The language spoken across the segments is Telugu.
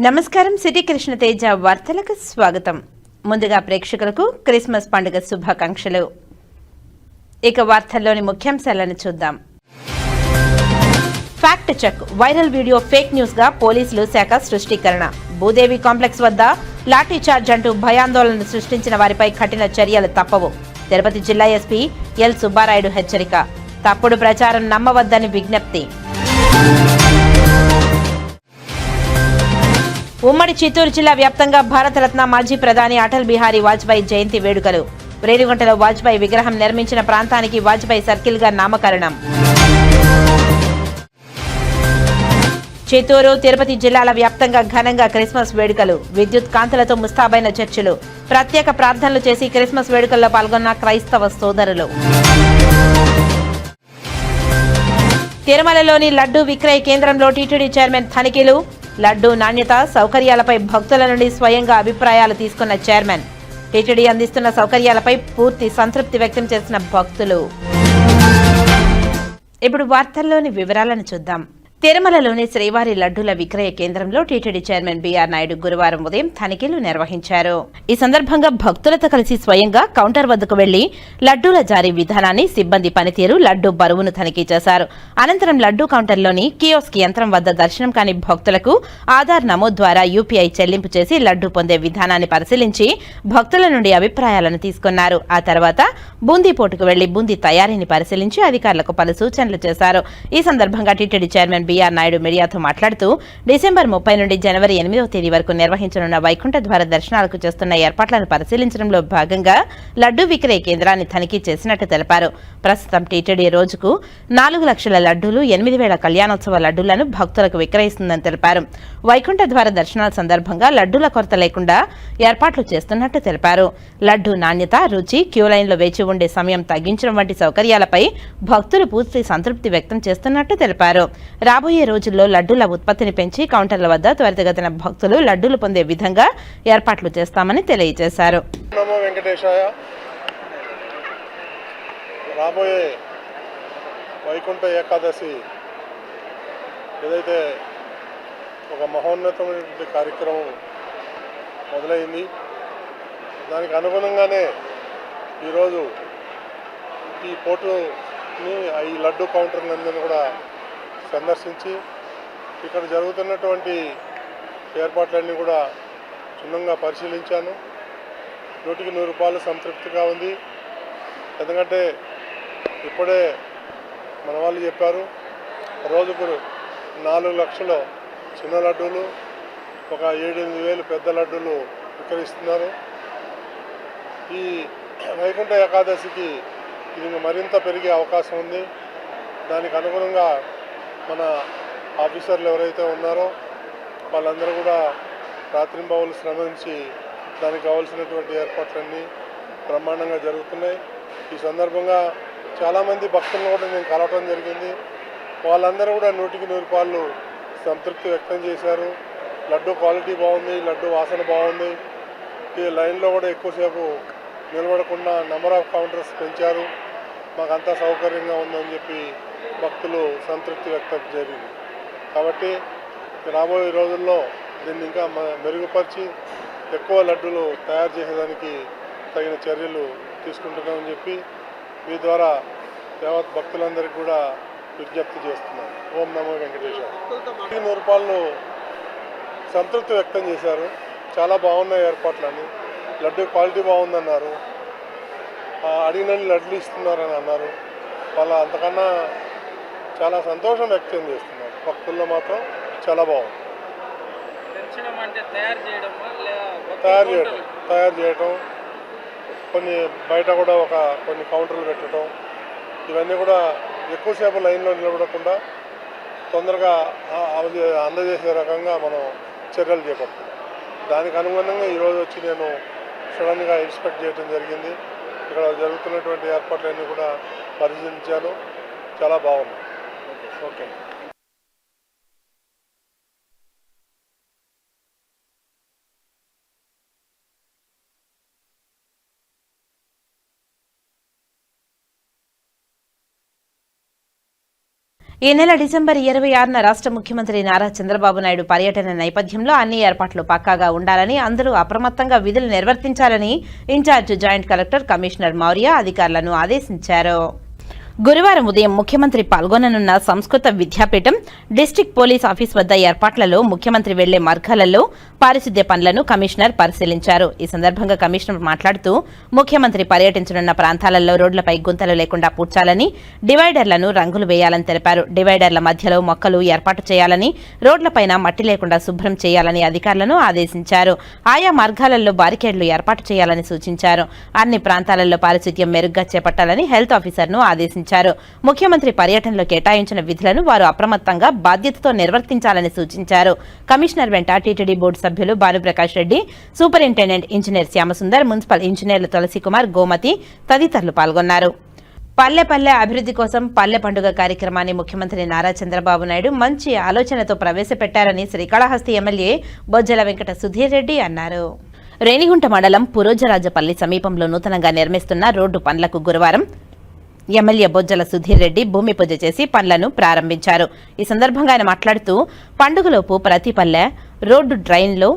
నమస్కారం. సిటీ కృష్ణ తేజ వార్తలకు స్వాగతం. ముందుగా ప్రేక్షకులకు క్రిస్మస్ పండుగ శుభాకాంక్షలు. ఇక వార్తల్లోని ముఖ్యాంశాలను చూద్దాం. Fact check. Viral video fake news గా పోలీసులు శాఖ స్పష్టీకరణ. భూదేవి కాంప్లెక్స్ వద్ద లాఠీ చార్జ్ అంటూ భయాందోళన సృష్టించిన వారిపై కఠిన చర్యలు తప్పవు. తిరుపతి జిల్లా ఎస్పీ ఎల్ సుబ్బారాయుడు హెచ్చరిక. తప్పుడు ప్రచారం నమ్మవద్దని విజ్ఞప్తి. ఉమ్మడి చిత్తూరు జిల్లా వ్యాప్తంగా భారతరత్న మాజీ ప్రధాని అటల్ బిహారీ వాజ్పేయి జయంతి వేడుకలు. రేణిగుంటలో వాజ్పేయి విగ్రహం నిర్మించిన ప్రాంతానికి వాజ్పేయి సర్కిల్ గా నామకరణం. చిత్తూరు, తిరుపతి జిల్లాల వ్యాప్తంగా ఘనంగా క్రిస్మస్ వేడుకలు. విద్యుత్ కాంతులతో ముస్తాబైన చర్చిలు. ప్రత్యేక ప్రార్థనలు చేసి క్రిస్మస్ వేడుకల్లో పాల్గొన్న క్రైస్తవ సోదరులు. తిరుమలలోని లడ్డూ విక్రయ కేంద్రంలో టీటీడీ చైర్మన్ తనిఖీలు. లడ్డూ నాణ్యత, సౌకర్యాలపై భక్తుల నుండి స్వయంగా అభిప్రాయాలు తీసుకున్న చైర్మన్. టీటీడీ అందిస్తున్న సౌకర్యాలపై పూర్తి సంతృప్తి వ్యక్తం చేసిన భక్తులు. ఇప్పుడు వార్తల్లోని వివరాలను చూద్దాం. తిరుమలలోని శ్రీవారి లడ్డూల విక్రయ కేంద్రంలో టీటీడీ చైర్మన్ బీఆర్ నాయుడు గురువారం ఉదయం తనిఖీలు నిర్వహించారు. ఈ సందర్భంగా భక్తులతో కలిసి స్వయంగా కౌంటర్ వద్దకు వెళ్లి లడ్డూల జారీ విధానాన్ని, సిబ్బంది పనితీరు, లడ్డూ బరువును తనిఖీ చేశారు. అనంతరం లడ్డూ కౌంటర్లోని కియోస్క్ యంత్రం వద్ద దర్శనం కాని భక్తులకు ఆధార్ నమోదు ద్వారా యూపీఐ చెల్లింపు చేసి లడ్డూ పొందే విధానాన్ని పరిశీలించి భక్తుల నుండి అభిప్రాయాలను తీసుకున్నారు. ఆ తర్వాత బూందీ పోటుకు వెళ్లి బూందీ తయారీని పరిశీలించి అధికారులకు పలు సూచనలు చేశారు. ఈ సందర్భంగా టీటీడీ చైర్మన్ బీఆర్ నాయుడు మీడియాతో మాట్లాడుతూ డిసెంబర్ 30 నుండి జనవరి 8వ తేదీ వరకు నిర్వహించనున్న వైకుంఠ ద్వార దర్శనాలకు చేస్తున్న ఏర్పాట్లను పరిశీలించడంలో భాగంగా లడ్డూ విక్రయ కేంద్రాన్ని తనిఖీ చేసినట్టు తెలిపారు. ప్రస్తుతం టీటీడీ రోజుకు 4 లక్షల లడ్డూలు, 8,000 కళ్యాణోత్సవ లడ్డూలను భక్తులకు విక్రయిస్తుందని తెలిపారు. వైకుంఠ ద్వార దర్శనాల సందర్భంగా లడ్డూల కొరత లేకుండా ఏర్పాట్లు చేస్తున్నట్టు తెలిపారు. లడ్డూ నాణ్యత, రుచి, క్యూ లైన్లో వేచి ఉండే సమయం తగ్గించడం వంటి సౌకర్యాలపై భక్తులు పూర్తి సంతృప్తి వ్యక్తం చేస్తున్నట్టు తెలిపారు. రాబోయే రోజుల్లో లడ్డూల ఉత్పత్తిని పెంచి కౌంటర్ల వద్ద త్వరితగతిన భక్తులు లడ్డూలు పొందే విధంగా ఏర్పాట్లు చేస్తామని తెలియజేశారు. రాబోయే వైకుంఠ ఏకాదశి ఏదైతే ఒక మహోన్నతమైనటువంటి కార్యక్రమం మొదలైంది, దానికి అనుగుణంగానే ఈరోజు ఈ పోర్టుని, ఈ లడ్డూ కౌంటర్లందరినీ కూడా సందర్శించి ఇక్కడ జరుగుతున్నటువంటి ఏర్పాట్లన్నీ కూడా క్షుణ్ణంగా పరిశీలించాను. 100కి 100 సంతృప్తిగా ఉంది. ఎందుకంటే ఇప్పుడే మన వాళ్ళు చెప్పారు, రోజుకు 4 లక్షల చిన్న లడ్డూలు, ఒక 7-8 పెద్ద లడ్డూలు విక్రయిస్తున్నారు. ఈ వైకుంఠ ఏకాదశికి ఇది మరింత పెరిగే అవకాశం ఉంది. దానికి అనుగుణంగా మన ఆఫీసర్లు ఎవరైతే ఉన్నారో వాళ్ళందరూ కూడా రాత్రింబవళ్ళు శ్రమించి దానికి కావాల్సినటువంటి ఏర్పాట్లన్నీ బ్రహ్మాండంగా జరుగుతున్నాయి. ఈ సందర్భంగా చాలామంది భక్తులను కూడా నేను కలవటం జరిగింది. వాళ్ళందరూ కూడా 100కి 100 సంతృప్తి వ్యక్తం చేశారు. లడ్డు క్వాలిటీ బాగుంది, లడ్డు వాసన బాగుంది. ఈ లైన్లో కూడా ఎక్కువసేపు నిలబడకుండా నెంబర్ ఆఫ్ కౌంటర్స్ పెంచారు. మాకంతా సౌకర్యంగా ఉందని చెప్పి భక్తులు సంతృప్తి వ్యక్తం జరిగింది. కాబట్టి రాబోయే రోజుల్లో దీన్ని ఇంకా మెరుగుపరిచి ఎక్కువ లడ్డూలు తయారు చేసేదానికి తగిన చర్యలు తీసుకుంటున్నామని చెప్పి మీ ద్వారా యావత్ భక్తులందరికీ కూడా విజ్ఞప్తి చేస్తున్నాను. ఓం నమో వెంకటేశ్వర. 100 సంతృప్తి వ్యక్తం చేశారు. చాలా బాగున్నాయి ఏర్పాట్లని, లడ్డూ క్వాలిటీ బాగుందన్నారు, అడిగినన్ని లడ్లు ఇస్తున్నారని అన్నారు. వాళ్ళ అంతకన్నా చాలా సంతోషం వ్యక్తం చేస్తున్నారు. భక్తుల్లో మాత్రం చాలా బాగుంది. తయారు చేయటం, కొన్ని బయట కూడా కొన్ని కౌంటర్లు పెట్టడం, ఇవన్నీ కూడా ఎక్కువసేపు లైన్లో నిలబడకుండా తొందరగా అందజేసే రకంగా మనం చర్యలు చేపడుతున్నాం. దానికి అనుగుణంగా ఈరోజు వచ్చి నేను సడన్గా ఇన్స్పెక్ట్ చేయడం జరిగింది. ఇక్కడ జరుగుతున్నటువంటి ఏర్పాట్లన్నీ కూడా పరిశీలించాను. చాలా బాగుంది. ఓకే. ఈ నెల డిసెంబర్ 26న రాష్ట్ర ముఖ్యమంత్రి నారా చంద్రబాబు నాయుడు పర్యటన నేపథ్యంలో అన్ని ఏర్పాట్లు పక్కాగా ఉండాలని, అందరూ అప్రమత్తంగా విధులు నిర్వర్తించాలని in-charge joint collector commissioner Maurya అధికారులను ఆదేశించారు. గురువారం ఉదయం ముఖ్యమంత్రి పాల్గొననున్న సంస్కృత విద్యాపీఠం డిస్టిక్ పోలీస్ ఆఫీస్ వద్ద ఏర్పాట్లలో ముఖ్యమంత్రి వెళ్లే మార్గాలలో పారిశుద్ధ్య పనులను కమిషనర్ పరిశీలించారు. ఈ సందర్భంగా కమిషనర్ మాట్లాడుతూ ముఖ్యమంత్రి పర్యటించనున్న ప్రాంతాలలో రోడ్లపై గుంతలు లేకుండా పూడ్చాలని, డివైడర్లను రంగులు వేయాలని తెలిపారు. డివైడర్ల మధ్యలో మొక్కలు ఏర్పాటు చేయాలని, రోడ్లపైన మట్టి లేకుండా శుభ్రం చేయాలని అధికారులను ఆదేశించారు. ఆయా మార్గాలలో బారికేడ్లు ఏర్పాటు చేయాలని సూచించారు. అన్ని ప్రాంతాలలో పారిశుద్ధ్యం మెరుగ్గా చేపట్టాలని హెల్త్ ఆఫీసర్ను ఆదేశించారు. ముఖ్యమంత్రి పర్యటనలో కేటాయించిన విధులను వారు అప్రమత్తంగా బాధ్యతతో నిర్వర్తించాలని సూచించారు. కమిషనర్ వెంట టీటీడీ బోర్డు సభ్యులు Bhanuprakash Reddy, superintendent engineer Shyamsundar, municipal ఇంజనీర్లు తులసికుమార్, గోమతి తదితరులు పాల్గొన్నారు. పల్లె పల్లె అభివృద్ధి కోసం పల్లె పండుగ కార్యక్రమాన్ని ముఖ్యమంత్రి నారా చంద్రబాబు నాయుడు మంచి ఆలోచనతో ప్రవేశపెట్టారని శ్రీకాళహస్తి ఎమ్మెల్యే బొజ్జల వెంకట సుధీర్ రెడ్డి అన్నారు. రేణిగుంట మండలం పురోజరాజపల్లి సమీపంలో నూతనంగా నిర్మిస్తున్న రోడ్డు పనులకు గురువారం ఎమ్మెల్యే బొజ్జల సుధీర్ రెడ్డి భూమి పూజ చేసి పనులను ప్రారంభించారు. ఈ సందర్భంగా ఆయన మాట్లాడుతూ పండుగలోపు ప్రతి పల్లె రోడ్డు డ్రైన్లో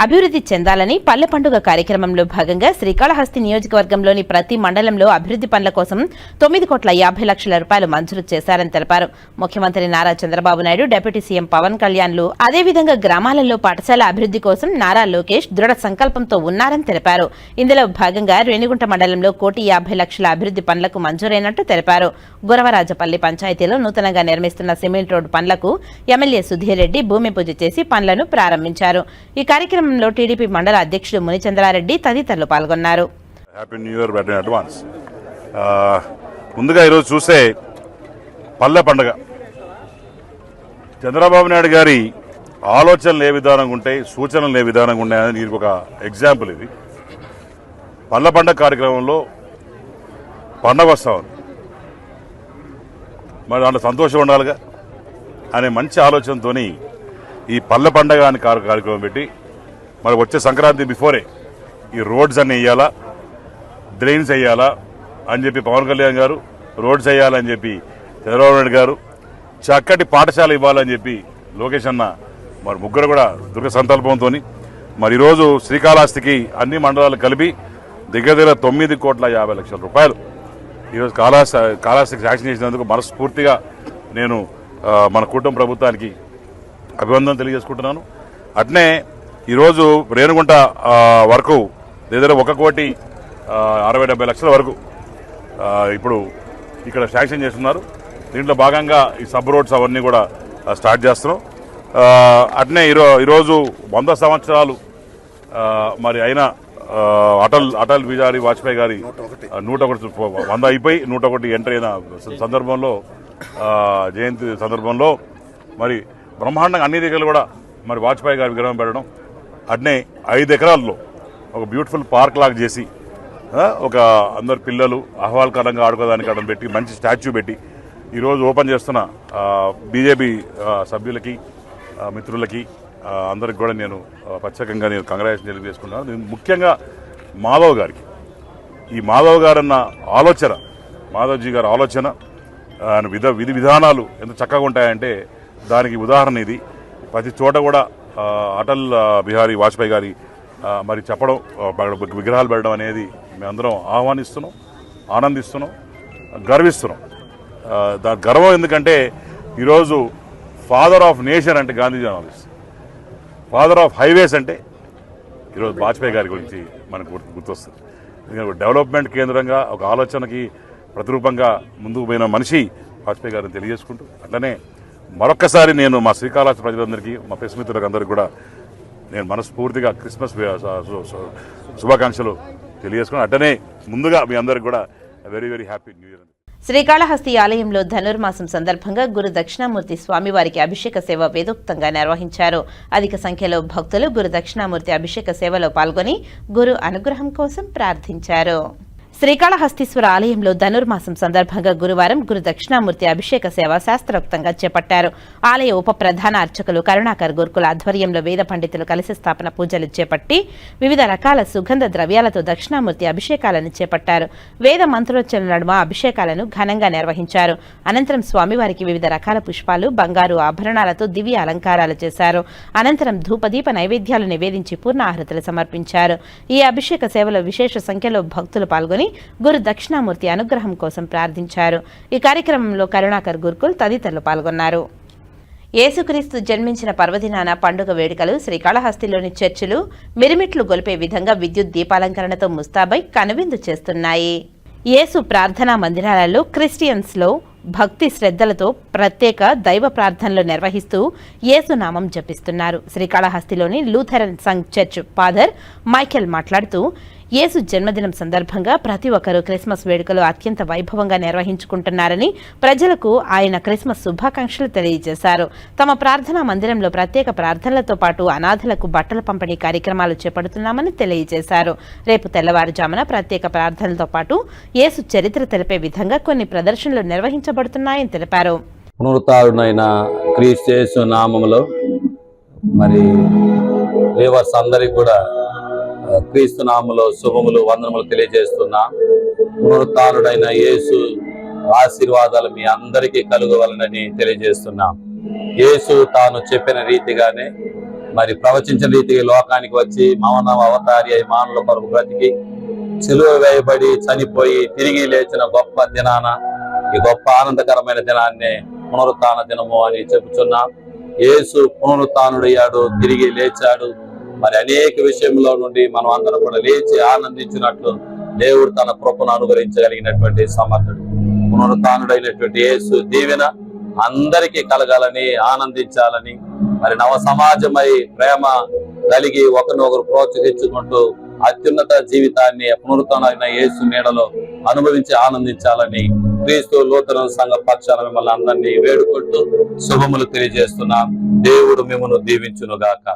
అభివృద్ధి చెందాలని, పల్లె పండుగ కార్యక్రమంలో భాగంగా శ్రీకాళహస్తి నియోజకవర్గంలోని ప్రతి మండలంలో అభివృద్ధి పనుల కోసం 9,50,00,000 మంజూరు చేశారని తెలిపారు. ముఖ్యమంత్రి నారా చంద్రబాబు నాయుడు, డిప్యూటీ సీఎం పవన్ కళ్యాణ్లు అదేవిధంగా గ్రామాలలో పాఠశాల అభివృద్ధి కోసం నారా లోకేష్ దృఢ సంకల్పంతో ఉన్నారని తెలిపారు. ఇందులో భాగంగా రేణిగుంట మండలంలో 1,50,00,000 అభివృద్ధి పనులకు మంజూరైనట్టు తెలిపారు. గురవరాజపల్లి పంచాయతీలో నూతనంగా నిర్మిస్తున్న సిమెంట్ రోడ్డు పనులకు ఎమ్మెల్యే సుధీర్ రెడ్డి భూమి పూజ చేసి పనులను ప్రారంభించారు. ఈ కార్యక్రమం టీడీపీ మండల అధ్యక్షుడు మునిచంద్రారెడ్డి తదితరులు పాల్గొన్నారు. Happy new year better advance. ముందుగా ఈరోజు చూసే పల్లె పండుగ చంద్రబాబు నాయుడు గారి ఆలోచనలు ఏ విధానంగా ఉంటాయి, సూచనలు ఏ విధానంగా ఉన్నాయని దీనికి ఒక ఎగ్జాంపుల్. ఇది పల్లె పండుగ కార్యక్రమంలో పండగ వస్తా ఉంది, మరి దాంట్లో సంతోషం ఉండాలిగా అనే మంచి ఆలోచనతో ఈ పల్లె పండుగ అని కార్యక్రమం పెట్టి మరి వచ్చే సంక్రాంతి బిఫోరే ఈ రోడ్స్ అన్ని వేయాలా, డ్రైన్స్ వేయాలా అని చెప్పి పవన్ కళ్యాణ్ గారు, రోడ్స్ వేయాలని చెప్పి చంద్రబాబు నాయుడు గారు, చక్కటి పాఠశాల ఇవ్వాలని చెప్పి లోకేష్ అన్న, మరి ముగ్గురు కూడా దృఢ సంకల్పంతో మరి ఈరోజు శ్రీకాళహస్తికి అన్ని మండలాలు కలిపి దగ్గర 9,50,00,000 రూపాయలు ఈరోజు కాళహస్తికి శాంక్షన్ చేసినందుకు మనస్ఫూర్తిగా నేను మన కుటుంబ ప్రభుత్వానికి అభివందన తెలియజేసుకుంటున్నాను. అట్నే ఈరోజు రేణిగుంట వరకు దగ్గర 1,60,70,00,000 వరకు ఇప్పుడు ఇక్కడ శాంక్షన్ చేస్తున్నారు. దీంట్లో భాగంగా ఈ సబ్ రోడ్స్ అవన్నీ కూడా స్టార్ట్ చేస్తున్నాం. అట్నే ఈరోజు 100 సంవత్సరాలు మరి అయిన అటల్ బిహారీ వాజ్పేయి గారి 101 అయిపోయి 101 ఎంటర్ అయిన సందర్భంలో, జయంతి సందర్భంలో మరి బ్రహ్మాండంగా అన్ని దగ్గరలు కూడా మరి వాజ్పేయి గారి విగ్రహం పెట్టడం, అట్నే 5 ఎకరాల్లో ఒక బ్యూటిఫుల్ పార్క్ లాగా చేసి ఒక అందరు పిల్లలు ఆహ్లాదకరంగా ఆడుకోవడానికి అక్కడ పెట్టి మంచి స్టాచ్యూ పెట్టి ఈరోజు ఓపెన్ చేస్తున్న బీజేపీ సభ్యులకి, మిత్రులకి అందరికి కూడా నేను ప్రత్యేకంగా కంగ్రాచులేషన్ తెలియజేసుకున్నాను. ముఖ్యంగా మాధవ్ గారికి, ఈ మాధవ్ గారన్న ఆలోచన, మాధవ్జీ గారి ఆలోచన, విధి విధానాలు ఎంత చక్కగా ఉంటాయంటే దానికి ఉదాహరణ ఇది. ప్రతి చోట కూడా అటల్ బిహారీ వాజ్పేయి గారి మరి చెప్పడం, విగ్రహాలు పెట్టడం అనేది మేమందరం ఆహ్వానిస్తున్నాం, ఆనందిస్తున్నాం, గర్విస్తున్నాం. దాని గర్వం ఎందుకంటే ఈరోజు ఫాదర్ ఆఫ్ నేషన్ అంటే గాంధీజీ అనాలిస్, ఫాదర్ ఆఫ్ హైవేస్ అంటే ఈరోజు వాజ్పేయి గారి గురించి మనకు గుర్తొస్తుంది. ఎందుకంటే డెవలప్మెంట్ కేంద్రంగా ఒక ఆలోచనకి ప్రతిరూపంగా ముందుకు పోయిన మనిషి వాజ్పేయి గారిని తెలియజేసుకుంటూ, అట్లనే మరొక్కసారి నేను మా శ్రీకాళహస్తి ప్రజలందరికీ, మా ప్రెస్ మిత్రులకు అందరికీ కూడా నేను మనస్ఫూర్తిగా క్రిస్మస్ శుభాకాంక్షలు తెలియజేసుకున్నాను. అట్లనే ముందుగా మీ అందరికి కూడా very very happy new year. Srikalahasti ఆలయంలో ధనుర్మాసం సందర్భంగా గురు దక్షిణామూర్తి స్వామివారికి అభిషేక సేవ వేదోక్తంగా నిర్వహించారు. అధిక సంఖ్యలో భక్తులు గురు దక్షిణామూర్తి అభిషేక సేవలో పాల్గొని గురు అనుగ్రహం కోసం ప్రార్థించారు. శ్రీకాళహస్తీశ్వర ఆలయంలో ధనుర్మాసం సందర్భంగా గురువారం గురు దక్షిణామూర్తి అభిషేక సేవ శాస్త్రోక్తంగా చేపట్టారు. ఆలయ ఉప ప్రధాన అర్చకులు కరుణాకర్ గురుకుల ఆధ్వర్యంలో వేద పండితులు కలశ స్థాపన పూజలు చేపట్టి వివిధ రకాల సుగంధ ద్రవ్యాలతో దక్షిణామూర్తి అభిషేకాలను చేపట్టారు. వేద మంత్రోచ్చరణ నడుమ అభిషేకాలను ఘనంగా నిర్వహించారు. అనంతరం స్వామివారికి వివిధ రకాల పుష్పాలు, బంగారు ఆభరణాలతో దివ్య అలంకారాలు చేశారు. అనంతరం ధూపదీప నైవేద్యాలు నివేదించి పూర్ణాహృతులు సమర్పించారు. ఈ అభిషేక సేవలో విశేష సంఖ్యలో భక్తులు పాల్గొని గురు దక్షిణామూర్తి అనుగ్రహం కోసం ప్రార్థించారు. ఈ కార్యక్రమంలో కరుణాకర్ గురుకుల్ తదితరులు పాల్గొన్నారు. యేసుక్రీస్తు జన్మించిన పర్వదినాన పండుగ వేడుకలు శ్రీకాళహస్తిలోని చర్చిలు మిరుమిట్లు గొలిపే విధంగా విద్యుత్ దీపాలంకరణతో ముస్తాబై కనువిందు చేస్తున్నాయి. యేసు ప్రార్థనా మందిరాలలో క్రిస్టియన్స్లో భక్తి శ్రద్ధలతో ప్రత్యేక దైవ ప్రార్థనలు నిర్వహిస్తూ యేసునామం జపిస్తున్నారు. శ్రీకాళహస్తిలోని Lutheran Sangh church father Michael మాట్లాడుతూ యేసు జన్మదినం సందర్భంగా ప్రతి ఒక్కరూ క్రిస్మస్ వేడుకలు అత్యంత వైభవంగా నిర్వహించుకుంటున్నారని, ప్రజలకు ఆయన క్రిస్మస్ శుభాకాంక్షలు తెలియజేశారు. తమ ప్రార్థనా మందిరంలో ప్రత్యేక ప్రార్థనలతో పాటు అనాథలకు బట్టల పంపిణీ కార్యక్రమాలు చేపడుతున్నామని తెలియజేశారు. రేపు తెల్లవారుజామున ప్రత్యేక ప్రార్థనలతో పాటు యేసు చరిత్ర తెలిపే విధంగా కొన్ని ప్రదర్శనలు నిర్వహించబడుతున్నాయని తెలిపారు. పునరుత్థానుడైన క్రీస్తు యేసు నామములో మరి వ్యూవర్స్ అందరికీ కూడా క్రీస్తు నామములో శుభములు వందనములు తెలియజేస్తున్నా. పునరుత్థానుడైన యేసు ఆశీర్వాదాలు మీ అందరికీ కలుగవలనని తెలియజేస్తున్నా. యేసు తాను చెప్పిన రీతిగానే మరి ప్రవచించిన రీతిగా లోకానికి వచ్చి మానవ అవతారి అయి మానవుల కొరకు బ్రతికి సిలువ వేయబడి చనిపోయి తిరిగి లేచిన గొప్ప దినాన, ఈ గొప్ప ఆనందకరమైన దినాన్నే పునరుత్థాన దినము అని చెప్పుచున్నాం. యేసు పునరుత్థానుడయ్యాడు, తిరిగి లేచాడు. మరి అనేక విషయంలో నుండి మనం అందరం కూడా లేచి ఆనందించినట్లు దేవుడు తన కృపను అనుగ్రహించగలిగినటువంటి సమర్థుడు. పునరుత్థానుడైనటువంటి యేసు దీవెన అందరికీ కలగాలని, ఆనందించాలని, మరి నవ సమాజమై ప్రేమ కలిగి ఒకరినొకరు ప్రోత్సహించుకుంటూ అత్యున్నత జీవితాన్ని పునరుత్థానమైన యేసు నీడలో అనుభవించి ఆనందించాలని క్రీస్తు లూథరన్ సంఘ పక్షాన మిమ్మల్ని అందరినీ వేడుకుంటూ శుభములు తెలియజేస్తున్నాం. దేవుడు మిమ్మల్ని దీవించును గాక.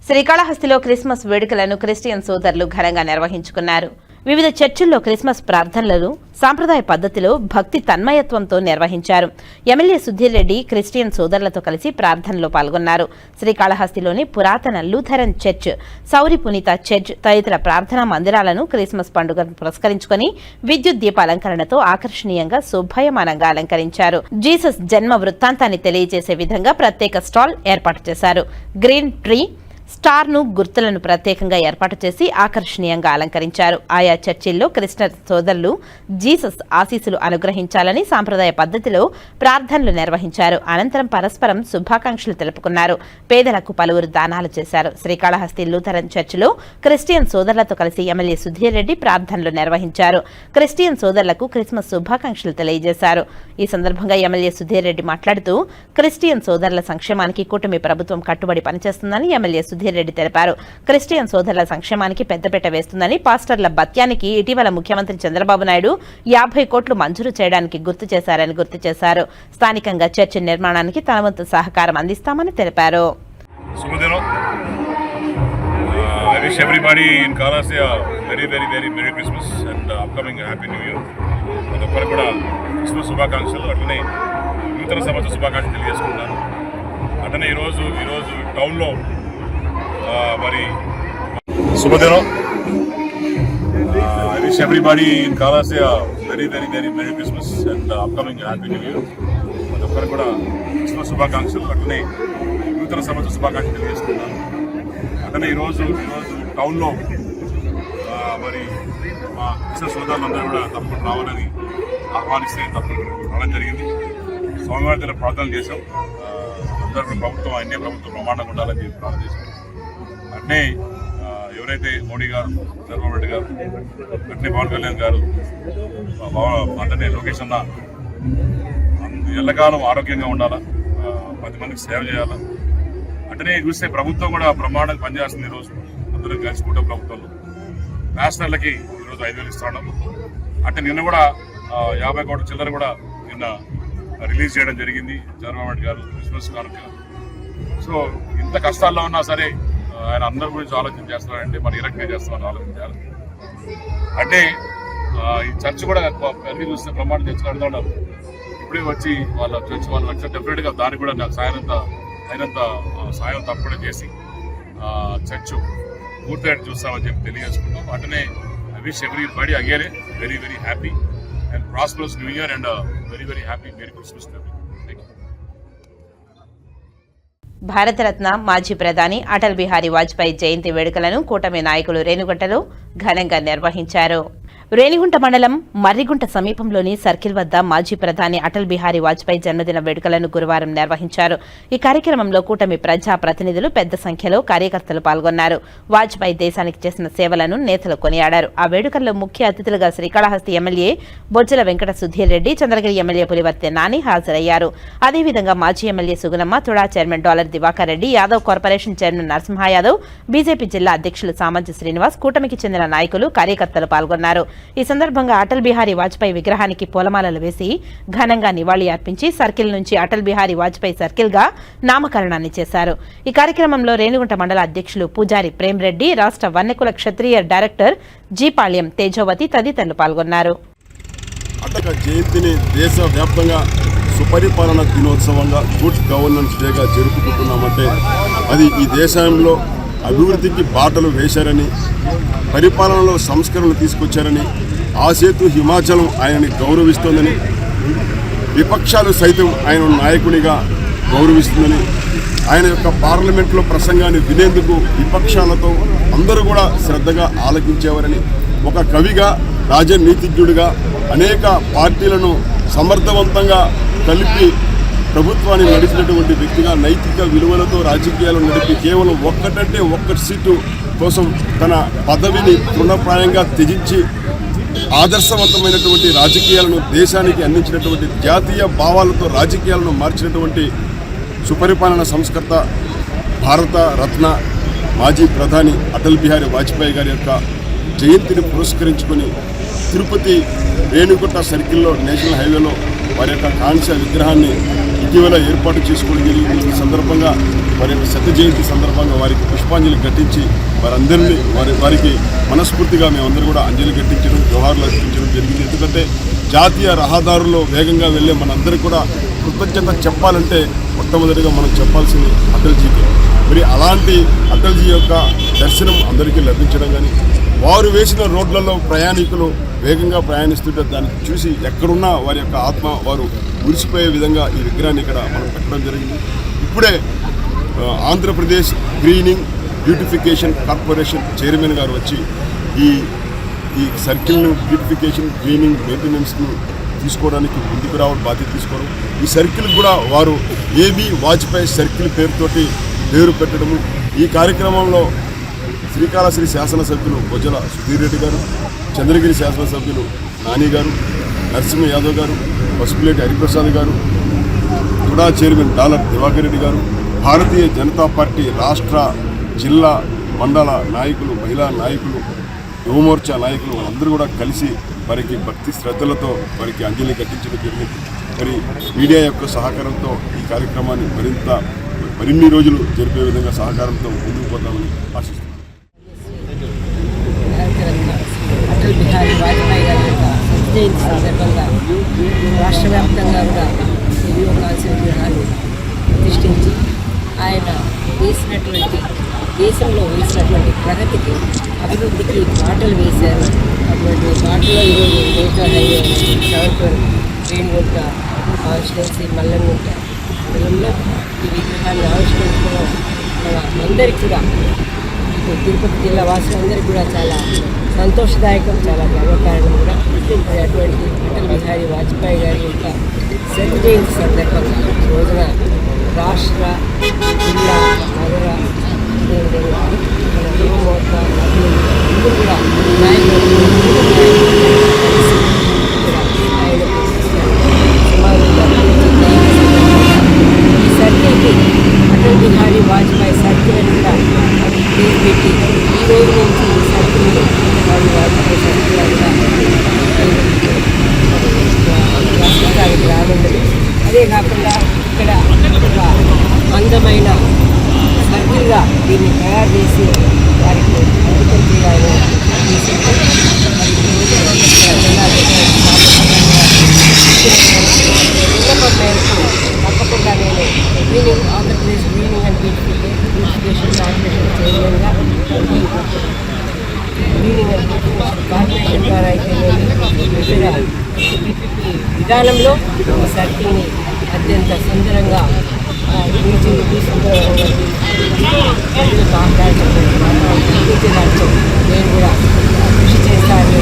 శ్రీకాళహస్తిలో క్రిస్మస్ వేడుకలను క్రిస్టియన్ సోదరులు ఘనంగా నిర్వహించుకున్నారు. వివిధ చర్చిల్లో క్రిస్మస్ ప్రార్థనలను సాంప్రదాయ పద్ధతిలో భక్తి తన్మయత్వంతో నిర్వహించారు. ఎమ్మెల్యే సుధీర్ రెడ్డి క్రిస్టియన్ సోదరులతో కలిసి ప్రార్థనలో పాల్గొన్నారు. శ్రీకాళహస్తిలోని పురాతన లూథరన్ చర్చ్, సౌరి పునీత చర్చ్ తదితర ప్రార్థనా మందిరాలను క్రిస్మస్ పండుగను పురస్కరించుకుని విద్యుత్ దీపాలంకరణతో ఆకర్షణీయంగా శోభాయమానంగా అలంకరించారు. జీసస్ జన్మ వృత్తాంతాన్ని తెలియజేసే విధంగా ప్రత్యేక స్టాల్ ఏర్పాటు చేశారు. గ్రీన్ ట్రీ స్టార్ను గుర్తులను ప్రత్యేకంగా ఏర్పాటు చేసి ఆకర్షణీయంగా అలంకరించారు. ఆయా చర్చిల్లో క్రిస్టియన్ సోదరులు జీసస్ ఆశీస్సులు అనుగ్రహించాలని సాంప్రదాయ పద్ధతిలో ప్రార్థనలు నిర్వహించారు. అనంతరం పరస్పరం శుభాకాంక్షలు తెలుపుకున్నారు. పేదలకు పలువురు దానాలు చేశారు. శ్రీకాళహస్తి లూథరన్ చర్చిలో క్రిస్టియన్ సోదరులతో కలిసి ఎమ్మెల్యే సుధీర్ రెడ్డి ప్రార్థనలు నిర్వహించారు. క్రిస్టియన్ సోదరులకు క్రిస్మస్ శుభాకాంక్షలు తెలియజేశారు. ఈ సందర్భంగా ఎమ్మెల్యే సుధీర్ రెడ్డి మాట్లాడుతూ క్రిస్టియన్ సోదరుల సంక్షేమానికి కూటమి ప్రభుత్వం కట్టుబడి పనిచేస్తుందని ఎమ్మెల్యే సుధీర్ రెడ్డి తెలిపారు. క్రిస్టియన్ సోదరుల సంక్షేమానికి పెద్దపీట వేస్తుందని, పాస్టర్ల భత్యానికి ఇటీవల ముఖ్యమంత్రి చంద్రబాబు నాయుడు 50 కోట్లు మంజూరు చేయడానికి గుర్తు చేశారు. స్థానికంగా చర్చి నిర్మాణానికి తన వంతు సహకారం అందిస్తామని తెలిపారు. I wish everybody in Kalahasti a very, very, very Merry Christmas and upcoming Happy New Year. ప్రతి ఒక్కరు కూడా క్రిస్మస్ శుభాకాంక్షలు, అట్లనే నూతన సంవత్సర శుభాకాంక్షలు తెలియజేసుకుంటున్నాను. అట్లనే ఈరోజు టౌన్లో మరి శుభదినం. I wish everybody in Kalahasti a very, very, very Merry Christmas and upcoming Happy New Year. ప్రతి ఒక్కరు కూడా క్రిస్మస్ శుభాకాంక్షలు, అట్లనే నూతన సంవత్సర శుభాకాంక్షలు తెలియజేసుకుంటున్నాను. అట్లనే ఈరోజు టౌన్లో మరి మా క్రిస్టియన్ సోదరులందరూ కూడా తప్పకుండా రావాలని ఆహ్వానిస్తే తప్పకుండా రావడం జరిగింది. స్వామివారి దగ్గర ప్రార్థనలు చేశాం. అందరూ ప్రభుత్వం, ఇండియా ప్రభుత్వం ప్రమాణంగా ఉండాలని చెప్పి ప్రార్థన చేశాం. అట్నే ఎవరైతే మోడీ గారు, చంద్రబాబు నాయుడు గారు, అట్నే పవన్ కళ్యాణ్ గారు, అట్లనే లోకేష్ అన్న ఎల్లకాలం ఆరోగ్యంగా ఉండాలా, 10 మందికి సేవ చేయాలా. అట్లనే చూస్తే ప్రభుత్వం కూడా బ్రహ్మాండంగా పనిచేస్తుంది. ఈరోజు అందరూ కలిసికుంటాం. ప్రభుత్వంలో నేషనల్కి ఈరోజు 5,000 ఇస్తాడు. అంటే నిన్న కూడా 50 కోట్ల చిల్లర కూడా నిన్న రిలీజ్ చేయడం జరిగింది చంద్రబాబు నాయుడు గారు క్రిస్మస్ కానుక. సో ఇంత కష్టాల్లో ఉన్నా సరే ఆయన అందరి గురించి ఆలోచన చేస్తున్నారంటే మరి ఏ రకంగా చేస్తామని ఆలోచించాలి. అంటే ఈ చర్చ్ కూడా అన్ని చూస్తే ప్రమాణం తెచ్చుకుంటూ ఉన్నారు. ఇప్పుడే వచ్చి వాళ్ళ చర్చ్ వాళ్ళు వచ్చి డెఫినెట్గా దానికి కూడా నాకు అయినంత సాయం తప్పకుండా చేసి చర్చ్ పూర్తయ్యేట్టు చూస్తామని చెప్పి తెలియజేసుకుంటాం. అటనే I wish everybody again very very happy and prosperous new year and very very happy merry Christmas to everyone. Thank you. Bharat Ratna మాజీ ప్రధాని అటల్ బిహారీ వాజ్పేయి జయంతి వేడుకలను కూటమి నాయకులు రేణిగుంటలో ఘనంగా నిర్వహించారు. రేణిగుంట మండలం మర్రిగుంట సమీపంలోని సర్కిల్ వద్ద మాజీ ప్రధాని అటల్ బిహారీ వాజ్పేయి జన్మదిన వేడుకలను గురువారం నిర్వహించారు. ఈ కార్యక్రమంలో కూటమి ప్రజా ప్రతినిధులు పెద్ద సంఖ్యలో కార్యకర్తలు పాల్గొన్నారు. వాజ్పేయి దేశానికి చేసిన సేవలను నేతలు కొనియాడారు. ఆ వేడుకల్లో ముఖ్య అతిథులుగా శ్రీకాళహస్తి ఎమ్మెల్యే బొజ్జల వెంకట సుధీర్ రెడ్డి, చంద్రగిరి ఎమ్మెల్యే పులివర్తె నాని హాజరయ్యారు. అదేవిధంగా మాజీ MLA Sugunamma, TUDA chairman Dollar Divakar Reddy, Yadav corporation chairman Narasimha Yadav, BJP జిల్లా అధ్యక్షులు సామంచి శ్రీనివాస్, కూటమికి చెందిన నాయకులు కార్యకర్తలు పాల్గొన్నారు. ఈ సందర్భంగా అటల్ బిహారీ వాజ్పేయి విగ్రహానికి పూలమాలలు వేసి ఘనంగా నివాళి అర్పించి సర్కిల్ నుంచి అటల్ బిహారీ వాజ్పేయి సర్కిల్ గా నామకరణాన్ని చేశారు. ఈ కార్యక్రమంలో రేణిగుంట మండల అధ్యక్షులు పూజారి ప్రేమ్ రెడ్డి, రాష్ట్ర వన్యకుల క్షత్రియ డైరెక్టర్ జీపాళ్యం తేజోవతి తదితరులు పాల్గొన్నారు. అటల్ జయంతిని దేశవ్యాప్తంగా సుపరిపాలన దినోత్సవంగా గుడ్ గవర్నెన్స్ డేగా జరుపుకుంటున్నామంటే అది ఈ దేశంలో అభివృద్ధికి బాటలు వేశారని, పరిపాలనలో సంస్కరణలు తీసుకొచ్చారని, ఆ సేతు హిమాచలం ఆయనని గౌరవిస్తోందని, విపక్షాలు సైతం ఆయన నాయకునిగా గౌరవిస్తుందని, ఆయన యొక్క పార్లమెంట్లో ప్రసంగాన్ని వినేందుకు విపక్షాలతో అందరూ కూడా శ్రద్ధగా ఆలకించేవారని, ఒక కవిగా రాజనీతిజ్ఞుడిగా అనేక పార్టీలను సమర్థవంతంగా కలిపి ప్రభుత్వాన్ని నడిపినటువంటి వ్యక్తిగా నైతిక విలువలతో రాజకీయాలు నడిపి కేవలం ఒక్క సీటు కోసం తన పదవిని తృణప్రాయంగా త్యజించి ఆదర్శవంతమైనటువంటి రాజకీయాలను దేశానికి అందించినటువంటి జాతీయ భావాలతో రాజకీయాలను మార్చినటువంటి సుపరిపాలన సంస్కర్త భారత రత్న మాజీ ప్రధాని అటల్ బిహారీ వాజ్పేయి గారి యొక్క జయంతిని పురస్కరించుకొని తిరుపతి రేణిగుంట సర్కిల్లో నేషనల్ హైవేలో వారి యొక్క కాంస్య విగ్రహాన్ని ఇటీవల ఏర్పాటు చేసుకోవడం జరిగింది. ఈ సందర్భంగా వారి యొక్క శత జయంతి సందర్భంగా వారికి పుష్పాంజలి ఘటించి వారందరినీ వారికి మనస్ఫూర్తిగా మేమందరూ కూడా అంజలి ఘటించడం, జోహార్లు అర్పించడం జరిగింది. ఎందుకంటే జాతీయ రహదారుల్లో వేగంగా వెళ్ళే మనందరికీ కూడా కృతజ్ఞత చెప్పాలంటే మొట్టమొదటిగా మనం చెప్పాల్సింది అటల్జీకి. మరి అలాంటి అటల్జీ యొక్క దర్శనం అందరికీ లభించడం కానీ, వారు వేసిన రోడ్లలో ప్రయాణికులు వేగంగా ప్రయాణిస్తుంటే దాన్ని చూసి ఎక్కడున్నా వారి యొక్క ఆత్మ వారు మురిసిపోయే విధంగా ఈ విగ్రహాన్ని ఇక్కడ మనం పెట్టడం జరిగింది. ఇప్పుడే Andhra Pradesh greening beautification corporation chairman గారు వచ్చి ఈ సర్కిల్ను బ్యూటిఫికేషన్ గ్రీనింగ్ మెయింటెనెన్స్ను తీసుకోవడానికి ముందుకు రావడం బాధ్యత తీసుకోవడం, ఈ సర్కిల్ కూడా వారు ఏబీ వాజ్పేయి సర్కిల్ పేరు పెట్టడము. ఈ కార్యక్రమంలో శ్రీకాళహస్తి శాసనసభ్యులు బొజ్జల సుధీర్ రెడ్డి గారు, చంద్రగిరి శాసనసభ్యులు నాని గారు, నరసింహ యాదవ్ గారు, పసుపులేటి హరిప్రసాద్ గారు, తుడా చైర్మన్ డాలర్ దివాకర్ రెడ్డి గారు, భారతీయ జనతా పార్టీ రాష్ట్ర జిల్లా మండల నాయకులు, మహిళా నాయకులు, యువమోర్చా నాయకులు అందరూ కూడా కలిసి వారికి భక్తి శ్రద్ధలతో వారికి అంజలి ఘటించడం జరిగింది. మరి మీడియా యొక్క సహకారంతో ఈ కార్యక్రమాన్ని మరిన్ని రోజులు జరిపే విధంగా సహకారంతో ముందుకు పోతామని ఆశిస్తున్నాను. అటల్ బిహారీ వాజ్పేయి గారి యొక్క జయంతి సందర్భంగా రాష్ట్ర వ్యాప్తంగా కూడా ఎన్నో కాంస్య విగ్రహాలు ప్రతిష్ఠించి ఆయన దేశంలో వేసినటువంటి ప్రగతికి, అభివృద్ధికి బాటలు వేశారు. అటువంటి బాటలో ఈరోజు నేషనల్ హైవే చౌర్పూర్ రేణిగుంట కాన్స్టిట్యున్సీ మల్లెంగుంట మండలంలో ఈ విగ్రహాన్ని ఆవిష్కరించడం అందరికీ కూడా తిరుపతి జిల్లా వాసులందరికీ కూడా చాలా సంతోషదాయకం, చాలా గర్వకారణం కూడా. అటువంటి అటల్ బిహారీ వాజ్పేయి గారి యొక్క శత జయంతి సందర్భంగా రోజున రాష్ట్ర జిల్లా నగర మన యువమోర్చ అందరూ కూడా నాయకులు ఈ సర్కిల్కి అటల్ బిహారీ వాజ్పేయి సర్కిల్ అని కూడా పేరు పెట్టి ఈ రోజు నుంచి ఈ సర్కిల్ వాజ్పేయి సర్కిల్ అంతా రానున్నది. అదే కాకుండా ఇక్కడ ఒక అందమైన సర్కిల్గా దీన్ని తయారు చేసి వారికి అంకితం చేయాలని విన్నపం మేరకు తప్పకుండా నేను Andhra Pradesh greening and beautification corporation చైర్మన్గా గ్రీనింగ్ అండ్ బ్యూటిఫికేషన్ కార్పొరేషన్ ద్వారా అయితే నేను విధానంలో ఈ సర్కిల్ని అత్యంత సుందరంగా ప్రజలకు ఆహ్లాదించడానికి నేను కూడా కృషి చేస్తానని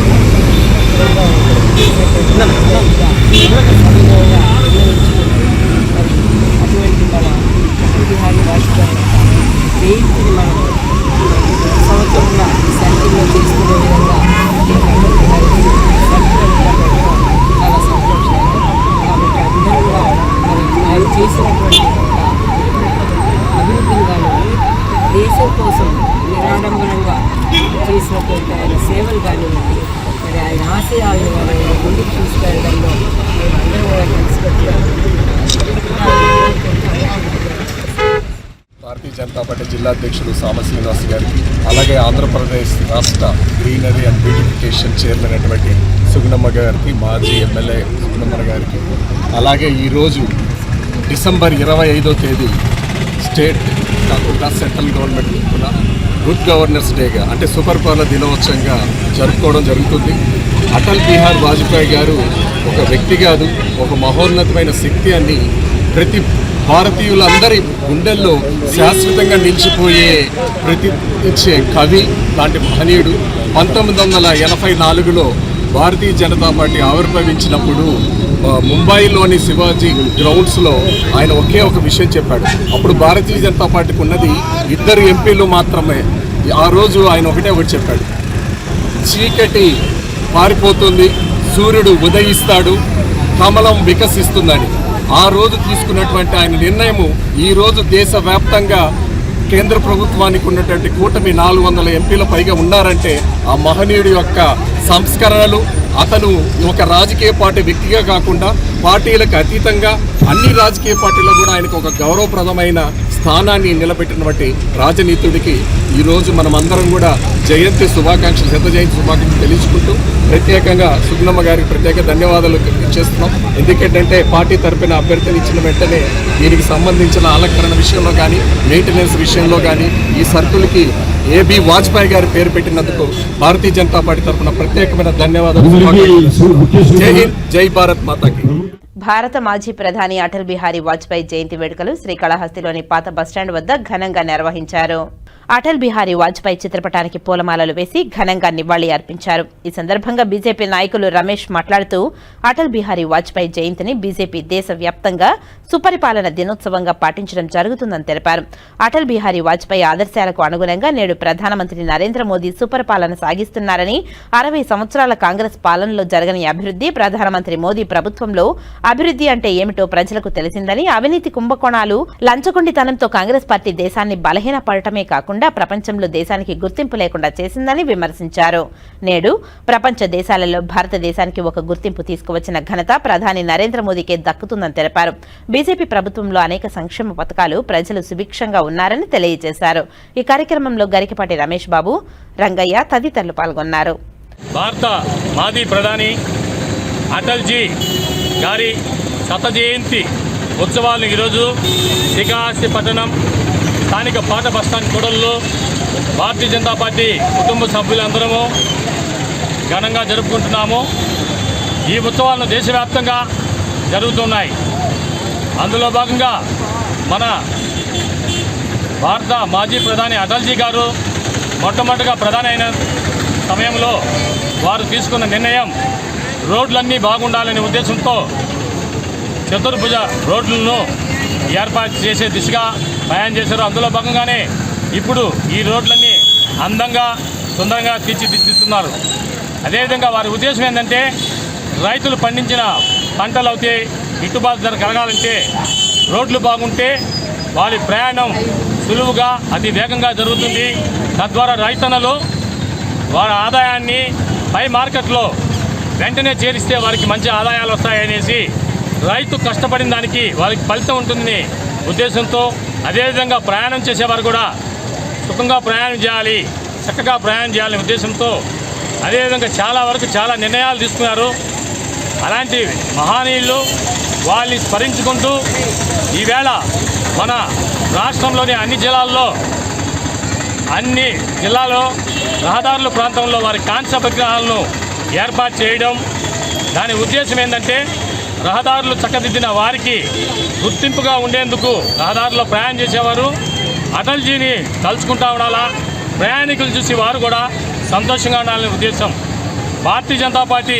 అటువంటి మన అటల్ బిహారీ వాజ్పేయి జయంతిని మనం సంవత్సరంగా ఈ సర్కిల్లో చేసుకునే విధంగా చాలా సంతోషంగా కాబట్టి అందరూ కూడా మరి ఆయన చేసినటువంటి అభివృద్ధిని కానీ దేశం కోసం నిరాడంబరంగా చేసినటువంటి ఆయన సేవలు కానివ్వండి మరి ఆయన ఆశయాలను కానీ ముందుకు తీసుకెళ్ళడంలో మేము అందరం కూడా భారతీయ జనతా పార్టీ జిల్లా అధ్యక్షుడు సామ శ్రీనివాస్ గారికి, అలాగే ఆంధ్రప్రదేశ్ రాష్ట్ర గ్రీనరీ అండ్ బ్యూటిఫికేషన్ చైర్మన్ అయినటువంటి సుగుణమ్మ గారికి, మాజీ ఎమ్మెల్యే సుగుణమ్మ గారికి, అలాగే ఈరోజు డిసెంబర్ 25వ తేదీ స్టేట్ కాకుండా సెంట్రల్ గవర్నమెంట్ కూడా గుడ్ గవర్నెన్స్ డేగా అంటే సుపరిపాలన దినోత్సవంగా జరుపుకోవడం జరుగుతుంది. అటల్ బిహారీ వాజ్పేయి గారు ఒక వ్యక్తి కాదు, ఒక మహోన్నతమైన శక్తి అని ప్రతి భారతీయులందరి గుండెల్లో శాశ్వతంగా నిలిచిపోయే ప్రతినిచ్చే కవి లాంటి మహనీయుడు. 1984లో భారతీయ జనతా పార్టీ ఆవిర్భవించినప్పుడు ముంబైలోని శివాజీ గ్రౌండ్స్లో ఆయన ఒకే ఒక విషయం చెప్పాడు. అప్పుడు భారతీయ జనతా పార్టీకి ఉన్నది 2 ఎంపీలు మాత్రమే. ఆ రోజు ఆయన ఒకటే చెప్పాడు, చీకటి పారిపోతుంది, సూర్యుడు ఉదయిస్తాడు, కమలం వికసిస్తుందని. ఆ రోజు తీసుకున్నటువంటి ఆయన నిర్ణయము ఈరోజు దేశవ్యాప్తంగా కేంద్ర ప్రభుత్వానికి ఉన్నటువంటి కూటమి 400 ఎంపీల పైగా ఉన్నారంటే ఆ మహనీయుడి యొక్క సంస్కరణలు, అతను ఒక రాజకీయ పార్టీ వ్యక్తిగా కాకుండా పార్టీలకు అతీతంగా అన్ని రాజకీయ పార్టీల్లో కూడా ఆయనకు ఒక గౌరవప్రదమైన స్థానాన్ని నిలబెట్టినటువంటి రాజనీతుడికి ఈరోజు మనమందరం కూడా జయంతి శుభాకాంక్షలు, శత జయంతి శుభాకాంక్షలు తెలుసుకుంటూ ప్రత్యేకంగా సుగుణమ్మ గారికి ప్రత్యేక ధన్యవాదాలు చేస్తున్నాం. ఎందుకంటే పార్టీ తరపున అభ్యర్థిని ఇచ్చిన వెంటనే దీనికి సంబంధించిన అలంకరణ విషయంలో కానీ, మెయింటెనెన్స్ విషయంలో కానీ ఈ సర్కుల్కి ఏబి వాజ్పేయి గారి పేరు పెట్టినందుకు భారతీయ జనతా పార్టీ తరఫున ప్రత్యేకమైన ధన్యవాదాలు. జై హింద్, జై భారత్ మాతాకి. భారత మాజీ ప్రధాని అటల్ బిహారీ వాజ్పేయి జయంతి వేడుకలు శ్రీకాళహస్తిలోని పాత బస్టాండ్ వద్ద ఘనంగా నిర్వహించారు. అటల్ బిహారీ వాజ్పేయి చిత్రపటానికి పూలమాలలు వేసి ఘనంగా నివాళి అర్పించారు. ఈ సందర్భంగా బీజేపీ నాయకులు రమేష్ మాట్లాడుతూ అటల్ బిహారీ వాజ్పేయి జయంతిని బీజేపీ దేశవ్యాప్తంగా సుపరిపాలన దినోత్సవంగా పాటించడం జరుగుతుందని తెలిపారు. అటల్ బిహారీ వాజ్పేయి ఆదర్శాలకు అనుగుణంగా నేడు ప్రధానమంత్రి నరేంద్ర మోదీ సుపరిపాలన సాగిస్తున్నారని, 60 సంవత్సరాల కాంగ్రెస్ పాలనలో జరగని అభివృద్ధి, ప్రధానమంత్రి మోదీ ప్రభుత్వంలో అభివృద్ధి అంటే ఏమిటో ప్రజలకు తెలిసిందని, అవినీతి కుంభకోణాలు, లంచగొండితనంతో కాంగ్రెస్ పార్టీ దేశాన్ని బలహీనపడటమే కాకుండా ప్రపంచంలో దేశానికి గుర్తింపు లేకుండా చేసిందని విమర్శించారు. నేడు ప్రపంచ దేశాలలో భారతదేశానికి ఒక గుర్తింపు తీసుకువచ్చిన ఘనత ప్రధాని నరేంద్ర మోదీకే దక్కుతుందని తెలిపారు. బీజేపీ ప్రభుత్వంలో అనేక సంక్షేమ పథకాలు, ప్రజలు సుభిక్షంగా ఉన్నారని తెలియజేశారు. ఈ కార్యక్రమంలో గరికపాటి రమేష్ బాబు, రంగయ్య తదితరులు పాల్గొన్నారు. భారత మాజీ ప్రధాని అటల్జీ గారి శత జయంతి ఉత్సవాలను ఈరోజు శ్రీకాళహస్తి పట్టణం స్థానిక పాత బస్టాండ్ కూడల్లో భారతీయ జనతా పార్టీ కుటుంబ సభ్యులందరము ఘనంగా జరుపుకుంటున్నాము. ఈ ఉత్సవాలను దేశవ్యాప్తంగా జరుగుతున్నాయి. అందులో భాగంగా మన భారత మాజీ ప్రధాని అటల్జీ గారు మొట్టమొదటిగా ప్రధాని అయిన సమయంలో వారు తీసుకున్న నిర్ణయం రోడ్లన్నీ బాగుండాలనే ఉద్దేశంతో చతుర్భుజ రోడ్లను ఏర్పాటు చేసే దిశగా ప్రయాణం చేశారు. అందులో భాగంగానే ఇప్పుడు ఈ రోడ్లన్నీ అందంగా, సుందరంగా తీర్చిదిద్దుతున్నారు. అదేవిధంగా వారి ఉద్దేశం ఏంటంటే రైతులు పండించిన పంటలు అయితే గిట్టుబాటు ధర కలగాలంటే రోడ్లు బాగుంటే వారి ప్రయాణం సులువుగా, అతి వేగంగా జరుగుతుంది. తద్వారా రైతన్నలు వారి ఆదాయాన్ని పై మార్కెట్లో వెంటనే చేరిస్తే వారికి మంచి ఆదాయాలు వస్తాయనేసి రైతు కష్టపడిన దానికి వారికి ఫలితం ఉంటుందని ఉద్దేశంతో, అదేవిధంగా ప్రయాణం చేసేవారు కూడా సుఖంగా ప్రయాణం చేయాలి, చక్కగా ప్రయాణం చేయాలనే ఉద్దేశంతో అదేవిధంగా చాలా వరకు చాలా నిర్ణయాలు తీసుకున్నారు. అలాంటి మహనీయులు వాళ్ళని స్మరించుకుంటూ ఈవేళ మన రాష్ట్రంలోని అన్ని జిల్లాల్లో రహదారుల ప్రాంతంలో వారి కాంస్య విగ్రహాలను ఏర్పాటు చేయడం, దాని ఉద్దేశం ఏంటంటే రహదారులు చక్కదిద్దిన వారికి గుర్తింపుగా ఉండేందుకు రహదారుల్లో ప్రయాణం చేసేవారు అటల్జీని తలుచుకుంటా ఉండాలా, ప్రయాణికులు చూసి వారు కూడా సంతోషంగా ఉండాలనే ఉద్దేశం. భారతీయ జనతా పార్టీ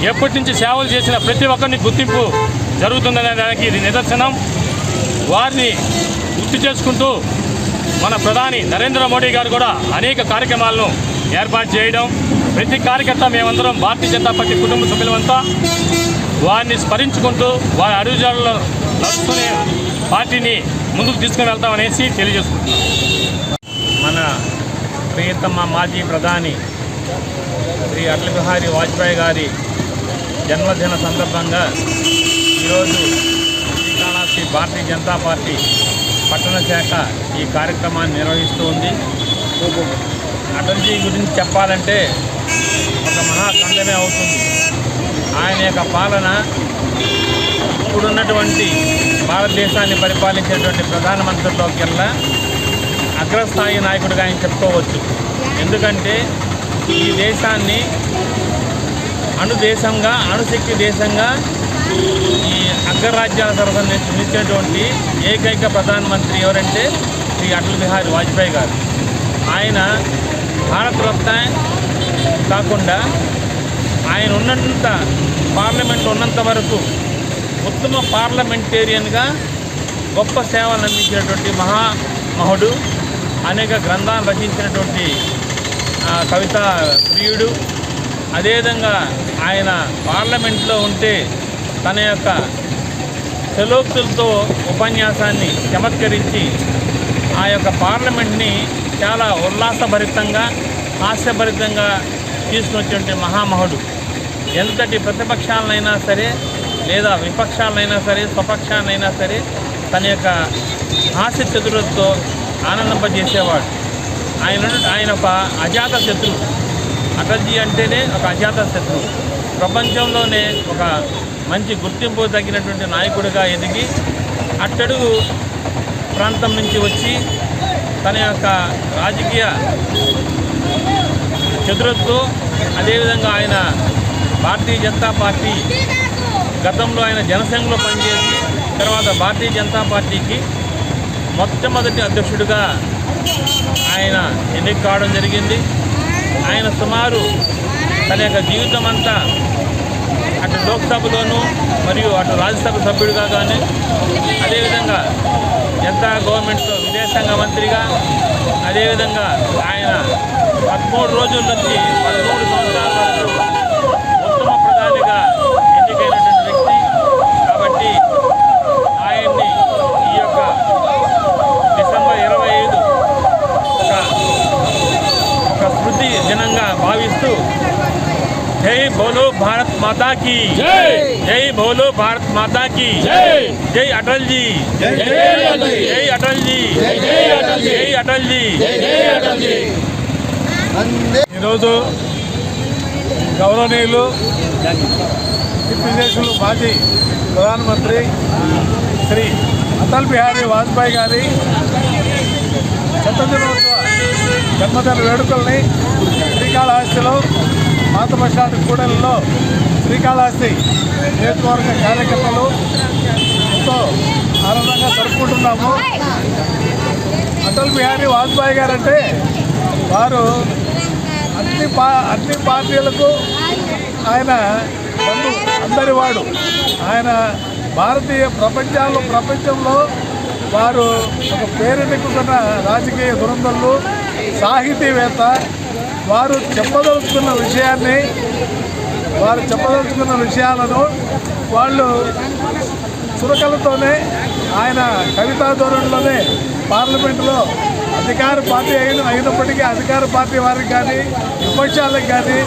ఎప్పటి నుంచి సేవలు చేసిన ప్రతి ఒక్కరిని గుర్తింపు జరుగుతుందనే దానికి ఇది నిదర్శనం. వారిని గుర్తు చేసుకుంటూ మన ప్రధాని నరేంద్ర మోడీ గారు కూడా అనేక కార్యక్రమాలను ఏర్పాటు చేయడం, ప్రతి కార్యకర్త మేమందరం భారతీయ జనతా పార్టీ కుటుంబ సభ్యులమంతా వారిని స్మరించుకుంటూ వారి అడుగుజాడల్లో నడుచుకునే పార్టీని ముందుకు తీసుకుని వెళ్తామనేసి తెలియజేసుకుంటున్నాం. మన ప్రియతమ మాజీ ప్రధాని శ్రీ అటల్ బిహారీ వాజ్పేయి గారి జన్మదిన సందర్భంగా ఈరోజు శ్రీకాళహస్తి భారతీయ జనతా పార్టీ పట్టణ శాఖ ఈ కార్యక్రమాన్ని నిర్వహిస్తూ ఉంది. అటల్జీ గురించి చెప్పాలంటే ఒక మహాగ్రంథమే అవుతుంది. ఆయన యొక్క పాలన ఇప్పుడున్నటువంటి భారతదేశాన్ని పరిపాలించేటువంటి ప్రధానమంత్రుల్లోకెల్లా అగ్రస్థాయి నాయకుడిగా ఆయన చెప్పుకోవచ్చు. ఎందుకంటే ఈ దేశాన్ని అణుదేశంగా, అణుశక్తి దేశంగా ఈ అగ్రరాజ్యాల తరఫున నిలిచినటువంటి ఏకైక ప్రధానమంత్రి ఎవరంటే శ్రీ అటల్ బిహారీ వాజ్పేయి గారు. ఆయన భారతరత్న కాకుండా ఆయన ఉన్నంత పార్లమెంట్ ఉన్నంత వరకు ఉత్తమ పార్లమెంటేరియన్గా గొప్ప సేవలు అందించినటువంటి మహామహుడు, అనేక గ్రంథాలు రచించినటువంటి కవితా ప్రియుడు. అదేవిధంగా ఆయన పార్లమెంట్లో ఉంటే తన యొక్క చలోక్తులతో ఉపన్యాసాన్ని చమత్కరించి ఆ యొక్క పార్లమెంట్ని చాలా ఉల్లాసభరితంగా, హాస్యభరితంగా తీసుకొచ్చేటువంటి మహామహుడు. ఎంతటి ప్రతిపక్షాలనైనా సరే, లేదా విపక్షాలనైనా సరే, స్వపక్షాలనైనా సరే తన యొక్క హాస్య చతురతతో ఆనందింపజేసేవాడు. ఆయన ఒక అజాత శత్రువు. అటల్జీ అంటేనే ఒక అజాత శత్రువు. ప్రపంచంలోనే ఒక మంచి గుర్తింపు తగినటువంటి నాయకుడిగా ఎదిగి అట్టడుగు ప్రాంతం నుంచి వచ్చి తన యొక్క రాజకీయ చతురతతో, అదేవిధంగా ఆయన భారతీయ జనతా పార్టీ గతంలో ఆయన జనసంఘంలో పనిచేసి తర్వాత భారతీయ జనతా పార్టీకి మొట్టమొదటి అధ్యక్షుడిగా ఆయన ఎన్నిక కావడం జరిగింది. ఆయన సుమారు తన యొక్క జీవితం అంతా అటు లోక్సభలోనూ మరియు అటు రాజ్యసభ సభ్యుడిగా కానీ, అదేవిధంగా జనతా గవర్నమెంట్లో విదేశాంగ మంత్రిగా, అదేవిధంగా ఆయన 13 రోజుల నుంచి 13 సంవత్సరాల వరకు ఉత్తమ ప్రధానిగా ఎన్నికైనటువంటి వ్యక్తి. కాబట్టి ఆయన్ని ఈ యొక్క డిసెంబర్ 25 ఒక స్మృతి దినంగా భావిస్తూ జై బోలో భారత్ మాతా की జై బోలో భారత్ మాతా की జై అటల్ జీ, జై అటల్ జీ, జై అటల్ జీ. ఈరోజు గౌరవనీయులు దేశంలో మాజీ ప్రధానమంత్రి శ్రీ అటల్ బిహారీ వాజ్పేయి గారి జన్మదిన వేడుకల్ని శ్రీకాళహస్తిలో పాత బస్టాండ్ కూడలిలో శ్రీకాళహస్తి నియోజకవర్గ కార్యకర్తలు ఎంతో ఆనందంగా జరుపుకుంటున్నాము. అటల్ బిహారీ వాజ్పేయి గారంటే వారు అన్ని పార్టీలకు ఆయన అందరివాడు. ఆయన ప్రపంచంలో వారు ఒక పేరెన్నికున్న రాజకీయ దురంధరులు, సాహితీవేత్త. వారు చెప్పదలుచుకున్న విషయాలను వాళ్ళు చురకలతోనే, ఆయన కవితా ధోరణిలోనే పార్లమెంటులో అధికార పార్టీ అయినప్పటికీ అధికార పార్టీ వారికి కానీ విపక్షాలకు కానీ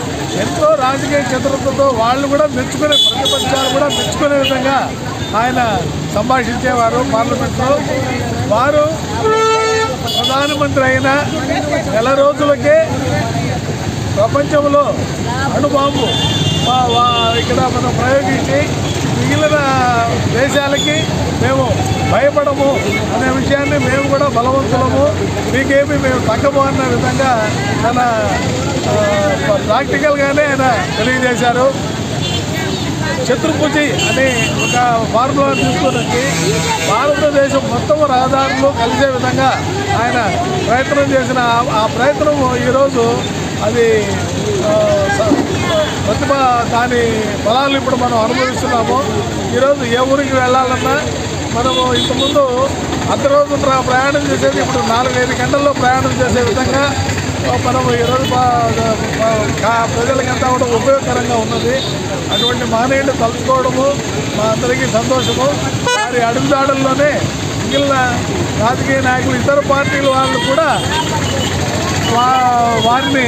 ఎంతో రాజకీయ చతురతతో వాళ్ళు కూడా ప్రతిపక్షాలు కూడా మెచ్చుకునే విధంగా ఆయన సంభాషించేవారు పార్లమెంట్లో. వారు ప్రధానమంత్రి అయిన నెల రోజులకే ప్రపంచంలో అణుబాంబు ఇక్కడ మనం ప్రయోగించి మిగిలిన దేశాలకి మేము భయపడము అనే విషయాన్ని మేము కూడా బలవంతులము, మీకేమి మేము తగ్గము అన్న విధంగా తన ప్రాక్టికల్గానే ఆయన తెలియజేశారు. శత్రుపుజి అనే ఒక ఫార్ములా తీసుకుని భారతదేశం మొత్తం రహదారులు కలిసే విధంగా ఆయన ప్రయత్నం చేసిన ఆ ప్రయత్నం ఈరోజు అది దాని ఫలాలు ఇప్పుడు మనం అనుభవిస్తున్నాము. ఈరోజు ఏ ఊరికి వెళ్ళాలన్నా మనము ఇంతకుముందు అంతరోజు ప్రయాణం చేసేది ఇప్పుడు 4-5 గంటల్లో ప్రయాణం చేసే విధంగా మనము ఈరోజు ప్రజలకంతా కూడా ఉపయోగకరంగా ఉన్నది. అటువంటి మహనీయులు తలుచుకోవడము మా అందరికీ సంతోషము. వారి అడుగుదాడుల్లోనే మిగిలిన రాజకీయ నాయకులు, ఇతర పార్టీల వాళ్ళు కూడా వారిని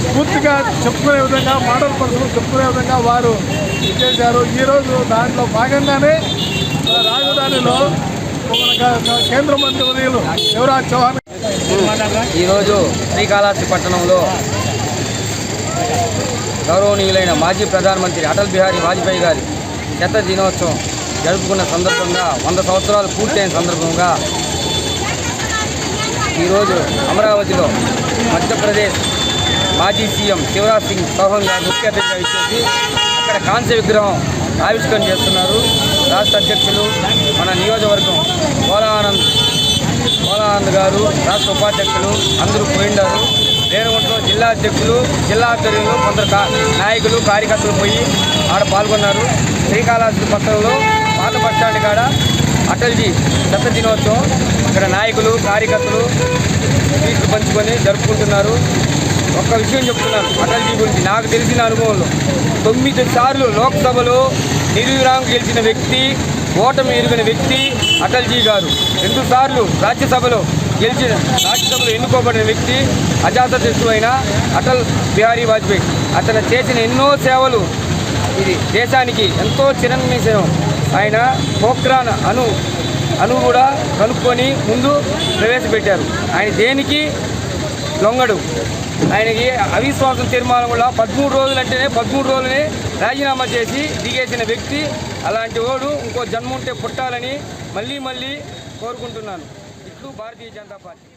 స్ఫూర్తిగా చెప్పుకునే విధంగా, మోడల్ పర్సన్ చెప్పుకునే విధంగా వారు చేశారు. ఈరోజు దాంట్లో భాగంగానే రాజధానిలో కేంద్ర మంత్రివర్యులు శివరాజ్ చౌహాన్ ఈరోజు శ్రీకాళహస్తి పట్టణంలో గౌరవనీయులైన మాజీ ప్రధానమంత్రి అటల్ బిహారీ వాజ్పేయి గారి శత దినోత్సవం జరుపుకున్న సందర్భంగా 100 సంవత్సరాలు పూర్తయిన సందర్భంగా ఈరోజు అమరావతిలో మధ్యప్రదేశ్ మాజీ సీఎం శివరాజ్ సింగ్ చౌహాన్ గారు ముఖ్య అతిథిగా ఇచ్చేసి అక్కడ కాంస్య విగ్రహం ఆవిష్కరణ చేస్తున్నారు. రాష్ట్ర అధ్యక్షులు మన నియోజకవర్గం పోలానంద్ గారు, రాష్ట్ర ఉపాధ్యక్షులు అందరూ పోయిండారు. రేణుగుంటలో జిల్లా అధ్యక్షులు, జిల్లా ఆధ్వర్యంలో కొందరు నాయకులు, కార్యకర్తలు పోయి ఆడ పాల్గొన్నారు. శ్రీకాళహస్తి పట్టణంలో పాత బస్టాండ్ కాడ అటల్జీ శత దినోత్సవం ఇక్కడ నాయకులు, కార్యకర్తలు స్వీట్లు పంచుకొని జరుపుకుంటున్నారు. ఒక్క విషయం చెప్తున్నాను అటల్జీ గురించి. నాకు తెలిసిన అనుభవంలో 9 సార్లు లోక్సభలో నిర్విరామం గెలిచిన వ్యక్తి, ఓటమి ఎరిగిన వ్యక్తి అటల్జీ గారు. 2 సార్లు రాజ్యసభలో ఎన్నుకోబడిన వ్యక్తి అజాతశత్రువు అయిన అటల్ బిహారీ వాజ్పేయి. అతను చేసిన ఎన్నో సేవలు ఇది దేశానికి ఎంతో చిరన్మిషం. ఆయన పోఖ్రాన్ అణు కూడా కనుక్కొని ముందు ప్రవేశపెట్టారు. ఆయన దేనికి లొంగడు. ఆయనకి అవిశ్వాసం తీర్మానం కూడా 13 రోజులు అంటేనే 13 రోజులనే రాజీనామా చేసి దిగేసిన వ్యక్తి. అలాంటి వాడు ఇంకో జన్మ ఉంటే పుట్టాలని మళ్ళీ కోరుకుంటున్నాను. ఇట్లు భారతీయ జనతా పార్టీ.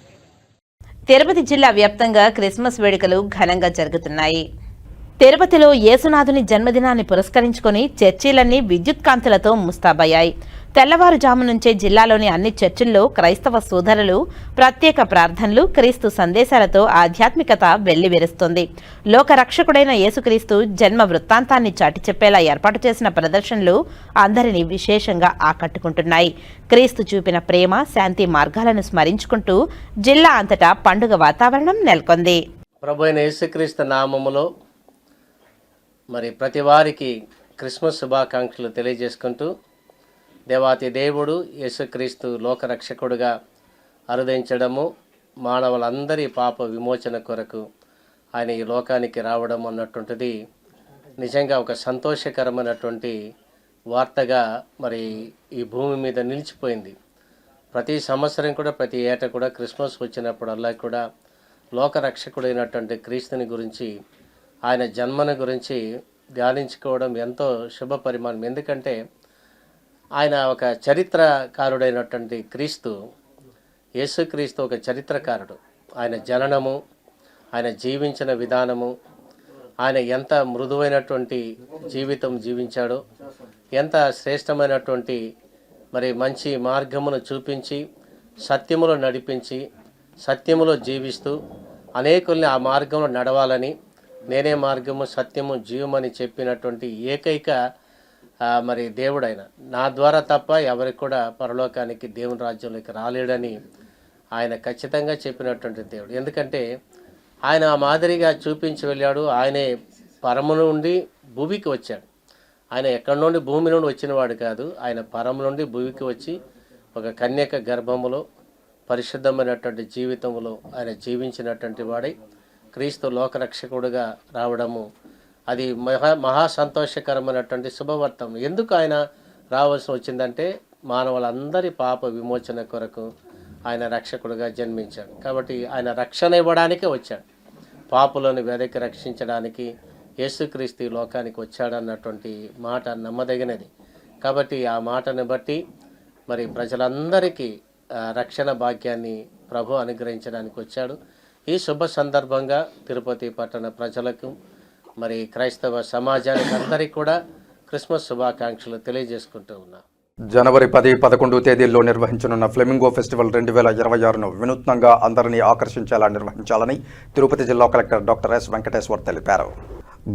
తిరుపతి జిల్లా వ్యాప్తంగా క్రిస్మస్ వేడుకలు ఘనంగా జరుగుతున్నాయి. తిరుపతిలో యేసునాథుని జన్మదినాన్ని పురస్కరించుకొని చర్చిలన్నీ విద్యుత్ కాంతులతో ముస్తాబయ్యాయి. తెల్లవారుజాము నుంచే జిల్లాలోని అన్ని చర్చిల్లో క్రైస్తవ సోదరులు ప్రత్యేక ప్రార్థనలు, క్రీస్తు సందేశాలతో ఆధ్యాత్మికత వెల్లివిరుస్తోంది. లోకరక్షకుడైన యేసుక్రీస్తు జన్మ వృత్తాంతాన్ని చాటి చెప్పేలా ఏర్పాటు చేసిన ప్రదర్శనలు అందరినీ విశేషంగా ఆకట్టుకుంటున్నాయి. క్రీస్తు చూపిన ప్రేమ, శాంతి మార్గాలను స్మరించుకుంటూ జిల్లా అంతటా పండుగ వాతావరణం నెలకొంది. ప్రభువైన యేసుక్రీస్తు నామములో మరి ప్రతి వారికి క్రిస్మస్ శుభాకాంక్షలు తెలియజేసుకుంటూ, దేవాతి దేవుడు యేసుక్రీస్తు లోకరక్షకుడుగా అరుదించడము, మానవులందరి పాప విమోచన కొరకు ఆయన ఈ లోకానికి రావడం అన్నటువంటిది నిజంగా ఒక సంతోషకరమైనటువంటి వార్తగా మరి ఈ భూమి మీద నిలిచిపోయింది. ప్రతి సంవత్సరం కూడా, ప్రతి ఏటా కూడా క్రిస్మస్ వచ్చినప్పుడల్లా కూడా లోకరక్షకుడైనటువంటి క్రీస్తుని గురించి, ఆయన జన్మను గురించి ధ్యానించుకోవడం ఎంతో శుభ పరిమాణం. ఎందుకంటే ఆయన ఒక చరిత్రకారుడైనటువంటి క్రీస్తు, యేసుక్రీస్తు ఒక చరిత్రకారుడు. ఆయన జననము, ఆయన జీవించిన విధానము, ఆయన ఎంత మృదువైనటువంటి జీవితం జీవించాడో, ఎంత శ్రేష్టమైనటువంటి మరి మంచి మార్గమును చూపించి, సత్యములో నడిపించి, సత్యములో జీవిస్తూ అనేకుల్ని ఆ మార్గంలో నడవాలని, నేనే మార్గము, సత్యము, జీవమని చెప్పినటువంటి ఏకైక మరి దేవుడైన, నా ద్వారా తప్ప ఎవరికి కూడా పరలోకానికి, దేవుని రాజ్యంలోకి రాలేడని ఆయన ఖచ్చితంగా చెప్పినటువంటి దేవుడు. ఎందుకంటే ఆయన ఆ మాదిరిగా చూపించి వెళ్ళాడు. ఆయనే పరము నుండి భూమికి వచ్చాడు. ఆయన ఎక్కడి నుండి భూమి నుండి వచ్చినవాడు కాదు. ఆయన పరము నుండి భూమికి వచ్చి ఒక కన్యక గర్భములో పరిశుద్ధమైనటువంటి జీవితంలో ఆయన జీవించినటువంటి వాడై క్రీస్తు లోకరక్షకుడుగా రావడము అది మహా సంతోషకరమైనటువంటి శుభవార్తం. ఎందుకు ఆయన రావాల్సి వచ్చిందంటే మానవులందరి పాప విమోచన కొరకు ఆయన రక్షకుడుగా జన్మించాడు. కాబట్టి ఆయన రక్షణ ఇవ్వడానికే వచ్చాడు. పాపులను వెదకి రక్షించడానికి, యేసుక్రీస్తు ఈ లోకానికి వచ్చాడన్నటువంటి మాట నమ్మదగినది. కాబట్టి ఆ మాటను బట్టి మరి ప్రజలందరికీ రక్షణ భాగ్యాన్ని ప్రభు అనుగ్రహించడానికి వచ్చాడు. ఈ శుభ సందర్భంగా తిరుపతి పట్టణ ప్రజలకు మరి క్రైస్తవ సమాజానికి అందరికీ కూడా క్రిస్మస్ శుభాకాంక్షలు తెలియజేసుకుంటూ ఉన్నాం. జనవరి 10-11 తేదీల్లో నిర్వహించనున్న ఫ్లెమింగో ఫెస్టివల్ 2026ను వినూత్నంగా అందరినీ ఆకర్షించేలా నిర్వహించాలని తిరుపతి జిల్లా కలెక్టర్ డాక్టర్ ఎస్ వెంకటేశ్వర్ తెలిపారు.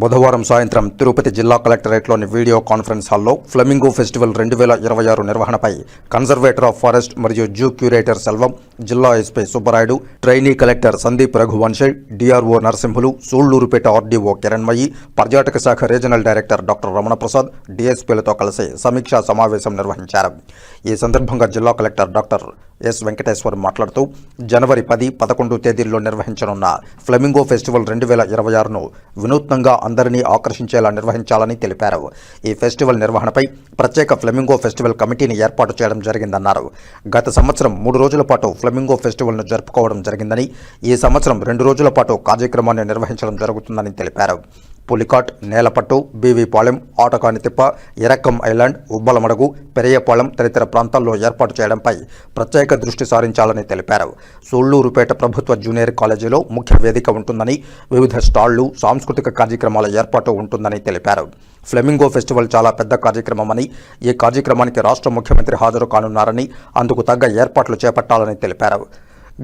బుధవారం సాయంత్రం తిరుపతి జిల్లా కలెక్టరేట్లోని వీడియో కాన్ఫరెన్స్ హాల్లో ఫ్లెమింగో ఫెస్టివల్ 2026 నిర్వహణపై కన్జర్వేటర్ ఆఫ్ ఫారెస్ట్ మరియు జూ క్యూరేటర్ సెల్వం, జిల్లా SP Subbarayudu, trainee collector Sandeep Raghuvanshi, DRO Narasimhulu, Sullurpeta RDO Kiranmayi, పర్యాటక శాఖ రీజనల్ డైరెక్టర్ డాక్టర్ రమణప్రసాద్ డిఎస్పీలతో కలిసి సమీక్షా సమావేశం నిర్వహించారు. ఈ సందర్భంగా జిల్లా కలెక్టర్ డాక్టర్ ఎస్ వెంకటేశ్వర్ మాట్లాడుతూ జనవరి 10-11 తేదీల్లో నిర్వహించనున్న ఫ్లెమింగో ఫెస్టివల్ 2026ను వినూత్నంగా అందరినీ ఆకర్షించేలా నిర్వహించాలని తెలిపారు. ఈ ఫెస్టివల్ నిర్వహణపై ప్రత్యేక ఫ్లెమింగో ఫెస్టివల్ కమిటీని ఏర్పాటు చేయడం జరిగిందన్నారు. గత సంవత్సరం 3 రోజుల పాటు ఫ్లెమింగో ఫెస్టివల్ను జరుపుకోవడం జరిగిందని, ఈ సంవత్సరం 2 రోజుల పాటు కార్యక్రమాన్ని నిర్వహించడం జరుగుతుందని తెలిపారు. పులికాట్, నేలపట్టు, బీవీపాలెం, ఆటకానితిప్ప, ఎరక్కం ఐలాండ్, ఉబ్బలమడుగు, పెరియపాలెం తదితర ప్రాంతాల్లో ఏర్పాటు చేయడంపై ప్రత్యేక దృష్టి సారించాలని తెలిపారు. సూళ్లూరుపేట ప్రభుత్వ జూనియర్ కాలేజీలో ముఖ్య వేదిక ఉంటుందని, వివిధ స్టాళ్లు, సాంస్కృతిక కార్యక్రమాల ఏర్పాటు ఉంటుందని తెలిపారు. ఫ్లెమింగో ఫెస్టివల్ చాలా పెద్ద కార్యక్రమమని, ఈ కార్యక్రమానికి రాష్ట్ర ముఖ్యమంత్రి హాజరు కానున్నారని, అందుకు తగ్గ ఏర్పాట్లు చేపట్టాలని తెలిపారు.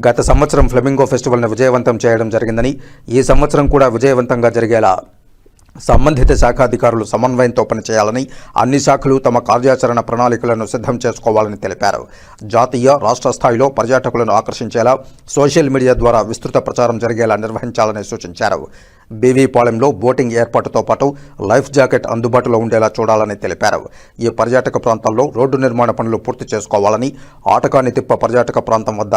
గత సంవత్సరం ఫ్లెమింగో ఫెస్టివల్ను విజయవంతం చేయడం జరిగిందని, ఈ సంవత్సరం కూడా విజయవంతంగా జరిగేలా సంబంధిత శాఖాధికారులు సమన్వయంతో పనిచేయాలని, అన్ని శాఖలు తమ కార్యాచరణ ప్రణాళికలను సిద్ధం చేసుకోవాలని తెలిపారు. జాతీయ, రాష్ట్ర స్థాయిలో పర్యాటకులను ఆకర్షించేలా సోషల్ మీడియా ద్వారా విస్తృత ప్రచారం జరిగేలా నిర్వహించాలని సూచించారు. బీవీపాలెంలో బోటింగ్ ఏర్పాటుతో పాటు లైఫ్ జాకెట్ అందుబాటులో ఉండేలా చూడాలని తెలిపారు. ఈ పర్యాటక ప్రాంతాల్లో రోడ్డు నిర్మాణ పనులు పూర్తి చేసుకోవాలని, ఆటకానితిప్ప పర్యాటక ప్రాంతం వద్ద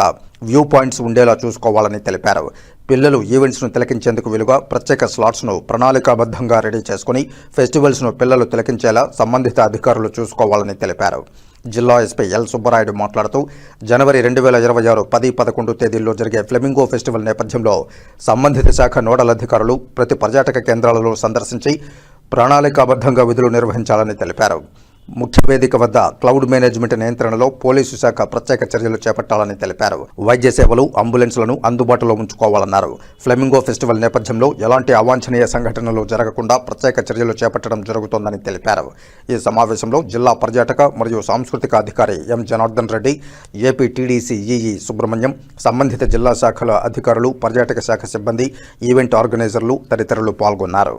వ్యూ పాయింట్స్ ఉండేలా చూసుకోవాలని తెలిపారు. పిల్లలు ఈవెంట్స్ను తిలకించేందుకు వీలుగా ప్రత్యేక స్లాట్స్ను ప్రణాళికాబద్ధంగా రెడీ చేసుకుని ఫెస్టివల్స్ను పిల్లలు తిలకించేలా సంబంధిత అధికారులు చూసుకోవాలని తెలిపారు. జిల్లా ఎస్పీ ఎల్ సుబ్బరాయుడు మాట్లాడుతూ జనవరి 2026 10-11 తేదీల్లో జరిగే ఫ్లెమింగో ఫెస్టివల్ నేపథ్యంలో సంబంధిత శాఖ నోడల్ అధికారులు ప్రతి పర్యాటక కేంద్రాలను సందర్శించి ప్రణాళికాబద్ధంగా విధులు నిర్వహించాలని తెలిపారు. ముఖ్య వేదిక వద్ద క్లౌడ్ మేనేజ్మెంట్ నియంత్రణలో పోలీసు శాఖ ప్రత్యేక చర్యలు చేపట్టాలని తెలిపారు. వైద్య సేవలు, అంబులెన్స్లను అందుబాటులో ఉంచుకోవాలన్నారు. ఫ్లెమింగో ఫెస్టివల్ నేపథ్యంలో ఎలాంటి అవాంఛనీయ సంఘటనలు జరగకుండా ప్రత్యేక చర్యలు చేపట్టడం జరుగుతోందని తెలిపారు. ఈ సమావేశంలో జిల్లా పర్యాటక మరియు సాంస్కృతిక అధికారి M Janardhan Reddy, AP TDC EE Subrahmanyam, సంబంధిత జిల్లా శాఖల అధికారులు, పర్యాటక శాఖ సిబ్బంది, ఈవెంట్ ఆర్గనైజర్లు తదితరులు పాల్గొన్నారు.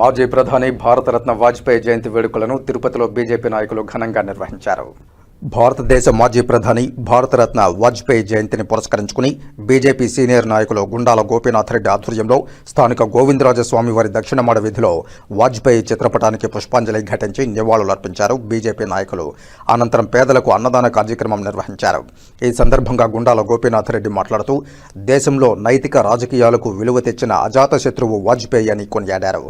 మాజీ ప్రధాని భారతరత్న వాజ్పేయి జయంతి వేడుకలను తిరుపతిలో బీజేపీ నాయకులు ఘనంగా నిర్వహించారు. భారతదేశ మాజీ ప్రధాని భారతరత్న వాజ్పేయి జయంతిని పురస్కరించుకుని బీజేపీ సీనియర్ నాయకులు గుండాల గోపీనాథ్ రెడ్డి ఆధ్వర్యంలో స్థానిక గోవిందరాజస్వామి వారి దక్షిణమాడ వీధిలో వాజ్పేయి చిత్రపటానికి పుష్పాంజలి ఘటించి నివాళులర్పించారు బీజేపీ నాయకులు. అనంతరం పేదలకు అన్నదాన కార్యక్రమం నిర్వహించారు. ఈ సందర్భంగా గుండాల గోపీనాథ్ రెడ్డి మాట్లాడుతూ దేశంలో నైతిక రాజకీయాలకు విలువ తెచ్చిన అజాతశత్రువు వాజ్పేయి అని కొనియాడారు.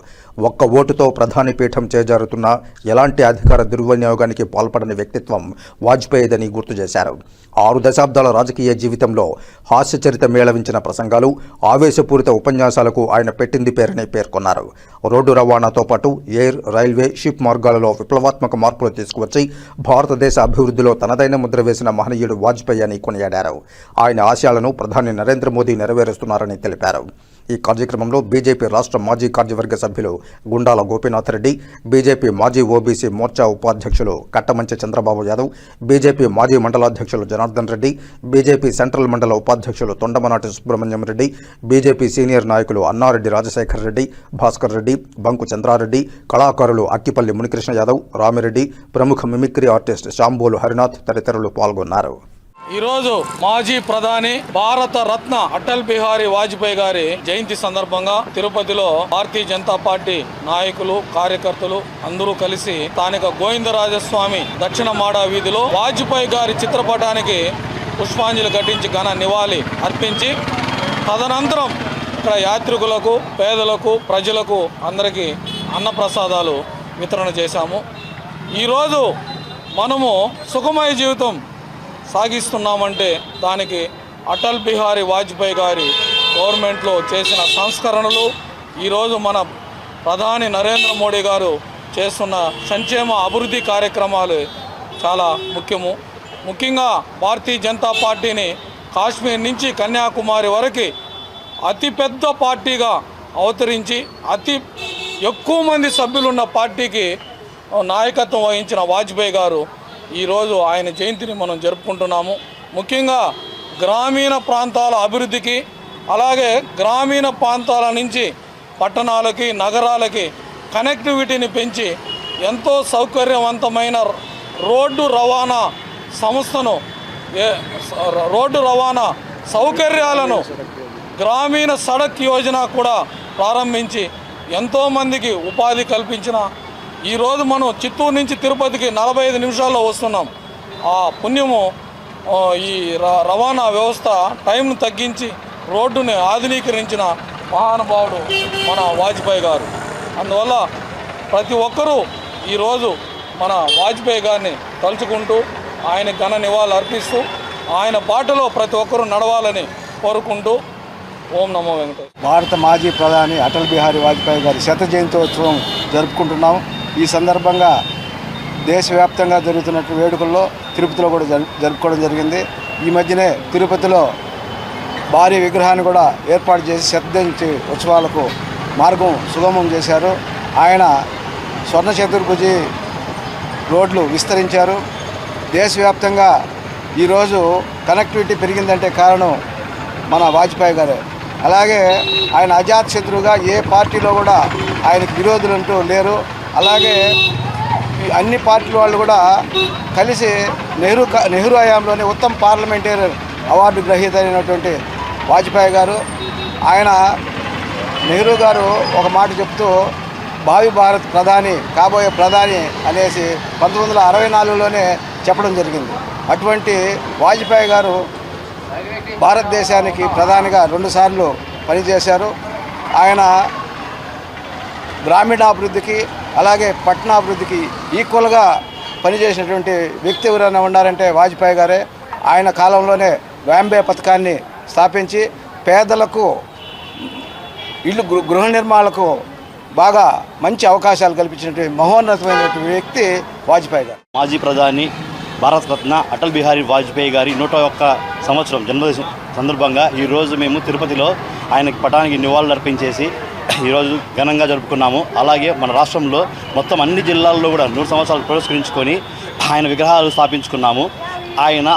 ఒక్క ఓటుతో ప్రధాని పీఠం చేజారుతున్న ఎలాంటి అధికార దుర్వినియోగానికి పాల్పడని వ్యక్తిత్వం వాజ్పేయిదని గుర్తు చేశారు. 6 దశాబ్దాల రాజకీయ జీవితంలో హాస్యచరిత మేళవించిన ప్రసంగాలు, ఆవేశపూరిత ఉపన్యాసాలకు ఆయన పెట్టింది పేరని పేర్కొన్నారు. రోడ్డు రవాణాతో పాటు ఎయిర్, రైల్వే, షిప్ మార్గాలలో విప్లవాత్మక మార్పులు తీసుకువచ్చి భారతదేశ అభివృద్ధిలో తనదైన ముద్ర వేసిన మహనీయుడు వాజ్పేయి అని కొనియాడారు. ఆయన ఆశయాలను ప్రధాని నరేంద్ర మోదీ నెరవేరుస్తున్నారని తెలిపారు. ఈ కార్యక్రమంలో బీజేపీ రాష్ట్ర మాజీ కార్యవర్గ సభ్యులు గుండాల గోపీనాథ్ రెడ్డి, బీజేపీ మాజీ ఓబీసీ మోర్చా ఉపాధ్యక్షులు కట్టమంచి చంద్రబాబు యాదవ్, బీజేపీ మాజీ మండలాధ్యక్షులు జనార్దన్ రెడ్డి, బీజేపీ సెంట్రల్ మండల ఉపాధ్యక్షులు తొండమనాటి సుబ్రహ్మణ్యం రెడ్డి, బీజేపీ సీనియర్ నాయకులు అన్నారెడ్డి రాజశేఖర్ రెడ్డి, భాస్కర్ రెడ్డి, బంకు చంద్రారెడ్డి, కళాకారులు అక్కిపల్లి మునికృష్ణ యాదవ్, రామిరెడ్డి, ప్రముఖ మిమిక్రీ ఆర్టిస్ట్ శాంబోలు హరినాథ్ తదితరులు పాల్గొన్నారు. ఈరోజు మాజీ ప్రధాని భారత రత్న అటల్ బిహారీ వాజ్పేయి గారి జయంతి సందర్భంగా తిరుపతిలో భారతీయ జనతా పార్టీ నాయకులు, కార్యకర్తలు అందరూ కలిసి స్థానిక గోవిందరాజస్వామి దక్షిణ మాడ వీధిలో వాజ్పేయి గారి చిత్రపటానికి పుష్పాంజలి ఘటించి ఘన నివాళి అర్పించి తదనంతరం ఇక్కడ యాత్రికులకు, పేదలకు, ప్రజలకు అందరికీ అన్నప్రసాదాలు వితరణ చేశాము. ఈరోజు మనము సుఖమయ జీవితం సాగిస్తున్నామంటే దానికి అటల్ బిహారీ వాజ్పేయి గారి గవర్నమెంట్లో చేసిన సంస్కరణలు, ఈరోజు మన ప్రధాని నరేంద్ర మోడీ గారు చేస్తున్న సంక్షేమ అభివృద్ధి కార్యక్రమాలు చాలా ముఖ్యము. ముఖ్యంగా భారతీయ జనతా పార్టీని కాశ్మీర్ నుంచి కన్యాకుమారి వరకు అతిపెద్ద పార్టీగా అవతరించి అతి ఎక్కువ మంది సభ్యులున్న పార్టీకి నాయకత్వం వహించిన వాజ్పేయి గారు ఈరోజు ఆయన జయంతిని మనం జరుపుకుంటున్నాము. ముఖ్యంగా గ్రామీణ ప్రాంతాల అభివృద్ధికి, అలాగే గ్రామీణ ప్రాంతాల నుంచి పట్టణాలకి నగరాలకి కనెక్టివిటీని పెంచి ఎంతో సౌకర్యవంతమైన రోడ్డు రవాణా సంస్థను, రోడ్డు రవాణా సౌకర్యాలను గ్రామీణ సడక్ యోజన కూడా ప్రారంభించి ఎంతోమందికి ఉపాధి కల్పించిన ఈరోజు మనం చిత్తూరు నుంచి తిరుపతికి 45 నిమిషాల్లో వస్తున్నాం. ఆ పుణ్యము ఈ రవాణా వ్యవస్థ టైంను తగ్గించి రోడ్డుని ఆధునీకరించిన మహానుభావుడు మన వాజ్పేయి గారు. అందువల్ల ప్రతి ఒక్కరూ ఈరోజు మన వాజ్పేయి గారిని తలుచుకుంటూ ఆయన ఘన నివాళులు అర్పిస్తూ ఆయన బాటలో ప్రతి ఒక్కరూ నడవాలని కోరుకుంటూ ఓం నమో వెంకటేశ్వర. భారత మాజీ ప్రధాని అటల్ బిహారీ వాజ్పేయి గారి 100వ జయంతోత్సవం జరుపుకుంటున్నాం. ఈ సందర్భంగా దేశవ్యాప్తంగా జరుగుతున్నట్టు వేడుకల్లో తిరుపతిలో కూడా జరుపుకోవడం జరిగింది. ఈ మధ్యనే తిరుపతిలో భారీ విగ్రహాన్ని కూడా ఏర్పాటు చేసి 100వ జయంతి ఉత్సవాలకు మార్గం సుగమం చేశారు. ఆయన స్వర్ణ చతుర్భుజి రోడ్లు విస్తరించారు. దేశవ్యాప్తంగా ఈరోజు కనెక్టివిటీ పెరిగిందంటే కారణం మన వాజ్పేయి గారే. అలాగే ఆయన అజాత్ శత్రువుగా ఏ పార్టీలో కూడా ఆయనకు విరోధులు అంటూ లేరు. అలాగే అన్ని పార్టీల వాళ్ళు కూడా కలిసి నెహ్రూ హయాంలోనే ఉత్తమ పార్లమెంటేరియన్ అవార్డు గ్రహీత అయినటువంటి వాజ్పేయి గారు, ఆయన నెహ్రూ గారు ఒక మాట చెప్తూ భావి భారత్ ప్రధాని కాబోయే ప్రధాని అనేసి 1964లోనే చెప్పడం జరిగింది. అటువంటి వాజ్పేయి గారు భారతదేశానికి ప్రధానిగా 2 సార్లు పనిచేశారు. ఆయన గ్రామీణాభివృద్ధికి అలాగే పట్టణాభివృద్ధికి ఈక్వల్గా పనిచేసినటువంటి వ్యక్తి ఎవరైనా ఉన్నారంటే వాజ్పేయి గారే. ఆయన కాలంలోనే వాంబే పథకాన్ని స్థాపించి పేదలకు ఇల్లు గృహ నిర్మాణాలకు బాగా మంచి అవకాశాలు కల్పించినటువంటి మహోన్నతమైనటువంటి వ్యక్తి వాజ్పేయి గారు. మాజీ ప్రధాని భారతరత్న అటల్ బిహారీ వాజ్పేయి గారి 101 సంవత్సరం జన్మదిన సందర్భంగా ఈరోజు మేము తిరుపతిలో ఆయనకి పటానికి నివాళులు అర్పించేసి ఈరోజు ఘనంగా జరుపుకున్నాము. అలాగే మన రాష్ట్రంలో మొత్తం అన్ని జిల్లాల్లో కూడా 100 సంవత్సరాలు పురస్కరించుకొని ఆయన విగ్రహాలు స్థాపించుకున్నాము. ఆయన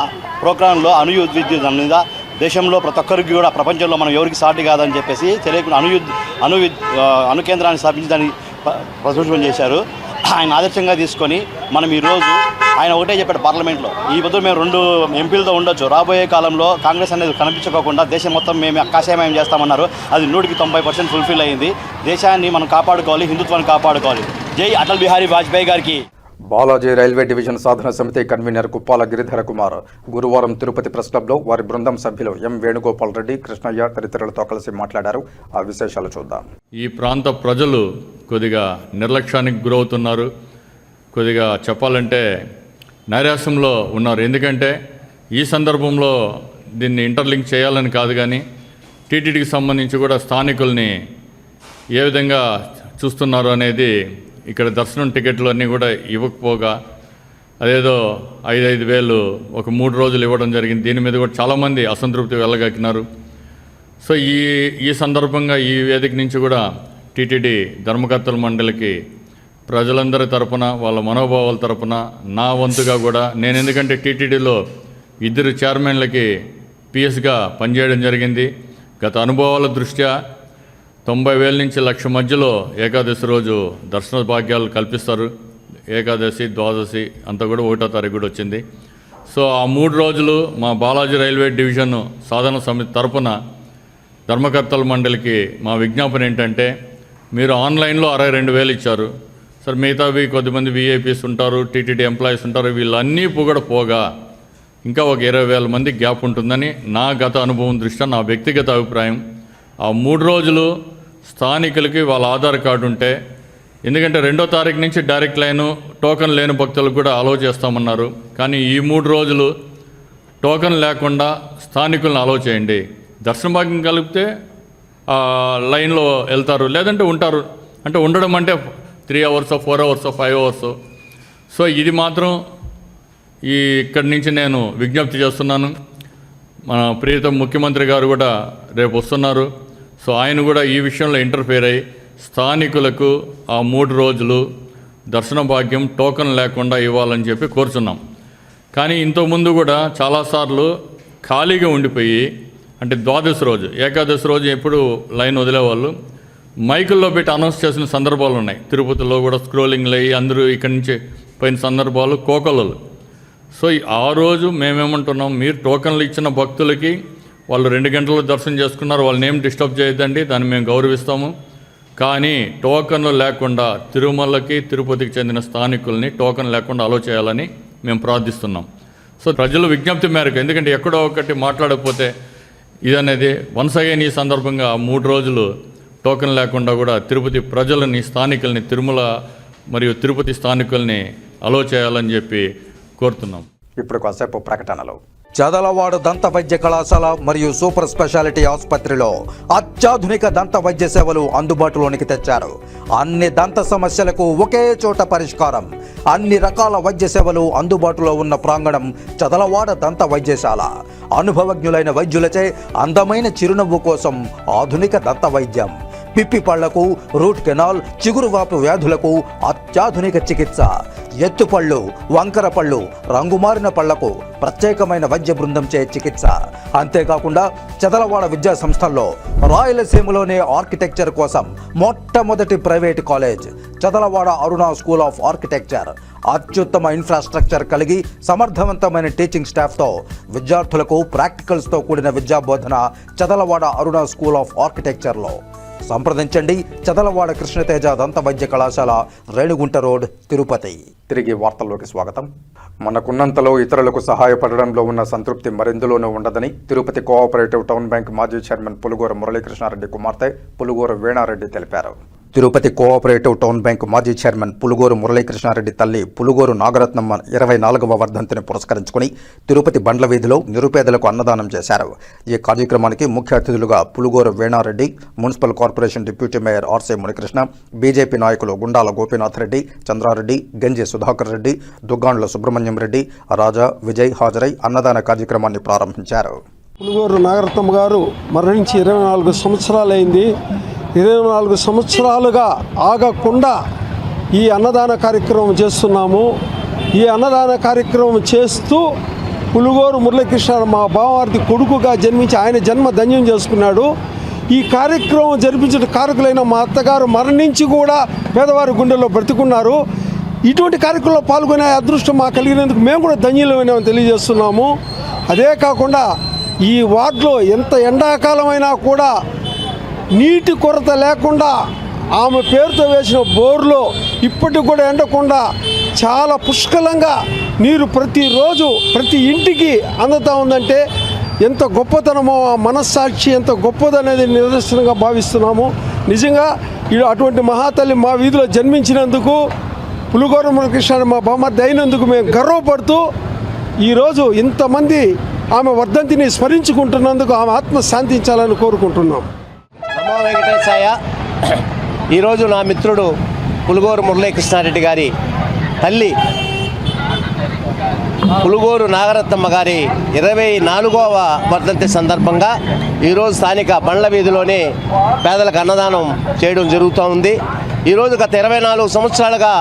ప్రోగ్రాంలో విద్యుత్ మీద దేశంలో ప్రతి ఒక్కరికి కూడా ప్రపంచంలో మనం ఎవరికి సాటి కాదని చెప్పేసి తెలియకుండా అణు కేంద్రాన్ని స్థాపించి దాన్ని ప్రదర్శన చేశారు. ఆయన ఆదర్శంగా తీసుకొని మనం ఈరోజు ఆయన ఒకటే చెప్పాడు పార్లమెంట్లో, ఈ బదులు మేము 2 ఎంపీలతో ఉండొచ్చు, రాబోయే కాలంలో కాంగ్రెస్ అనేది కనిపించుకోకుండా దేశం మొత్తం మేము కాషాయం చేస్తామన్నారు. అది 100% ఫుల్ఫిల్ అయింది. దేశాన్ని మనం కాపాడుకోవాలి, హిందుత్వాన్ని కాపాడుకోవాలి. జై అటల్ బిహారీ వాజ్పేయి గారికి. బాలాజీ రైల్వే డివిజన్ సాధన సమితి కన్వీనర్ కుప్పాల గిరిధర కుమార్ గురువారం తిరుపతి ప్రెస్ క్లబ్లో వారి బృందం సభ్యులు ఎం వేణుగోపాల్ రెడ్డి, కృష్ణయ్య తదితరులతో కలిసి మాట్లాడారు. ఆ విశేషాలు చూద్దాం. ఈ ప్రాంత ప్రజలు కొద్దిగా నిర్లక్ష్యానికి గురవుతున్నారు. కొద్దిగా చెప్పాలంటే నైరాశ్యంలో ఉన్నారు. ఎందుకంటే ఈ సందర్భంలో దీన్ని ఇంటర్లింక్ చేయాలని కాదు, కానీ టీటీడీకి సంబంధించి కూడా స్థానికుల్ని ఏ విధంగా చూస్తున్నారు అనేది ఇక్కడ దర్శనం టికెట్లు అన్నీ కూడా ఇవ్వకపోగా అదేదో 5,000 వేలు ఒక 3 రోజులు ఇవ్వడం జరిగింది. దీని మీద కూడా చాలామంది అసంతృప్తి వెళ్ళగక్కినారు. సో ఈ సందర్భంగా ఈ వేదిక నుంచి కూడా టీటీడీ ధర్మకర్తల మండలికి ప్రజలందరి తరపున వాళ్ళ మనోభావాల తరపున నా వంతుగా కూడా నేను, ఎందుకంటే టీటీడీలో 2 చైర్మన్లకి పిఎస్గా పనిచేయడం జరిగింది. గత అనుభవాల దృష్ట్యా 90,000 నుంచి 1,00,000 మధ్యలో ఏకాదశి రోజు దర్శన భాగ్యాలు కల్పిస్తారు. ఏకాదశి, ద్వాదశి అంతా కూడా 1వ తారీఖు కూడా వచ్చింది. సో ఆ 3 రోజులు మా బాలాజీ రైల్వే డివిజన్ సాధన సమితి తరపున ధర్మకర్తల మండలికి మా విజ్ఞాపన ఏంటంటే, మీరు ఆన్లైన్లో 62,000 ఇచ్చారు సార్, మిగతావి కొద్దిమంది విఐపీస్ ఉంటారు, టీటీడీ ఎంప్లాయీస్ ఉంటారు, వీళ్ళన్నీ కూడా పోగా ఇంకా ఒక 20,000 మంది గ్యాప్ ఉంటుందని నా గత అనుభవం దృష్ట్యా నా వ్యక్తిగత అభిప్రాయం. ఆ 3 రోజులు స్థానికులకి వాళ్ళ ఆధార్ కార్డు ఉంటే, ఎందుకంటే 2వ తారీఖు నుంచి డైరెక్ట్ లైను టోకన్ లేని భక్తులకు కూడా అలౌ చేస్తామన్నారు. కానీ ఈ 3 రోజులు టోకన్ లేకుండా స్థానికులను అలౌ చేయండి. దర్శన భాగ్యం కలిపితే లైన్లో వెళ్తారు, లేదంటే ఉంటారు. అంటే ఉండడం అంటే 3 hours 4 hours 5 hours. సో ఇది మాత్రం ఇక్కడి నుంచి నేను విజ్ఞప్తి చేస్తున్నాను. మన ప్రియతమ ముఖ్యమంత్రి గారు కూడా రేపు వస్తున్నారు. సో ఆయన కూడా ఈ విషయంలో ఇంటర్ఫేర్ అయ్యి స్థానికులకు ఆ 3 రోజులు దర్శన భాగ్యం టోకన్ లేకుండా ఇవ్వాలని చెప్పి కోరుచున్నాం. కానీ ఇంతకుముందు కూడా చాలాసార్లు ఖాళీగా ఉండిపోయి, అంటే ద్వాదశి రోజు, ఏకాదశి రోజు ఎప్పుడు లైన్ వదిలేవాళ్ళు, మైకుల్లో పెట్టి అనౌన్స్ చేసిన సందర్భాలు ఉన్నాయి. తిరుపతిలో కూడా స్క్రోలింగ్లు అయ్యి అందరూ ఇక్కడి నుంచి పోయిన సందర్భాలు కోకొల్లలు. సో ఆ రోజు మేమేమంటున్నాం, మీరు టోకన్లు ఇచ్చిన భక్తులకి వాళ్ళు 2 గంటలు దర్శనం చేసుకున్నారు, వాళ్ళని ఏం డిస్టర్బ్ చేయొద్దండి, దాన్ని మేము గౌరవిస్తాము. కానీ టోకన్లు లేకుండా తిరుమలకి తిరుపతికి చెందిన స్థానికుల్ని టోకన్ లేకుండా అలో చేయాలని మేము ప్రార్థిస్తున్నాం. సో ప్రజల విజ్ఞప్తి మేరకు, ఎందుకంటే ఎక్కడో ఒకటి మాట్లాడకపోతే ఇదనేది వన్స్ అగైన్ ఈ సందర్భంగా 3 రోజులు టోకన్ లేకుండా కూడా తిరుపతి ప్రజలని, స్థానికుల్ని, తిరుమల మరియు తిరుపతి స్థానికుల్ని అలో చేయాలని చెప్పి కోరుతున్నాం. ఇప్పుడు కాసేపు ప్రకటనలు. చదలవాడ దంత వైద్య కళాశాల మరియు సూపర్ స్పెషాలిటీ ఆసుపత్రిలో అత్యాధునిక దంత వైద్య సేవలు అందుబాటులోనికి తెచ్చారు. అన్ని దంత సమస్యలకు ఒకే చోట పరిష్కారం. అన్ని రకాల వైద్య సేవలు అందుబాటులో ఉన్న ప్రాంగణం చదలవాడ దంత వైద్యశాల. అనుభవజ్ఞులైన వైద్యులచే అందమైన చిరునవ్వు కోసం ఆధునిక దంత వైద్యం. పిప్పి పళ్లకు, రూట్ కెనాల్, చిగురువాపు వ్యాధులకు అత్యాధునిక చికిత్స. ఎత్తుపళ్ళు, వంకర పళ్ళు, రంగుమారిన పళ్లకు ప్రత్యేకమైన వైద్య బృందంచే చికిత్స. అంతేకాకుండా చదలవాడ విద్యా సంస్థల్లో రాయలసీమలోనే ఆర్కిటెక్చర్ కోసం మొట్టమొదటి private college Chadalavada Aruna school of architecture. అత్యుత్తమ ఇన్ఫ్రాస్ట్రక్చర్ కలిగి సమర్థవంతమైన టీచింగ్ స్టాఫ్తో విద్యార్థులకు ప్రాక్టికల్స్తో కూడిన విద్యాబోధన చదలవాడ అరుణ స్కూల్ ఆఫ్ ఆర్కిటెక్చర్లో. సంప్రదించండి. చదలవాడ కృష్ణతేజ దంత వైద్య కళాశాల, రేణిగుంట రోడ్, తిరుపతి. తిరిగి వార్తల్లోకి స్వాగతం. మనకున్నంతలో ఇతరులకు సహాయపడడంలో ఉన్న సంతృప్తి మరెందులోనూ ఉండదని తిరుపతి కోఆపరేటివ్ టౌన్ బ్యాంక్ మాజీ చైర్మన్ పులుగోరు మురళీకృష్ణారెడ్డి కుమార్తె పులుగోరు వీణారెడ్డి తెలిపారు. తిరుపతి కోఆపరేటివ్ టౌన్ బ్యాంక్ మాజీ చైర్మన్ పులుగోరు మురళీకృష్ణారెడ్డి తల్లి పులుగోరు నాగరత్నమ్మ 24వ వర్ధంతిని పురస్కరించుకుని తిరుపతి బండ్ల వీధిలో నిరుపేదలకు అన్నదానం చేశారు. ఈ కార్యక్రమానికి ముఖ్య అతిథులుగా Pulugoru Veena Reddy, municipal corporation deputy mayor RC Munikrishna, BJP నాయకులు గుండాల గోపీనాథ్ రెడ్డి, చంద్రారెడ్డి, గంజి సుధాకర్ రెడ్డి, దుగ్గాండ్ల సుబ్రహ్మణ్యం రెడ్డి, రాజా, విజయ్ హాజరై అన్నదాన కార్యక్రమాన్ని ప్రారంభించారు. పులుగోరు నాగరత్నమ్మ గారు మరణించి 24 సంవత్సరాలైంది. 24 సంవత్సరాలుగా ఆగకుండా ఈ అన్నదాన కార్యక్రమం చేస్తున్నాము. ఈ అన్నదాన కార్యక్రమం చేస్తూ పులుగోరు మురళీకృష్ణ మా బావవారి కొడుకుగా జన్మించి ఆయన జన్మ ధన్యం చేసుకున్నాడు. ఈ కార్యక్రమం జరిపించిన కారకులైన మా అత్తగారు మరణించి కూడా పేదవారి గుండెల్లో బ్రతికున్నారు. ఇటువంటి కార్యక్రమంలో పాల్గొనే అదృష్టం మాకు కలిగినందుకు మేము కూడా ధన్యులమని తెలియజేస్తున్నాము. అదే కాకుండా ఈ వార్డులో ఎంత ఎండాకాలమైనా కూడా నీటి కొరత లేకుండా ఆమె పేరుతో వేసిన బోర్లో ఇప్పటికి కూడా ఎండకుండా చాలా పుష్కలంగా నీరు ప్రతిరోజు ప్రతి ఇంటికి అందుతూ ఉందంటే ఎంత గొప్పతనమో, ఆ మనస్సాక్షి ఎంత గొప్పదనేది నిదర్శనంగా భావిస్తున్నాము. నిజంగా అటువంటి మహాతల్లి మా వీధిలో జన్మించినందుకు, పులుగోరు మురళీకృష్ణ మా బామ్మర్ది అయినందుకు మేము గర్వపడుతూ ఈరోజు ఇంతమంది ఆమె వర్ధంతిని స్మరించుకుంటున్నందుకు ఆమె ఆత్మ శాంతించాలని కోరుకుంటున్నాం. నమో వెంకటేశాయ. ఈరోజు నా మిత్రుడు పులుగోరు మురళీకృష్ణారెడ్డి గారి తల్లి పులుగోరు నాగరత్నమ్మ గారి 24వ వర్ధంతి సందర్భంగా ఈరోజు స్థానిక బండ్ల వీధిలోనే పేదలకు అన్నదానం చేయడం జరుగుతూ ఉంది. ఈరోజు గత 24 సంవత్సరాలుగా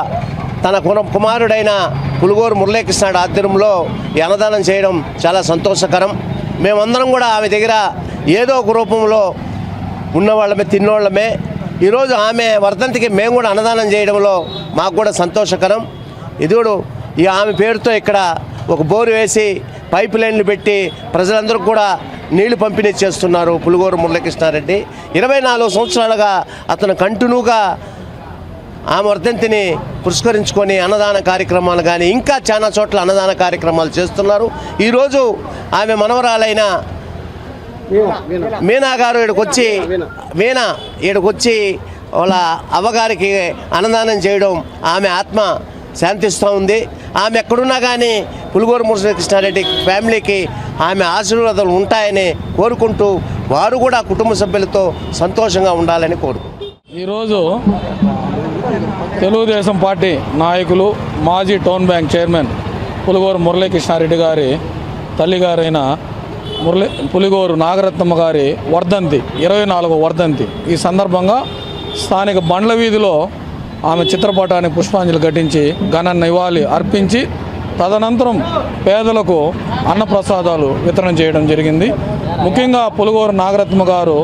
తన కుమారుడైన పులుగోరు మురళీకృష్ణారెడ్డి ఆధ్వర్యంలో ఈ అన్నదానం చేయడం చాలా సంతోషకరం. మేమందరం కూడా ఆమె దగ్గర ఏదో ఒక రూపంలో ఉన్నవాళ్ళమే, తిన్నోళ్ళమే. ఈరోజు ఆమె వర్ధంతికి మేము కూడా అన్నదానం చేయడంలో మాకు కూడా సంతోషకరం. ఇదిగోడు ఈ ఆమె పేరుతో ఇక్కడ ఒక బోరు వేసి పైప్ లైన్లు పెట్టి ప్రజలందరూ కూడా నీళ్లు పంపిణీ చేస్తున్నారు పులుగోరు మురళీకృష్ణారెడ్డి. 24 సంవత్సరాలుగా అతను కంటిన్యూగా ఆమె వర్ధంతిని పురస్కరించుకొని అన్నదాన కార్యక్రమాలు కానీ ఇంకా చాలా చోట్ల అన్నదాన కార్యక్రమాలు చేస్తున్నారు. ఈరోజు ఆమె మనవరాలైన మీనా గారు ఈడకొచ్చి వాళ్ళ అవ్వగారికి అన్నదానం చేయడం ఆమె ఆత్మ శాంతిస్తూ ఉంది. ఆమె ఎక్కడున్నా కానీ పులుగోరు మురళీకృష్ణారెడ్డి ఫ్యామిలీకి ఆమె ఆశీర్వాదాలు ఉంటాయని కోరుకుంటూ వారు కూడా కుటుంబ సభ్యులతో సంతోషంగా ఉండాలని కోరుకుంటున్నాను. ఈరోజు తెలుగుదేశం పార్టీ నాయకులు మాజీ టౌన్ బ్యాంక్ చైర్మన్ పులిగోరు మురళీకృష్ణారెడ్డి గారి తల్లిగారైన పులిగోరు నాగరత్నమ్మ గారి వర్ధంతి 24వ వర్ధంతి. ఈ సందర్భంగా స్థానిక బండ్ల వీధిలో ఆమె చిత్రపటానికి పుష్పాంజలి ఘటించి ఘన నివాళి అర్పించి తదనంతరం పేదలకు అన్నప్రసాదాలు వితరణ చేయడం జరిగింది. ముఖ్యంగా పులిగోరు నాగరత్నమ్మ గారు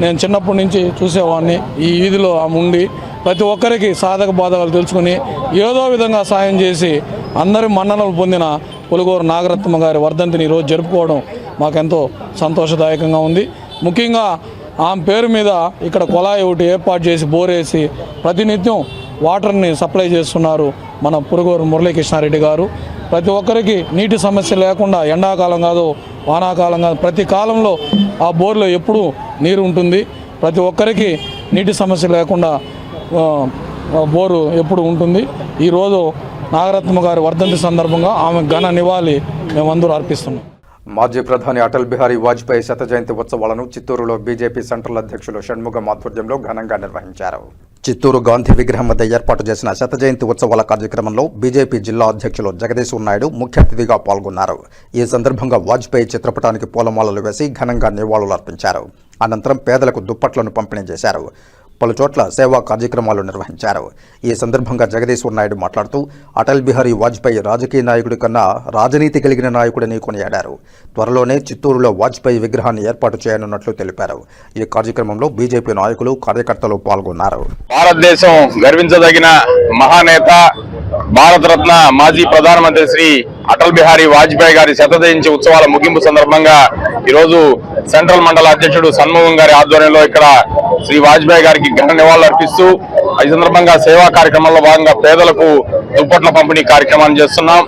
నేను చిన్నప్పటి నుంచి చూసేవాడిని. ఈ వీధిలో ఆమె ఉండి ప్రతి ఒక్కరికి సాధక బాధకాలు తెలుసుకుని ఏదో విధంగా సాయం చేసి అందరి మన్ననలు పొందిన పులిగోరు నాగరత్నమ్మ గారి వర్ధంతిని ఈరోజు జరుపుకోవడం మాకెంతో సంతోషదాయకంగా ఉంది. ముఖ్యంగా ఆమె పేరు మీద ఇక్కడ కొలాయి ఒకటి ఏర్పాటు చేసి బోరేసి ప్రతినిత్యం వాటర్ని సప్లై చేస్తున్నారు మన పులిగోరు మురళీకృష్ణారెడ్డి గారు. ప్రతి ఒక్కరికి నీటి సమస్య లేకుండా ఎండాకాలం కాదు వానాకాలం కాదు ప్రతి కాలంలో ఆ బోర్లో ఎప్పుడూ నీరు ఉంటుంది. ప్రతి ఒక్కరికి నీటి సమస్య లేకుండా బోరు ఎప్పుడు ఉంటుంది. ఈరోజు నాగరత్నమ్మ గారి వర్ధంతి సందర్భంగా ఆమె ఘన నివాళి మేమందరూ అర్పిస్తున్నాం. మాజీ ప్రధాని అటల్ బిహారీ వాజ్పేయి శత జయంతి ఉత్సవాలను చిత్తూరులో బీజేపీ సెంట్రల్ అధ్యక్షులు షణ్ముగం ఆధ్వర్యంలో ఘనంగా నిర్వహించారు. చిత్తూరు గాంధీ విగ్రహం వద్ద ఏర్పాటు చేసిన శత జయంతి ఉత్సవాల కార్యక్రమంలో బీజేపీ జిల్లా అధ్యక్షులు జగదీశ్వర్ నాయుడు ముఖ్య అతిథిగా పాల్గొన్నారు. ఈ సందర్భంగా వాజ్పేయి చిత్రపటానికి పూలమాలలు వేసి ఘనంగా నివాళులు అర్పించారు. అనంతరం పేదలకు దుప్పట్లను పంపిణీ చేశారు. పలు చోట్ల సేవా కార్యక్రమాలు నిర్వహించారు. ఈ సందర్భంగా జగదీశ్వర్ నాయుడు మాట్లాడుతూ అటల్ బిహారీ వాజ్పేయి రాజకీయ నాయకుడి కన్నా రాజనీతి కలిగిన నాయకుడిని కొనియాడారు. త్వరలోనే చిత్తూరులో వాజ్పేయి విగ్రహాన్ని ఏర్పాటు చేయనున్నట్లు తెలిపారు. ఈ కార్యక్రమంలో బీజేపీ నాయకులు కార్యకర్తలు పాల్గొన్నారు. భారతదేశం గర్వించదగిన మహానేత భారతరత్న మాజీ ప్రధానమంత్రి శ్రీ అటల్ బిహారీ వాజ్పేయి గారి శత జయంతి ఉత్సవాల ముగింపు సందర్భంగా ఈరోజు సెంట్రల్ మండల అధ్యక్షుడు షణ్ముగం గారి ఆధ్వర్యంలో ఇక్కడ శ్రీ వాజ్పేయి గారికి ఘన నివాళులు అర్పిస్తూ ఈ సందర్భంగా సేవా కార్యక్రమంలో భాగంగా పేదలకు దుప్పట్ల పంపిణీ కార్యక్రమాన్ని చేస్తున్నాం.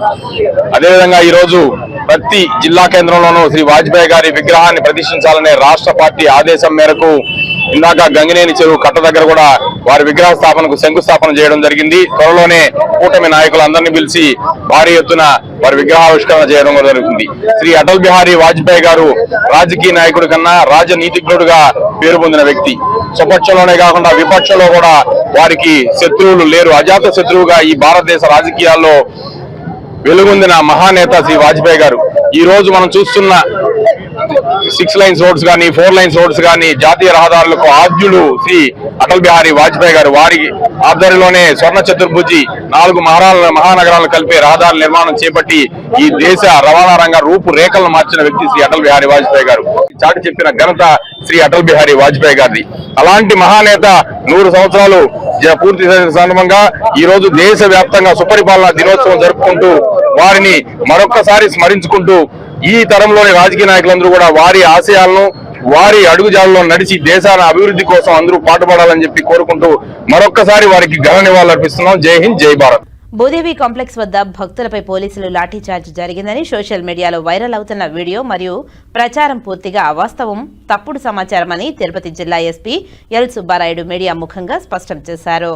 అదేవిధంగా ఈరోజు ప్రతి జిల్లా కేంద్రంలోనూ శ్రీ వాజ్పేయి గారి విగ్రహాన్ని ప్రతిష్ఠించాలనే రాష్ట్ర పార్టీ ఆదేశం మేరకు ఇందాక గంగినేని చెరువు కట్ట దగ్గర కూడా వారి విగ్రహ స్థాపనకు శంకుస్థాపన చేయడం జరిగింది. త్వరలోనే కూటమి నాయకులందరినీ పిలిచి భారీ ఎత్తున వారి విగ్రహావిష్కరణ చేయడం జరుగుతుంది. శ్రీ అటల్ బిహారీ వాజ్పేయి గారు రాజకీయ నాయకుడి కన్నా రాజనీతిజ్ఞుడుగా పేరు పొందిన వ్యక్తి. స్వపక్షంలోనే కాకుండా విపక్షంలో కూడా వారికి శత్రువులు లేరు. అజాత శత్రువుగా ఈ భారతదేశ రాజకీయాల్లో వెలుగొందిన మహానేత శ్రీ వాజ్పేయి గారు. ఈ రోజు మనం చూస్తున్న 6 లైన్స్ రోడ్స్ కానీ 4 లైన్స్ రోడ్స్ కానీ జాతీయ రహదారులకు ఆద్యుడు శ్రీ అటల్ బిహారీ వాజ్పేయి గారు. వారి ఆధ్వర్యంలోనే స్వర్ణ చతుర్భుజి 4 మహానగరాలను కలిపే రహదారుల నిర్మాణం చేపట్టి ఈ దేశ రవాణా రంగ రూపురేఖలను మార్చిన వ్యక్తి శ్రీ అటల్ బిహారీ వాజ్పేయి గారు. చాటి చెప్పిన ఘనత శ్రీ అటల్ బిహారీ వాజ్పేయి గారిది. అలాంటి మహానేత 100 సంవత్సరాలు పూర్తి సందర్భంగా ఈ రోజు దేశ వ్యాప్తంగా సుపరిపాలన దినోత్సవం జరుపుకుంటూ వారిని మరొక్కసారి స్మరించుకుంటూ ఈ తరంలోని రాజకీయ నాయకులందరూ కూడా వారి ఆశయాలను వారి అడుగుజాడల్లో నడిచి దేశాల అభివృద్ధి కోసం అందరూ పాటుపడాలని చెప్పి కోరుకుంటూ మరొక్కసారి వారికి ఘన నివాళులు అర్పిస్తున్నాం. జై హింద్, జై భారత్. భూదేవి కాంప్లెక్స్ వద్ద భక్తులపై పోలీసులు లాఠీచార్జ్ జరిగిందని సోషల్ మీడియాలో వైరల్ అవుతున్న వీడియో మరియు ప్రచారం పూర్తిగా అవాస్తవం, తప్పుడు సమాచారమని తిరుపతి జిల్లా ఎస్పీ ఎల్ సుబ్బారాయుడు మీడియా ముఖంగా స్పష్టం చేశారు.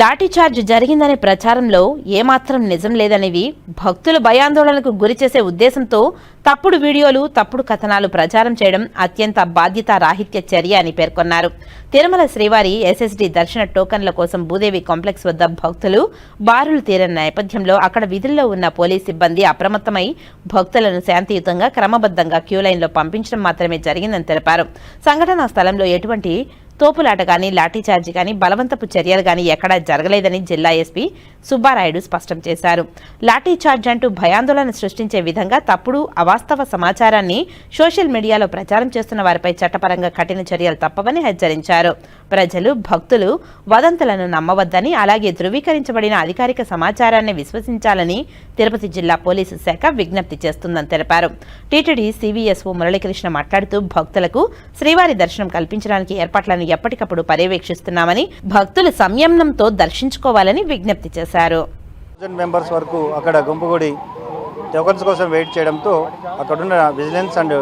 లాఠీచార్జ్ జరిగిందనే ప్రచారంలో ఏమాత్రం నిజం లేదనేవి భక్తులు భయాందోళనకు గురిచేసే ఉద్దేశంతో తప్పుడు వీడియోలు, తప్పుడు కథనాలు ప్రచారం చేయడం అత్యంత బాధ్యతారాహిత్య చర్య అని పేర్కొన్నారు. తిరుమల శ్రీవారి ఎస్ఎస్డి దర్శన టోకన్ల కోసం భూదేవి కాంప్లెక్స్ వద్ద భక్తులు బారులు తీరిన నేపథ్యంలో అక్కడ విధుల్లో ఉన్న పోలీస్ సిబ్బంది అప్రమత్తమై భక్తులను శాంతియుతంగా క్రమబద్ధంగా క్యూలైన్లో పంపించడం మాత్రమే జరిగిందని తెలిపారు. సంఘటనా స్థలంలో ఎటువంటి తోపులాట కానీ లాఠీచార్జి కానీ బలవంతపు చర్యలు కానీ ఎక్కడా జరగలేదని జిల్లా ఎస్పీ సుబ్బారాయుడు స్పష్టం చేశారు. లాఠీచార్జ్ అంటూ భయాందోళన సృష్టించే విధంగా తప్పుడు అవాస్తవ సమాచారాన్ని సోషల్ మీడియాలో ప్రచారం చేస్తున్న వారిపై చట్టపరంగా కఠిన చర్యలు తప్పవని హెచ్చరించారు. ప్రజలు, భక్తులు వదంతులను నమ్మవద్దని, అలాగే ధృవీకరించబడిన అధికారిక సమాచారాన్ని విశ్వసించాలని తిరుపతి జిల్లా పోలీసు శాఖ విజ్ఞప్తి చేస్తుందని తెలిపారు. టీటీడీ సివిఎస్ఓ మురళీకృష్ణ మాట్లాడుతూ భక్తులకు శ్రీవారి దర్శనం కల్పించడానికి ఏర్పాట్లను ఎప్పటికప్పుడు పర్యవేక్షిస్తున్నామని, భక్తులు సంయమనంతో దర్శించుకోవాలని విజ్ఞప్తి చేశారు. మెంబర్స్ వరకు అక్కడ గుంపుగూడి టోకన్స్ కోసం వెయిట్ చేయడంతో అక్కడున్న విజిలెన్స్ అండ్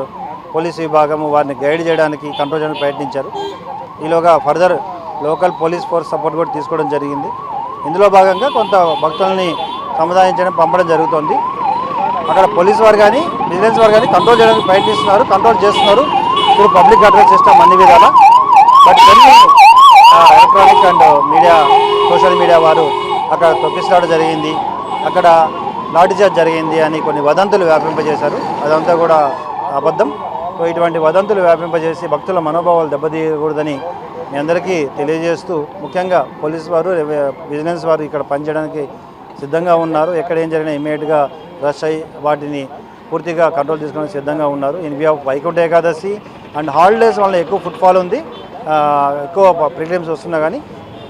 పోలీస్ విభాగం వారిని గైడ్ చేయడానికి, కంట్రోల్ చేయడానికి ప్రయత్నించారు. ఈలోగా further local police force support కూడా తీసుకోవడం జరిగింది. ఇందులో భాగంగా కొంత భక్తుల్ని సముదాయించడం, పంపడం జరుగుతుంది. అక్కడ పోలీస్ వారు కానీ విజిలెన్స్ వారు కానీ కంట్రోల్ చేయడానికి ప్రయత్నిస్తున్నారు, కంట్రోల్ చేస్తున్నారు. త్రూ పబ్లిక్ అడ్రస్ చేస్తాం అన్ని విధాలా. బట్ కొన్ని electronic and media, social media వారు అక్కడ తొక్కిసలాట జరిగింది, అక్కడ లాఠీచార్జ్ జరిగింది అని కొన్ని వదంతులు వ్యాపింపజేశారు. అదంతా కూడా అబద్ధం. సో ఇటువంటి వదంతులు వ్యాపింపజేసి భక్తుల మనోభావాలు దెబ్బతీయకూడదని మీ అందరికీ తెలియజేస్తూ, ముఖ్యంగా పోలీస్ వారు, విజిలెన్స్ వారు ఇక్కడ పనిచేయడానికి సిద్ధంగా ఉన్నారు. ఎక్కడ ఏం జరిగినా ఇమీడియట్గా రష్ అయ్యి వాటిని పూర్తిగా కంట్రోల్ చేసుకోవడానికి సిద్ధంగా ఉన్నారు. In view of Vaikuntha Ekadashi and holidays వల్ల ఎక్కువ ఫుట్ఫాల్ ఉంది, ఎక్కువ పిల్గ్రిమ్స్ వస్తున్నా కానీ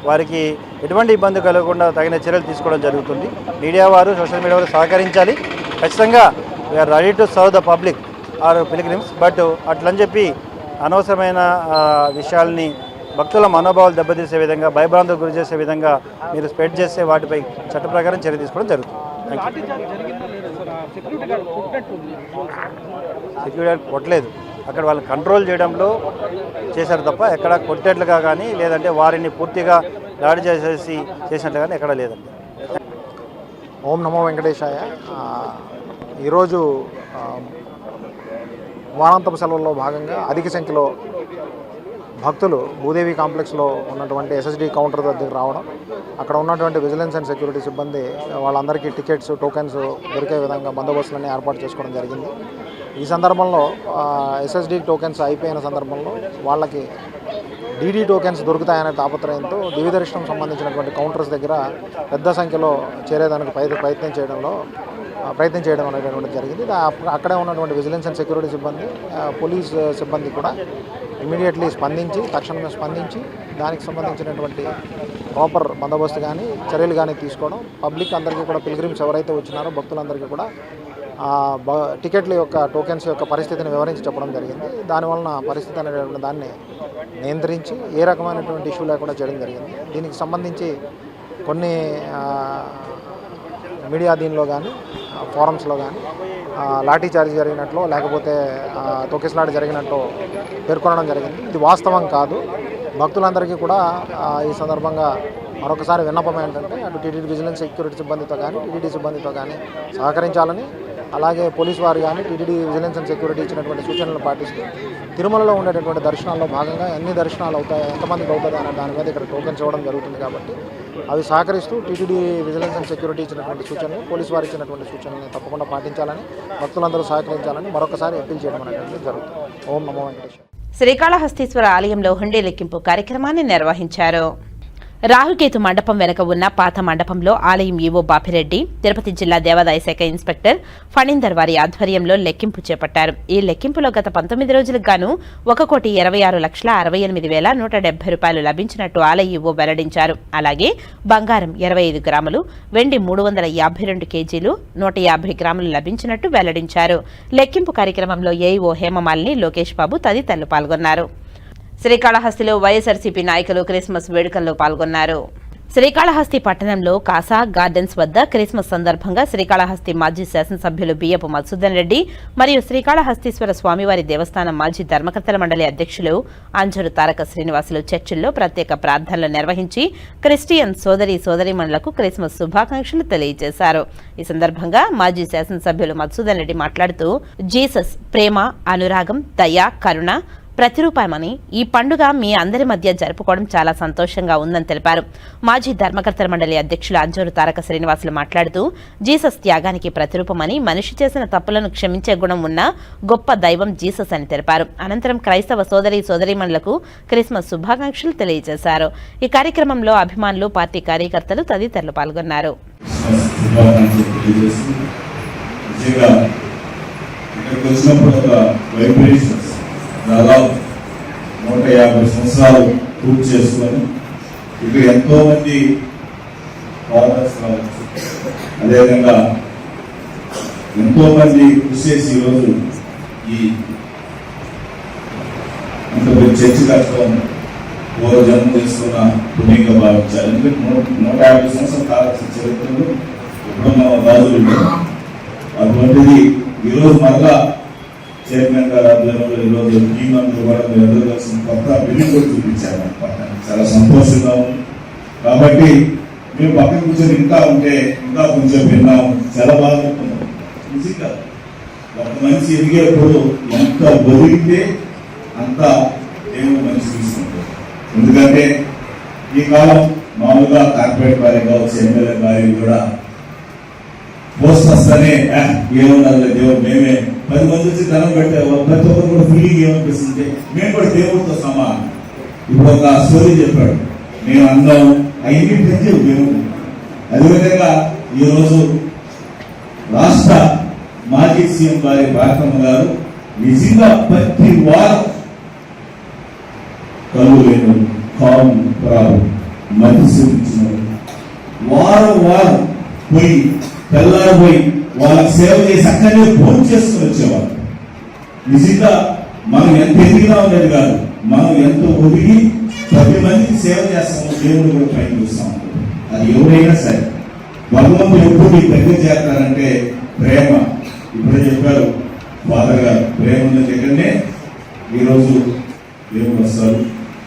వారికి ఎటువంటి ఇబ్బంది కలగకుండా తగిన చర్యలు తీసుకోవడం జరుగుతుంది. మీడియా వారు, సోషల్ మీడియా వారు సహకరించాలి. ఖచ్చితంగా we're ready to serve the public or pilgrims. But అట్లని చెప్పి అనవసరమైన విషయాల్ని, భక్తుల మనోభావాలు దెబ్బతీసే విధంగా, భయభ్రాంతులకు గురి చేసే విధంగా మీరు స్ప్రెడ్ చేసే వాటిపై చట్ట ప్రకారం చర్య తీసుకోవడం జరుగుతుంది. సెక్యూరిటీ కొట్టలేదు, అక్కడ వాళ్ళని కంట్రోల్ చేయడంలో చేశారు తప్ప ఎక్కడ కొట్టేట్లుగా కానీ లేదంటే వారిని పూర్తిగా దాడి చేసినట్లు కానీ ఎక్కడ లేదండి. ఓం నమో వెంకటేశాయ. ఈరోజు వారాంతపు సెలవుల్లో భాగంగా అధిక సంఖ్యలో భక్తులు భూదేవి కాంప్లెక్స్లో ఉన్నటువంటి ఎస్ఎస్డి కౌంటర్ దగ్గర రావడం, అక్కడ ఉన్నటువంటి విజిలెన్స్ అండ్ సెక్యూరిటీ సిబ్బంది వాళ్ళందరికీ టికెట్స్, టోకెన్స్ దొరికే విధంగా బందోబస్తులన్నీ ఏర్పాటు చేసుకోవడం జరిగింది. ఈ సందర్భంలో ఎస్ఎస్డి టోకెన్స్ అయిపోయిన సందర్భంలో వాళ్ళకి డీడీ టోకెన్స్ దొరుకుతాయనే తాపత్రయంతో దివ్య దర్శనం సంబంధించినటువంటి కౌంటర్స్ దగ్గర పెద్ద సంఖ్యలో చేరేదానికి ప్రయత్నం చేయడం అనేటటువంటి జరిగింది. అక్కడే ఉన్నటువంటి విజిలెన్స్ అండ్ సెక్యూరిటీ సిబ్బంది, పోలీస్ సిబ్బంది కూడా ఇమీడియట్లీ తక్షణమే స్పందించి దానికి సంబంధించినటువంటి ప్రాపర్ బందోబస్తు కానీ చర్యలు కానీ తీసుకోవడం, పబ్లిక్ అందరికీ కూడా పిల్గ్రిమ్స్ ఎవరైతే వచ్చినారో భక్తులందరికీ కూడా టికెట్ల యొక్క టోకెన్స్ యొక్క పరిస్థితిని వివరించి చెప్పడం జరిగింది. దానివలన పరిస్థితి అనేటువంటి దాన్ని నియంత్రించి ఏ రకమైనటువంటి ఇష్యూ లేకుండా చేయడం జరిగింది. దీనికి సంబంధించి కొన్ని మీడియా దీనిలో కానీ ఫోరమ్స్లో కానీ లాఠీ చార్జ్ జరిగినట్లు లేకపోతే తొక్కిసలాట జరిగినట్లు పేర్కొనడం జరిగింది. ఇది వాస్తవం కాదు. భక్తులందరికీ కూడా ఈ సందర్భంగా మరొకసారి విన్నపం ఏంటంటే అటు టీటీడీ విజిలెన్స్ సెక్యూరిటీ సిబ్బందితో కానీ టీటీడీ సిబ్బందితో కానీ సహకరించాలని, అలాగే పోలీసు వారు కానీ టీటీడీ విజిలెన్స్ అండ్ సెక్యూరిటీ ఇచ్చినటువంటి సూచనలు పాటిస్తూ తిరుమలలో ఉండేటటువంటి దర్శనాల్లో భాగంగా ఎన్ని దర్శనాలు అవుతాయి, ఎంతమందికి అవుతుంది అనే దాని మీద ఇక్కడ టోకెన్స్ ఇవ్వడం జరుగుతుంది. కాబట్టి అవి సహకరిస్తూ టీటీడీ విజిలెన్స్ అండ్ సెక్యూరిటీ ఇచ్చినటువంటి సూచనలు, పోలీసు వారు ఇచ్చినటువంటి సూచనలను తప్పకుండా పాటించాలని, భక్తులందరూ సహకరించాలని మరొకసారి అప్పీల్ చేయడం అనేటువంటిది జరుగుతుంది. ఓం నమో వెంకటేశ్వర. శ్రీకాళహస్తీశ్వర ఆలయంలో హుండీ లెక్కింపు కార్యక్రమాన్ని నిర్వహించారు. రాహుకేతు మండపం వెనక ఉన్న పాత మండపంలో ఆలయం ఈవో బాపిరెడ్డి, తిరుపతి జిల్లా దేవాదాయ శాఖ ఇన్స్పెక్టర్ ఫణీందర్ వారి ఆధ్వర్యంలో లెక్కింపు చేపట్టారు. ఈ లెక్కింపులో గత 19 రోజులకు గాను 1,26,68,170 రూపాయలు లభించినట్టు ఆలయ ఈవో వెల్లడించారు. అలాగే బంగారం 25 గ్రాములు, వెండి 352 కేజీలు, 150 గ్రాములు లభించినట్టు వెల్లడించారు. లెక్కింపు కార్యక్రమంలో ఏఈఓ హేమమాలిని, లోకేష్ బాబు తదితరులు పాల్గొన్నారు. శ్రీకాళహస్తిలో వైఎస్ఆర్సీపీ నాయకులు క్రిస్మస్ వేడుకల్లో పాల్గొన్నారు. శ్రీకాళహస్తి పట్టణంలో కాసా గార్డెన్స్ వద్ద క్రిస్మస్ సందర్భంగా శ్రీకాళహస్తి మాజీ శాసనసభ్యులు బియ్యపు మధుసూదన్ రెడ్డి మరియు శ్రీకాళహస్తీశ్వర స్వామివారి దేవస్థానం మాజీ ధర్మకర్తల మండలి అధ్యక్షులు అంజరు తారక శ్రీనివాసులు చర్చిల్లో ప్రత్యేక ప్రార్థనలు నిర్వహించి క్రిస్టియన్ సోదరీమణులకు క్రిస్మస్ శుభాకాంక్షలు తెలియజేశారు. ఈ సందర్భంగా మాజీ శాసనసభ్యులు మధుసూదన్ రెడ్డి మాట్లాడుతూ జీసస్ ప్రేమ, అనురాగం, దయ, కరుణ ప్రతిరూపమని ఈ పండుగ మీ అందరి మధ్య జరుపుకోవడం చాలా సంతోషంగా ఉందని తెలిపారు. మాజీ ధర్మకర్తల మండలి అధ్యక్షులు అంజూరు తారక శ్రీనివాసులు మాట్లాడుతూ జీసస్ త్యాగానికి ప్రతిరూపమని, మనిషి చేసిన తప్పులను క్షమించే గుణం ఉన్న గొప్ప దైవం జీసస్ అని తెలిపారు. అనంతరం క్రైస్తవ సోదరీమణులకు క్రిస్మస్ శుభాకాంక్షలు తెలియజేశారు. ఈ కార్యక్రమంలో అభిమానులు, పార్టీ కార్యకర్తలు తదితరులు పాల్గొన్నారు. 150 సంవత్సరాలు పూర్తి చేసుకొని ఇక్కడ ఎంతో మంది అదేవిధంగా ఎంతో మంది కృషి చేసి ఈరోజు ఈ చర్చి కట్టడం పూర్వజన్మ చేసుకున్న పుణ్యంగా భావించారు. ఎందుకంటే 150 సంవత్సరాల కాలం చరిత్రలో ఎప్పుడున్న రాజులు అటువంటిది ఈరోజు మరలా చైర్మన్ గారు ఆధ్వర్యంలో ఈరోజు టీం అందరూ కూడా మీరు అందరూ కలిసి కొత్త బిల్డింగ్ కూడా చూపించారు. చాలా సంతోషంగా ఉంది. కాబట్టి మేము పక్కన కూర్చొని ఇంకా ఉంటే ఇంకా కొంచెం విన్నాం, చాలా బాగా నిజంగా ఒక మనిషి ఎదిగేప్పుడు ఎంత బొదిగితే అంతా దేవుడు మంచి తీసుకుంటారు. ఎందుకంటే ఈ కాలం మామూలుగా కార్పొరేట్ వారి కావచ్చు, ఎమ్మెల్యే వారి కూడా పోస్ట్ వస్తానే ఏమన్నారు దేవుడు మేమే 10 మంది వచ్చి ధనం పెట్టే ప్రతి ఒక్కరు కూడా ఫీలింగ్ ఏమనిపిస్తుంది, మేము కూడా దేవుడితో సమానం. ఇప్పుడు ఒక స్టోరీ చెప్పాడు, మేము అందం అవన్నీ పెంచేవు దేవుడు. అదేవిధంగా ఈరోజు రాష్ట్ర మాజీ సీఎం గారి భారతమ్మ గారు నిజంగా ప్రతి వారం కలుగు లేను కాము ప్రావు మతి చూపించిన వారం పోయి తెల్లారిపోయి వాళ్ళకి సేవ చేసి అక్కడనే భోజనం చేసుకుని వచ్చేవాళ్ళు. నిజంగా మనం ఎంత ఎదిగినా ఉండేది కాదు, మనం ఎంత ఒదిగి 10 మందికి సేవ చేస్తాము, దేవుడు కూడా పైన చూస్తాము. అది ఎవరైనా సరే భగవంతుడు ఎప్పుడు మీకు దగ్గర చేస్తారంటే ప్రేమ. ఇప్పుడే చెప్పారు ఫాదర్ గారు, ప్రేమ ఉన్న దగ్గరనే ఈరోజు దేవుడు వస్తారు,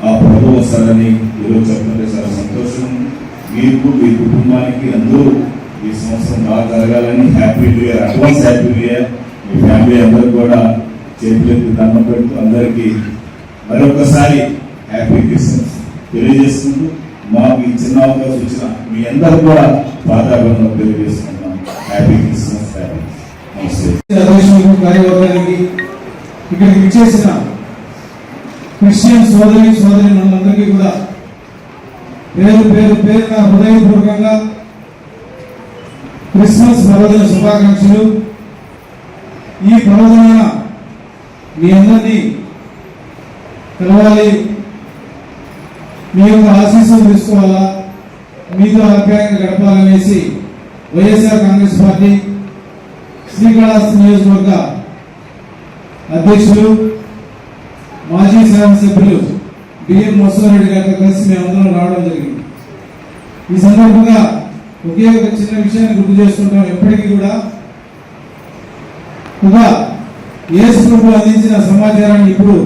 ఆ ప్రభు వస్తారని ఈరోజు చెప్తుంటే చాలా సంతోషం. మీకు మీ కుటుంబానికి అందరూ ఈ సంవత్సరం బాగా జరగాలని happy new year, advance happy new year. మీ ఫ్యామిలీ అందరూ కూడా చేతులెత్తి దండం పెడుతూ అందరికీ మరొకసారి హ్యాపీ క్రిస్మస్ తెలియజేసుకుంటూ మాకు ఈ చిన్న అవకాశం ఇచ్చిన మీ అందరూ కూడా పాదాభరణం తెలియజేసుకుంటున్నాం. Happy Christmas. కార్యవర్గానికి ఇక్కడికి విచ్చేసిన క్రిస్టియన్ సోదరి మనందరికీ కూడా పేరున హృదయపూర్వకంగా క్రిస్మస్ పర్వదిన శుభాకాంక్షలు. ఈ పర్వదినాన మీ అందరినీ కలవాలి, మీ యొక్క ఆశీస్సులు తీసుకోవాలా, మీతో ఆప్యాయంగా గడపాలనేసి వైఎస్ఆర్ కాంగ్రెస్ పార్టీ శ్రీకాళహస్తి నియోజకవర్గ అధ్యక్షులు మాజీ శాసనసభ్యులు బిఎం మోసరెడ్డి గారితో కలిసి మేమందరం రావడం జరిగింది. ఈ సందర్భంగా ఒకే ఒక చిన్న విషయాన్ని గుర్తు చేసుకుంటాం. ఎప్పటికీ కూడా యేసు ప్రభు అందించిన సమాచారాన్ని ఇప్పుడు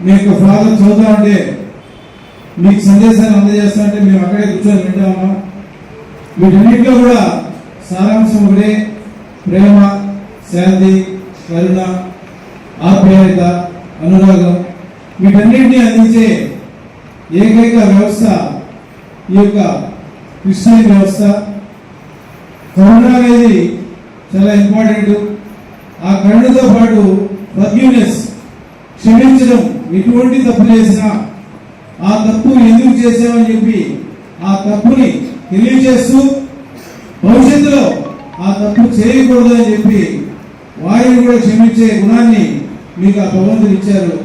మీ యొక్క ఫాదర్ చదువుతా ఉంటే మీకు సందేశాన్ని అందజేస్తా అంటే మేము అక్కడే కూర్చొని వింటామా. వీటన్నిటిలో కూడా సారాంశం ఒకటే, ప్రేమ, శాంతి, కరుణ, ఆప్యాయత, అనురాగం, వీటన్నిటినీ అందించే ఏకైక వ్యవస్థ ఈ యొక్క క్రిస్టియన్ వ్యవస్థ. కరుణ అనేది చాలా ఇంపార్టెంట్. ఆ కరుణతో పాటు ఫర్గివ్నెస్, క్షమించడం, ఎటువంటి తప్పు చేసినా ఆ తప్పు ఎందుకు చేసామని చెప్పి ఆ తప్పుని తెలియజేస్తూ భవిష్యత్తులో ఆ తప్పు చేయకూడదు అని చెప్పి వారిని కూడా క్షమించే గుణాన్ని మీకు ఆ భగవంతుడు ఇచ్చారు.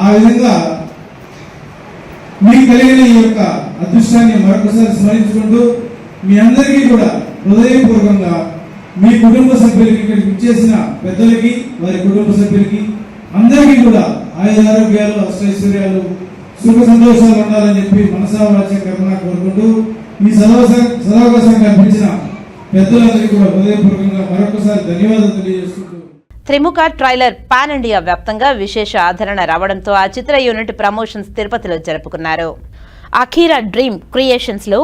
ఆ విధంగా మీకు కలిగిన ఈ యొక్క అదృష్టాన్ని మరొకసారి స్మరించుకుంటూ మీ అందరికీ కూడా హృదయపూర్వకంగా మీ కుటుంబ సభ్యులకి, ఇక్కడికి ఇచ్చేసిన పెద్దలకి, వారి కుటుంబ సభ్యులకి అందరికీ కూడా ఆయురారోగ్యాలు, అష్టైశ్వర్యాలు, సుఖ సంతోషాలు ఉండాలని చెప్పి మనసావాచ్య కర్మ కోరుకుంటూ ఈ సదవకాశం కల్పించిన పెద్దలందరికీ కూడా హృదయపూర్వకంగా మరొకసారి ధన్యవాదాలు తెలియజేసుకుంటూ త్రిముఖ ట్రైలర్ పాన్ ఇండియా వ్యాప్తంగా విశేష ఆదరణ రావడంతో ఆ చిత్ర యూనిట్ ప్రమోషన్స్ తిరుపతిలో జరుపుకున్నారు. అఖీరా డ్రీమ్ క్రియేషన్స్ లో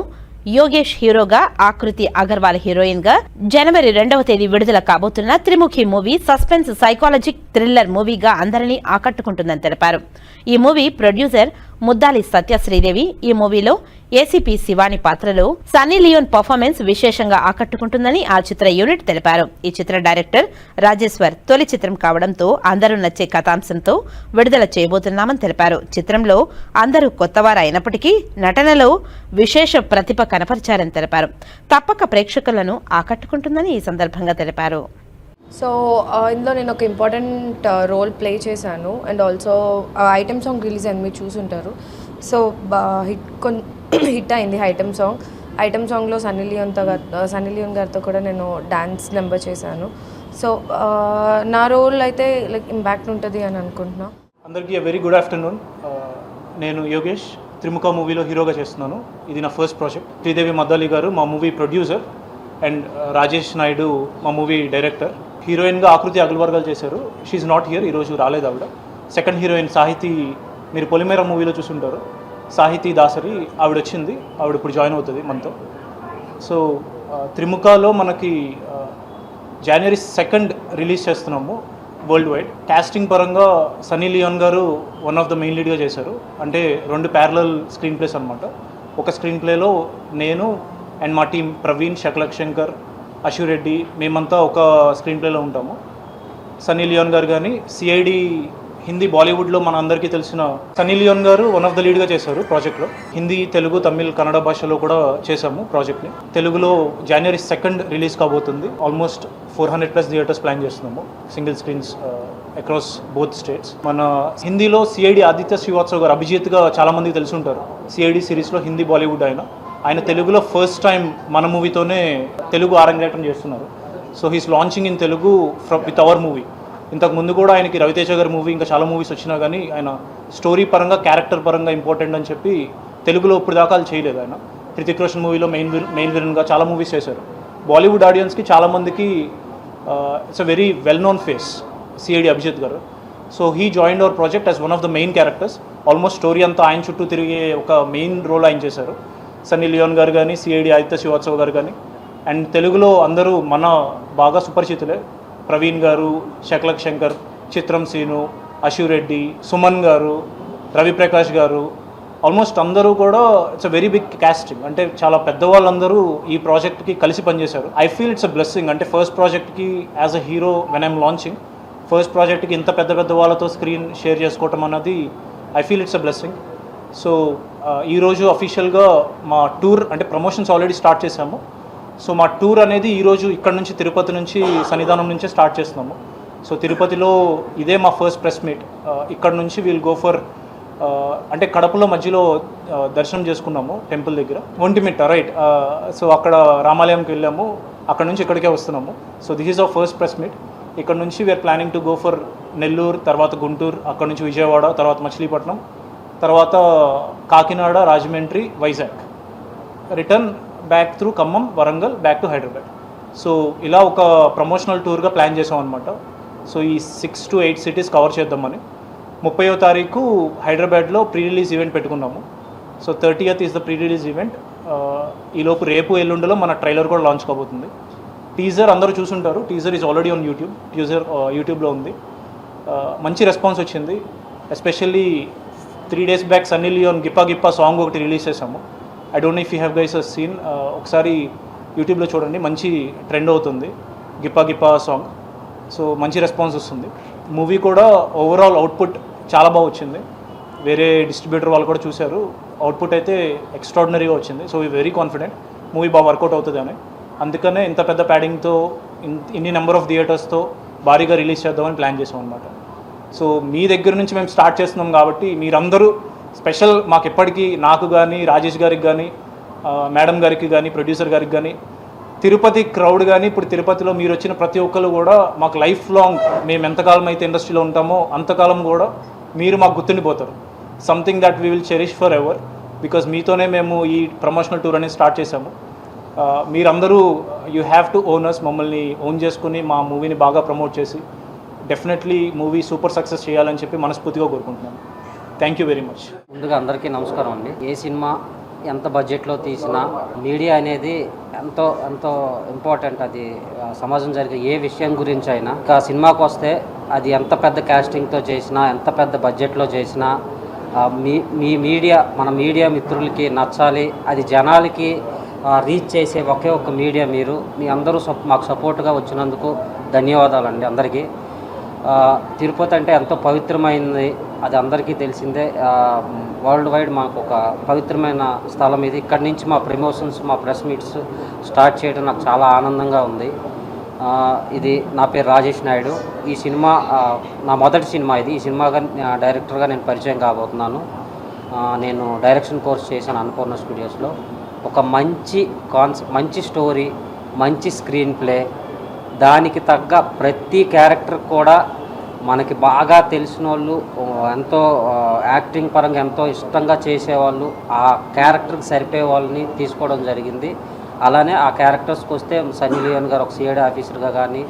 యోగేష్ హీరోగా, ఆకృతి అగర్వాల్ హీరోయిన్ గా జనవరి 2వ తేదీ విడుదల కాబోతున్న త్రిముఖి మూవీ సస్పెన్స్ సైకాలజిక్ థ్రిల్లర్ మూవీగా అందరినీ ఆకట్టుకుంటుందని తెలిపారు. ఈ మూవీ ప్రొడ్యూసర్ ముద్దాలి సత్య శ్రీదేవి. ఈ మూవీలో ఏసీపీ శివాని పాత్రలో సన్నీ లియోన్ పర్ఫార్మెన్స్ విశేషంగా ఆకట్టుకుంటుందని ఆ చిత్ర యూనిట్ తెలిపారు. ఈ చిత్ర డైరెక్టర్ రాజేశ్వర్ తొలి చిత్రం కావడంతో అందరూ నచ్చే కథాంశంతో విడుదల చేయబోతున్నామని తెలిపారు. చిత్రంలో అందరూ కొత్తవారు అయినప్పటికీ నటనలో విశేష ప్రతిభ కనపరిచారని తెలిపారు. తప్పక ప్రేక్షకులను ఆకట్టుకుంటుందని ఈ సందర్భంగా తెలిపారు. సో ఇందులో నేను ఒక ఇంపార్టెంట్ రోల్ ప్లే చేశాను. And also item song release అయింది, మీరు చూసుంటారు. సో హిట్ అయింది ఐటెమ్ సాంగ్లో సన్నీ లియోన్ గారితో కూడా నేను డాన్స్ నెంబర్ చేశాను. సో నా రోల్ అయితే లైక్ ఇంపాక్ట్ ఉంటుంది అని అనుకుంటున్నా. అందరికీ వెరీ గుడ్ ఆఫ్టర్నూన్. నేను యోగేష్ త్రిముఖ మూవీలో హీరోగా చేస్తున్నాను. ఇది నా ఫస్ట్ ప్రాజెక్ట్. శ్రీదేవి మద్దాలి గారు మా movie producer and Rajesh Naidu మా మూవీ డైరెక్టర్. హీరోయిన్గా ఆకృతి అగర్వాల్ గారు చేశారు. షీఈ్ నాట్ హియర్, ఈరోజు రాలేదు ఆవిడ. సెకండ్ హీరోయిన్ సాహితీ, మీరు పొలిమేర మూవీలో చూసుంటారు, సాహితీ దాసరి, ఆవిడ వచ్చింది. ఆవిడ ఇప్పుడు జాయిన్ అవుతుంది మనతో. సో త్రిముఖలో మనకి జనవరి 2 రిలీజ్ చేస్తున్నాము. World wide. కాస్టింగ్ పరంగా సన్నీ లియోన్ గారు వన్ ఆఫ్ ద మెయిన్ లీడ్గా చేశారు. అంటే 2 ప్యారలల్ స్క్రీన్ ప్లేస్ అనమాట. ఒక స్క్రీన్ ప్లేలో నేను అండ్ మా టీం ప్రవీణ్, శకలక్ శంకర్, అశు రెడ్డి మేమంతా ఒక స్క్రీన్ ప్లేలో ఉంటాము. సన్నీ లియోన్ గారు కానీ సిఐడి హిందీ బాలీవుడ్లో మన అందరికీ తెలిసిన సన్నీ లియోన్ గారు వన్ ఆఫ్ ద లీడ్గా చేశారు ప్రాజెక్ట్లో. హిందీ, తెలుగు, తమిళ్, కన్నడ భాషలో కూడా చేశాము ప్రాజెక్ట్ని. తెలుగులో January 2 రిలీజ్ కాబోతుంది. ఆల్మోస్ట్ 400+ థియేటర్స్ ప్లాన్ చేస్తున్నాము, single screens across both states. మన హిందీలో సిఐడి ఆదిత్య శ్రీవాత్సవ్ గారు అభిజిత్గా చాలామందికి తెలిసి ఉంటారు. సిఐడి సిరీస్లో హిందీ బాలీవుడ్ ఆయన తెలుగులో ఫస్ట్ టైం మన మూవీతోనే తెలుగు ఆరంగేటం చేస్తున్నారు. So he's launching in Telugu with our movie. ఇంతకు ముందు కూడా ఆయనకి రవితేజ గారి మూవీ ఇంకా చాలా మూవీస్ వచ్చినా కానీ ఆయన స్టోరీ పరంగా, క్యారెక్టర్ పరంగా ఇంపార్టెంట్ అని చెప్పి తెలుగులో ఇప్పుడు దాకా చేయలేదు. ఆయన హృతిక్ రోషన్ మూవీలో మెయిన్ విలన్గా చాలా మూవీస్ చేశారు. బాలీవుడ్ ఆడియన్స్కి చాలామందికి it's a very well known face CID Abhijit garu. So he joined our project as one of the main characters. Almost story అంతా ఆయన చుట్టూ తిరిగే ఒక మెయిన్ రోల్ ఆయన చేశారు. సన్నీ లియోన్ గారు కానీ, సిఐడి ఆదిత్య శ్రీవాత్సవ్ గారు కానీ, అండ్ తెలుగులో అందరూ మన బాగా సుపరిచితులే. ప్రవీణ్ గారు, శకలక్ శంకర్, చిత్రం సీను, అశు రెడ్డి, సుమన్ గారు, రవిప్రకాష్ గారు, ఆల్మోస్ట్ అందరూ కూడా it's a very big casting. అంటే చాలా పెద్దవాళ్ళందరూ ఈ ప్రాజెక్ట్కి కలిసి పనిచేశారు. I feel it's a blessing. అంటే ఫస్ట్ ప్రాజెక్ట్కి as a hero when I'm launching, first ప్రాజెక్ట్కి ఇంత పెద్ద వాళ్ళతో స్క్రీన్ షేర్ చేసుకోవటం అన్నది I feel it's a blessing. So ఈరోజు అఫీషియల్గా మా టూర్ అంటే ప్రమోషన్స్ ఆల్రెడీ స్టార్ట్ చేశాము. సో మా టూర్ అనేది ఈరోజు ఇక్కడ నుంచి తిరుపతి నుంచి సన్నిధానం నుంచే స్టార్ట్ చేస్తున్నాము. సో తిరుపతిలో ఇదే మా ఫస్ట్ ప్రెస్ మీట్. ఇక్కడ నుంచి విల్ గో ఫర్ అంటే కడపలో మధ్యలో దర్శనం చేసుకున్నాము టెంపుల్ దగ్గర, ఒంటిమిట్ట రైట్. సో అక్కడ రామాలయంకి వెళ్ళాము, అక్కడ నుంచి ఇక్కడికే వస్తున్నాము. So this is our first press meet. ఇక్కడ నుంచి we're planning to go for Nellore, తర్వాత గుంటూరు, అక్కడ నుంచి విజయవాడ, తర్వాత మచిలీపట్నం, తర్వాత Kakinada, Rajahmundry, Vizag, return back through Khammam, Warangal, back to Hyderabad. So ఇలా ఒక ప్రమోషనల్ టూర్గా ప్లాన్ చేసాం అనమాట. సో ఈ 6 to 8 సిటీస్ కవర్ చేద్దామని 30వ తారీఖు హైదరాబాద్లో ప్రీ రిలీజ్ ఈవెంట్ పెట్టుకున్నాము. So 30th is the pre release event. ఈలోపు రేపు ఎల్లుండిలో మన ట్రైలర్ కూడా లాంచ్ కాబోతుంది. టీజర్ అందరూ చూసుంటారు. Teaser is already on YouTube. Teaser యూట్యూబ్లో ఉంది. మంచి రెస్పాన్స్ వచ్చింది. Especially 3 days back Sunny Leone Gippa song ఒకటి రిలీజ్ చేసాము. I don't know if you have guys seen. ఒకసారి యూట్యూబ్లో చూడండి, మంచి ట్రెండ్ అవుతుంది గిప్పా సాంగ్. సో మంచి రెస్పాన్స్ వస్తుంది. మూవీ కూడా ఓవరాల్ అవుట్పుట్ చాలా బాగా వచ్చింది. వేరే డిస్ట్రిబ్యూటర్ వాళ్ళు కూడా చూశారు. అవుట్పుట్ అయితే ఎక్స్ట్రాడినరీగా వచ్చింది. So we very confident movie బాగా వర్కౌట్ అవుతుంది అని. అందుకనే ఇంత పెద్ద ప్యాడింగ్తో ఇన్ని నెంబర్ ఆఫ్ థియేటర్స్తో భారీగా రిలీజ్ చేద్దామని ప్లాన్ చేసాం అనమాట. సో మీ దగ్గర నుంచి మేము స్టార్ట్ చేస్తున్నాం కాబట్టి మీరందరూ స్పెషల్ మాకు ఎప్పటికీ, నాకు కానీ, రాజేష్ గారికి కానీ, మేడం గారికి కానీ, ప్రొడ్యూసర్ గారికి కానీ, తిరుపతి క్రౌడ్ కానీ, ఇప్పుడు తిరుపతిలో మీరు వచ్చిన ప్రతి ఒక్కరు కూడా మాకు లైఫ్ లాంగ్, మేము ఎంతకాలం అయితే ఇండస్ట్రీలో ఉంటామో అంతకాలం కూడా మీరు మాకు గుర్తుండిపోతారు. Something that we will cherish for ever. Because మీతోనే మేము ఈ ప్రమోషనల్ టూర్ అనేది స్టార్ట్ చేశాము. మీరందరూ యూ హ్యావ్ టు ఓనర్స్, మమ్మల్ని ఓన్ చేసుకుని మా మూవీని బాగా ప్రమోట్ చేసి డెఫినెట్లీ మూవీ సూపర్ సక్సెస్ చేయాలని చెప్పి మనస్ఫూర్తిగా కోరుకుంటున్నాను. Thank you very much. ముందుగా అందరికీ నమస్కారం అండి. ఏ సినిమా ఎంత బడ్జెట్లో తీసినా మీడియా అనేది ఎంతో ఇంపార్టెంట్. అది సమాజం జరిగే ఏ విషయం గురించి అయినా. ఇంకా సినిమాకి వస్తే అది ఎంత పెద్ద కాస్టింగ్తో చేసినా, ఎంత పెద్ద బడ్జెట్లో చేసినా మన మీడియా మిత్రులకి నచ్చాలి. అది జనాలకి రీచ్ చేసే ఒకే ఒక్క మీడియా మీరు. మీ అందరూ మాకు సపోర్ట్గా వచ్చినందుకు ధన్యవాదాలండి అందరికీ. తిరుపతి అంటే ఎంతో పవిత్రమైనది, అది అందరికీ తెలిసిందే. వరల్డ్ వైడ్ మాకు ఒక పవిత్రమైన స్థలం ఇది. ఇక్కడి నుంచి మా ప్రమోషన్స్, మా ప్రెస్ మీట్స్ స్టార్ట్ చేయడం నాకు చాలా ఆనందంగా ఉంది. ఇది నా పేరు రాజేష్ నాయుడు. ఈ సినిమా నా మొదటి సినిమా ఇది. ఈ సినిమాగా డైరెక్టర్గా నేను పరిచయం కాబోతున్నాను. నేను డైరెక్షన్ కోర్స్ చేశాను అన్నపూర్ణ స్టూడియోస్లో. ఒక మంచి కాన్సెప్ట్, మంచి స్టోరీ, మంచి స్క్రీన్ ప్లే, దానికి తగ్గ ప్రతి క్యారెక్టర్ కూడా మనకి బాగా తెలిసిన వాళ్ళు, ఎంతో యాక్టింగ్ పరంగా ఎంతో ఇష్టంగా చేసేవాళ్ళు, ఆ క్యారెక్టర్కి సరిపోయే వాళ్ళని తీసుకోవడం జరిగింది. అలానే ఆ క్యారెక్టర్స్కి వస్తే సన్నీ లియోన్ గారు ఒక సిఐడి ఆఫీసర్గా కానీ,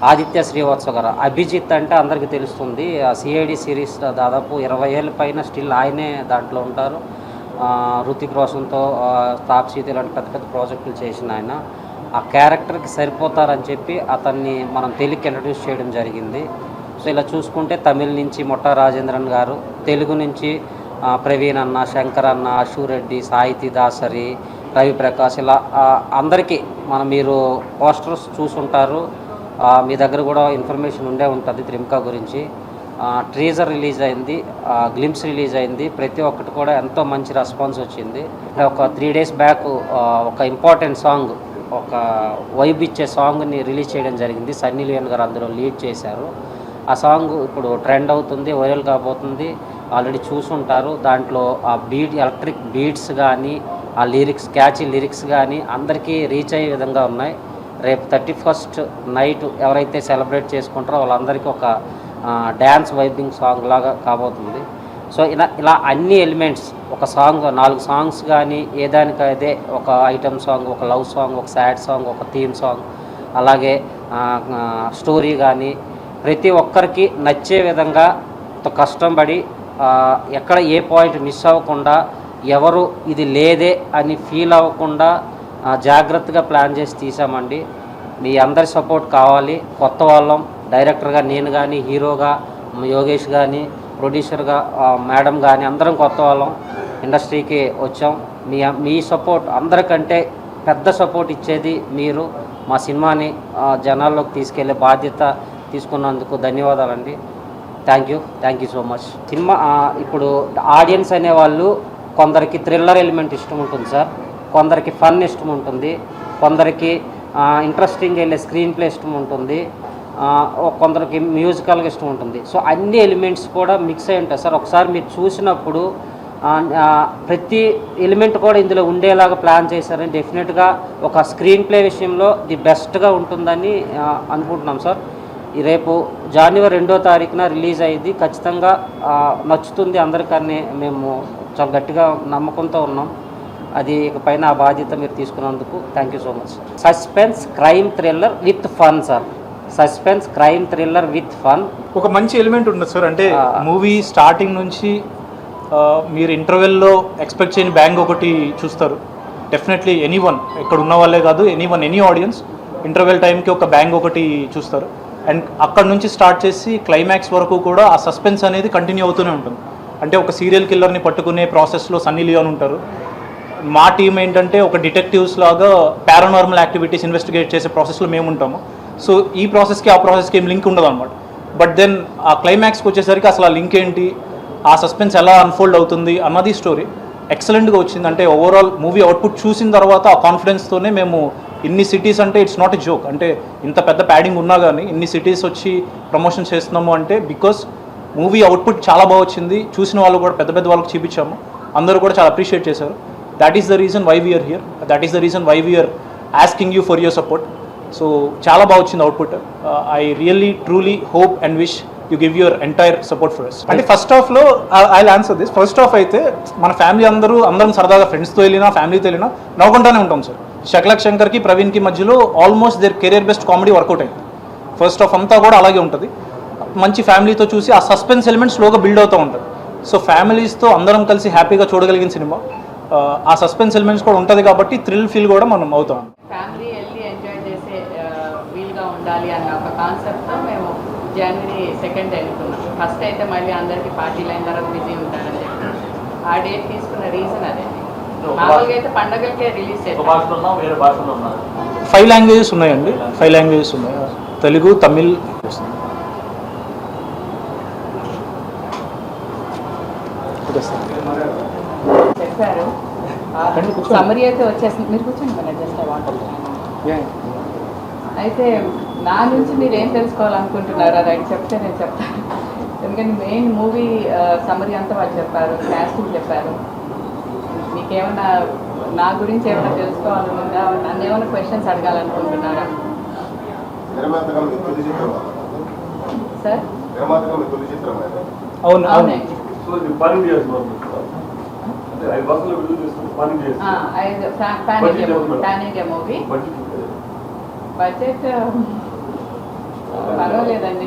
ఆదిత్య శ్రీవాత్సవ్ గారు, అభిజిత్ అంటే అందరికీ తెలుస్తుంది. ఆ సిఐడి సిరీస్ దాదాపు 20 ఏళ్ళ పైన స్టిల్ ఆయనే దాంట్లో ఉంటారు. హృతిక్ రోషన్తో తాప్సీతో ఇలాంటి పెద్ద పెద్ద ప్రాజెక్టులు చేసిన ఆయన ఆ క్యారెక్టర్కి సరిపోతారని చెప్పి అతన్ని మనం తెలుగుకి ఇంట్రడ్యూస్ చేయడం జరిగింది. సో ఇలా చూసుకుంటే తమిళ నుంచి మొట్టా రాజేంద్రన్ గారు, తెలుగు నుంచి ప్రవీణ్ అన్న, శంకర్ అన్న, అశూరెడ్డి, సాహితీ దాసరి, రవి ప్రకాష్, ఇలా అందరికీ మీరు పోస్టర్స్ చూసుంటారు. మీ దగ్గర కూడా ఇన్ఫర్మేషన్ ఉండే ఉంటుంది త్రిముఖ గురించి. ట్రీజర్ రిలీజ్ అయింది, గ్లిమ్స్ రిలీజ్ అయింది. ప్రతి ఒక్కటి కూడా ఎంతో మంచి రెస్పాన్స్ వచ్చింది. ఒక 3 days బ్యాక్ ఒక ఇంపార్టెంట్ సాంగ్, ఒక వైబ్ ఇచ్చే సాంగ్ని రిలీజ్ చేయడం జరిగింది. సన్నీ లియోన్ గారు అందులో లీడ్ చేశారు. ఆ సాంగ్ ఇప్పుడు ట్రెండ్ అవుతుంది, వైరల్ కాబోతుంది. ఆల్రెడీ చూసుంటారు. దాంట్లో ఆ ఎలక్ట్రిక్ బీట్స్ కానీ, ఆ లిరిక్స్, క్యాచీ లిరిక్స్ కానీ అందరికీ రీచ్ అయ్యే విధంగా ఉన్నాయి. రేపు 31st నైట్ ఎవరైతే సెలబ్రేట్ చేసుకుంటారో వాళ్ళందరికీ ఒక డ్యాన్స్ వైబింగ్ సాంగ్ లాగా కాబోతుంది. సో ఇలా అన్ని ఎలిమెంట్స్, ఒక సాంగ్ 4 సాంగ్స్ కానీ ఏదానికైతే ఒక ఐటమ్ సాంగ్, ఒక లవ్ సాంగ్, ఒక సాడ్ సాంగ్, ఒక థీమ్ సాంగ్, అలాగే స్టోరీ కానీ ప్రతి ఒక్కరికి నచ్చే విధంగా కష్టం పడి ఎక్కడ ఏ పాయింట్ మిస్ అవ్వకుండా, ఎవరు ఇది లేదే అని ఫీల్ అవ్వకుండా జాగ్రత్తగా ప్లాన్ చేసి తీసామండి. మీ అందరి సపోర్ట్ కావాలి. కొత్త వాళ్ళం, డైరెక్టర్గా నేను కానీ, హీరోగా యోగేష్ కానీ, ప్రొడ్యూసర్గా మేడం కానీ అందరం కొత్త వాళ్ళం ఇండస్ట్రీకి వచ్చాం. మీ సపోర్ట్ అందరికంటే పెద్ద సపోర్ట్ ఇచ్చేది మీరు. మా సినిమాని జనాల్లోకి తీసుకెళ్లే బాధ్యత తీసుకున్నందుకు ధన్యవాదాలండి. Thank you so much. Cinema ఇప్పుడు ఆడియన్స్ అనేవాళ్ళు కొందరికి థ్రిల్లర్ ఎలిమెంట్ ఇష్టం ఉంటుంది సార్, కొందరికి ఫన్ ఇష్టం ఉంటుంది, కొందరికి ఇంట్రెస్టింగ్ వెళ్ళే స్క్రీన్ ప్లే ఇష్టం ఉంటుంది, కొందరికి మ్యూజికల్గా ఇష్టం ఉంటుంది. సో అన్ని ఎలిమెంట్స్ కూడా మిక్స్ అయి ఉంటాయి సార్. ఒకసారి మీరు చూసినప్పుడు ప్రతి ఎలిమెంట్ కూడా ఇందులో ఉండేలాగా ప్లాన్ చేశారని డెఫినెట్గా ఒక స్క్రీన్ ప్లే విషయంలో ది బెస్ట్గా ఉంటుందని అనుకుంటున్నాం సార్. రేపు January 2వ తారీఖున రిలీజ్ అయ్యింది. ఖచ్చితంగా నచ్చుతుంది అందరికీ మేము చాలా గట్టిగా నమ్మకంతో ఉన్నాం. అది ఇకపైన ఆ బాధ్యత మీరు తీసుకున్నందుకు thank you so much. Suspense crime thriller with fun sir. Suspense crime thriller with fun. ఒక మంచి ఎలిమెంట్ ఉంటుంది సార్. అంటే మూవీ స్టార్టింగ్ నుంచి మీరు ఇంటర్వెల్లో ఎక్స్పెక్ట్ చేయని బ్యాంగ్ ఒకటి చూస్తారు. డెఫినెట్లీ ఎనీవన్, ఇక్కడ ఉన్న వాళ్ళే కాదు, ఎనీ ఆడియన్స్ ఇంటర్వెల్ టైంకి ఒక బ్యాంగ్ ఒకటి చూస్తారు. అండ్ అక్కడ నుంచి స్టార్ట్ చేసి క్లైమాక్స్ వరకు కూడా ఆ సస్పెన్స్ అనేది కంటిన్యూ అవుతూనే ఉంటుంది. అంటే ఒక సీరియల్ కిల్లర్ని పట్టుకునే ప్రాసెస్లో సన్నీ లియోన్ ఉంటారు. మా టీం ఏంటంటే ఒక డిటెక్టివ్స్ లాగా పారానార్మల్ యాక్టివిటీస్ ఇన్వెస్టిగేట్ చేసే ప్రాసెస్లో మేము ఉంటాము. సో ఈ ప్రాసెస్కి ఆ ప్రాసెస్కి ఏం లింక్ ఉండదు అనమాట. బట్ దెన్ ఆ క్లైమాక్స్కి వచ్చేసరికి అసలు ఆ లింక్ ఏంటి, ఆ సస్పెన్స్ ఎలా అన్ఫోల్డ్ అవుతుంది అన్నది స్టోరీ ఎక్సలెంట్గా వచ్చింది. అంటే ఓవరాల్ మూవీ అవుట్పుట్ చూసిన తర్వాత ఆ కాన్ఫిడెన్స్తోనే మేము ఇన్ని సిటీస్, అంటే ఇట్స్ నాట్ ఎ జోక్, అంటే ఇంత పెద్ద ప్యాడింగ్ ఉన్నా కానీ ఇన్ని సిటీస్ వచ్చి ప్రమోషన్ చేస్తున్నాము అంటే బికాస్ మూవీ అవుట్పుట్ చాలా బాగా వచ్చింది. చూసిన వాళ్ళు కూడా పెద్ద వాళ్ళకి చూపించాము, అందరూ కూడా చాలా అప్రిషియేట్ చేశారు. That is the reason why we're here, that is the reason why we're asking you for your support. So చాలా బాగా వచ్చింది output. I really truly hope and wish you give your entire support for us. అంటే ఫస్ట్ హాఫ్లో I answer this. First half అయితే మన ఫ్యామిలీ అందరం సరదాగా ఫ్రెండ్స్తో వెళ్ళినా ఫ్యామిలీతో వెళ్ళినా నవ్వుకుంటానే ఉంటాం సార్. శక్లక్ శంకర్కి ప్రవీణ్కి మధ్యలో almost their career best comedy workout అయింది. ఫస్ట్ హాఫ్ అంతా కూడా అలాగే ఉంటుంది. మంచి ఫ్యామిలీతో చూసి ఆ సస్పెన్స్ ఎలిమెంట్ స్లోగా బిల్డ్ అవుతూ ఉంటుంది. సో ఫ్యామిలీస్తో అందరం కలిసి హ్యాపీగా చూడగలిగిన సినిమా. ఆ సస్పెన్స్ ఎలిమెంట్స్ కూడా ఉంటుంది కాబట్టి థ్రిల్ ఫీల్ కూడా మనం అవుతాం. ఫ్యామిలీ వెళ్ళి ఎంజాయ్ చేసే వీలుగా ఉండాలి అన్న ఒక కాన్సెప్ట్తో మేము January 2nd అనుకున్నాం. ఫస్ట్ అయితే మళ్ళీ అందరికీ పార్టీలు అయిన తర్వాత బిజీ ఉంటారని చెప్పి ఆ డేట్ తీసుకున్న రీజన్ అదే. మామూలుగా అయితే పండగలకే రిలీజ్ చేస్తాం. 5 లాంగ్వేజెస్ ఉన్నాయండి. 5 లాంగ్వేజెస్ ఉన్నాయి. తెలుగు, తమిళ్. చెప్పారు సమ్మరీ అయితే వచ్చేసింది. మీరు కూర్చోండి మన జస్ట్ వాటర్. అయితే నా నుంచి మీరు ఏం తెలుసుకోవాలనుకుంటున్నారు అది చెప్తే నేను చెప్తాను. ఎందుకంటే మెయిన్ మూవీ సమ్మరీ అంతా వాళ్ళు చెప్పారు, క్యాస్టింగ్ చెప్పారు. మీకేమన్నా నా గురించి ఏమైనా తెలుసుకోవాలనుకుందా, నన్ను ఏమైనా క్వశ్చన్స్ అడగాలనుకుంటున్నారా సార్? అవును అవునండి. Pan India movie. బడ్జెట్ పర్వాలేదండి.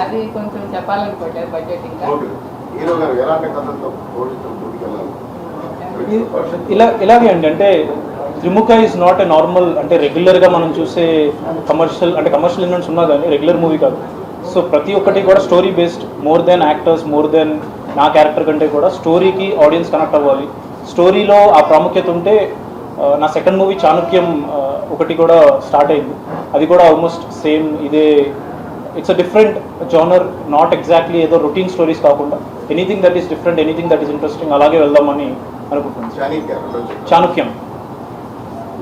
అది కొంచెం చెప్పాలనుకోవట్లేదు బడ్జెట్. ఇంకా ఇలాగే అండి. అంటే త్రిముఖ ఈజ్ నాట్ ఎ నార్మల్ అంటే రెగ్యులర్గా మనం చూసే కమర్షియల్ ఎలిమెంట్స్ ఉన్నా కానీ రెగ్యులర్ మూవీ కాదు. సో ప్రతి ఒక్కటి కూడా story based, more than actors, more than నా క్యారెక్టర్ కంటే కూడా స్టోరీకి ఆడియన్స్ కనెక్ట్ అవ్వాలి. స్టోరీలో ఆ ప్రాముఖ్యత ఉంటే నా సెకండ్ మూవీ చాణక్యం ఒకటి కూడా స్టార్ట్ అయింది. అది కూడా ఆల్మోస్ట్ సేమ్ ఇదే. It's a different genre, not exactly ఏదో రొటీన్ స్టోరీస్ కాకుండా anything that is different, anything that is interesting అలాగే వెళ్దామని అనుకుంటున్నాను. చాణక్యం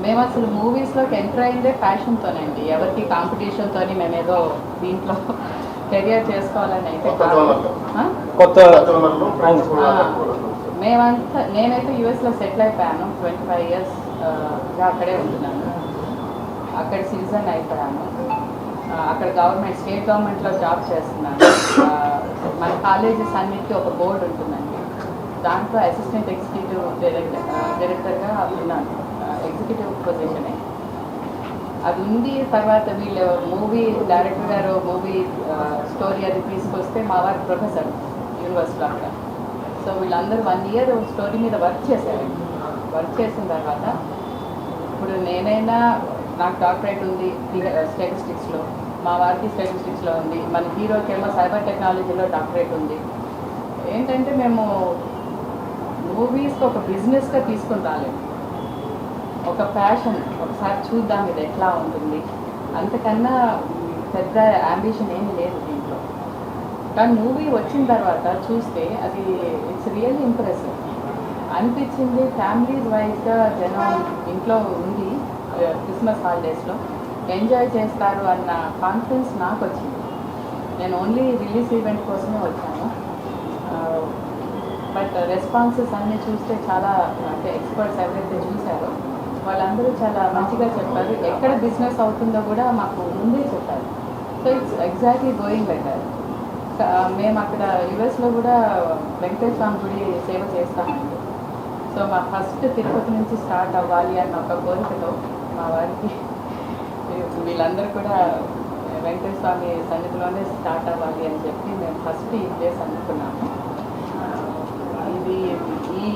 మేము అసలు మూవీస్లోకి ఎంటర్ అయిందే ప్యాషన్తోనండి. ఎవరికి కాంపిటీషన్తో మేమేదో దీంట్లో కెరియర్ చేసుకోవాలని అయితే మేమంతా నేనైతే యూఎస్లో సెటిల్ అయిపోయాను. 25 years అక్కడే ఉంటున్నాను. అక్కడ సిటిజన్ అయిపోయాను. అక్కడ స్టేట్ గవర్నమెంట్లో జాబ్ చేస్తున్నాను. మన కాలేజెస్ అన్నిటికీ ఒక బోర్డు ఉంటుందండి. దాంట్లో అసిస్టెంట్ ఎగ్జిక్యూటివ్ డైరెక్టర్గా ఉన్నాను. ఎగ్జిక్యూటివ్ పొజిషనే అది ఉంది. తర్వాత వీళ్ళు మూవీ డైరెక్టర్ గారు మూవీ స్టోరీ అది తీసుకొస్తే మా వారి ప్రొఫెసర్ యూనివర్సిటీలో అక్కడ. సో వీళ్ళందరూ 1 year స్టోరీ మీద వర్క్ చేశారు. వర్క్ చేసిన తర్వాత ఇప్పుడు నేనైనా నాకు డాక్టరేట్ ఉంది స్టాటిస్టిక్స్లో, మా వారికి స్టాటిస్టిక్స్లో ఉంది, మన హీరోకి ఏమో సైబర్ టెక్నాలజీలో డాక్టరేట్ ఉంది. ఏంటంటే మేము మూవీస్కి ఒక బిజినెస్గా తీసుకుని రాలేదు, ఒక ప్యాషన్, ఒకసారి చూద్దాం ఇది ఎట్లా ఉంటుంది, అంతకన్నా పెద్ద అంబిషన్ ఏమీ లేదు దీంట్లో. కానీ మూవీ వచ్చిన తర్వాత చూస్తే అది ఇట్స్ రియల్లీ ఇంప్రెసివ్ అనిపించింది. ఫ్యామిలీస్ వైజ్గా జనం ఇంట్లో ఉండి క్రిస్మస్ హాలిడేస్లో ఎంజాయ్ చేస్తారు అన్న కాన్ఫిడెన్స్ నాకు వచ్చింది. నేను ఓన్లీ రిలీజ్ ఈవెంట్ కోసమే వచ్చాను. బట్ రెస్పాన్సెస్ అన్నీ చూస్తే చాలా అంటే ఎక్స్పర్ట్స్ ఎవరైతే చూశారో వాళ్ళందరూ చాలా మంచిగా చెప్పారు. ఎక్కడ బిజినెస్ అవుతుందో కూడా మాకు ముందే చెప్పారు. So it's exactly going better. మేము అక్కడ యుఎస్లో కూడా వెంకటేశ్వర స్వామి గుడి సేవ చేస్తామండి. సో మా ఫస్ట్ తిరుపతి నుంచి స్టార్ట్ అవ్వాలి అన్న ఒక కోరికతో మా వారికి వీళ్ళందరూ కూడా వెంకటేశ్వర స్వామి సన్నిధిలోనే స్టార్ట్ అవ్వాలి అని చెప్పి మేము ఫస్ట్ ఈ ప్లేస్ అనుకున్నాము. ఇది ఈ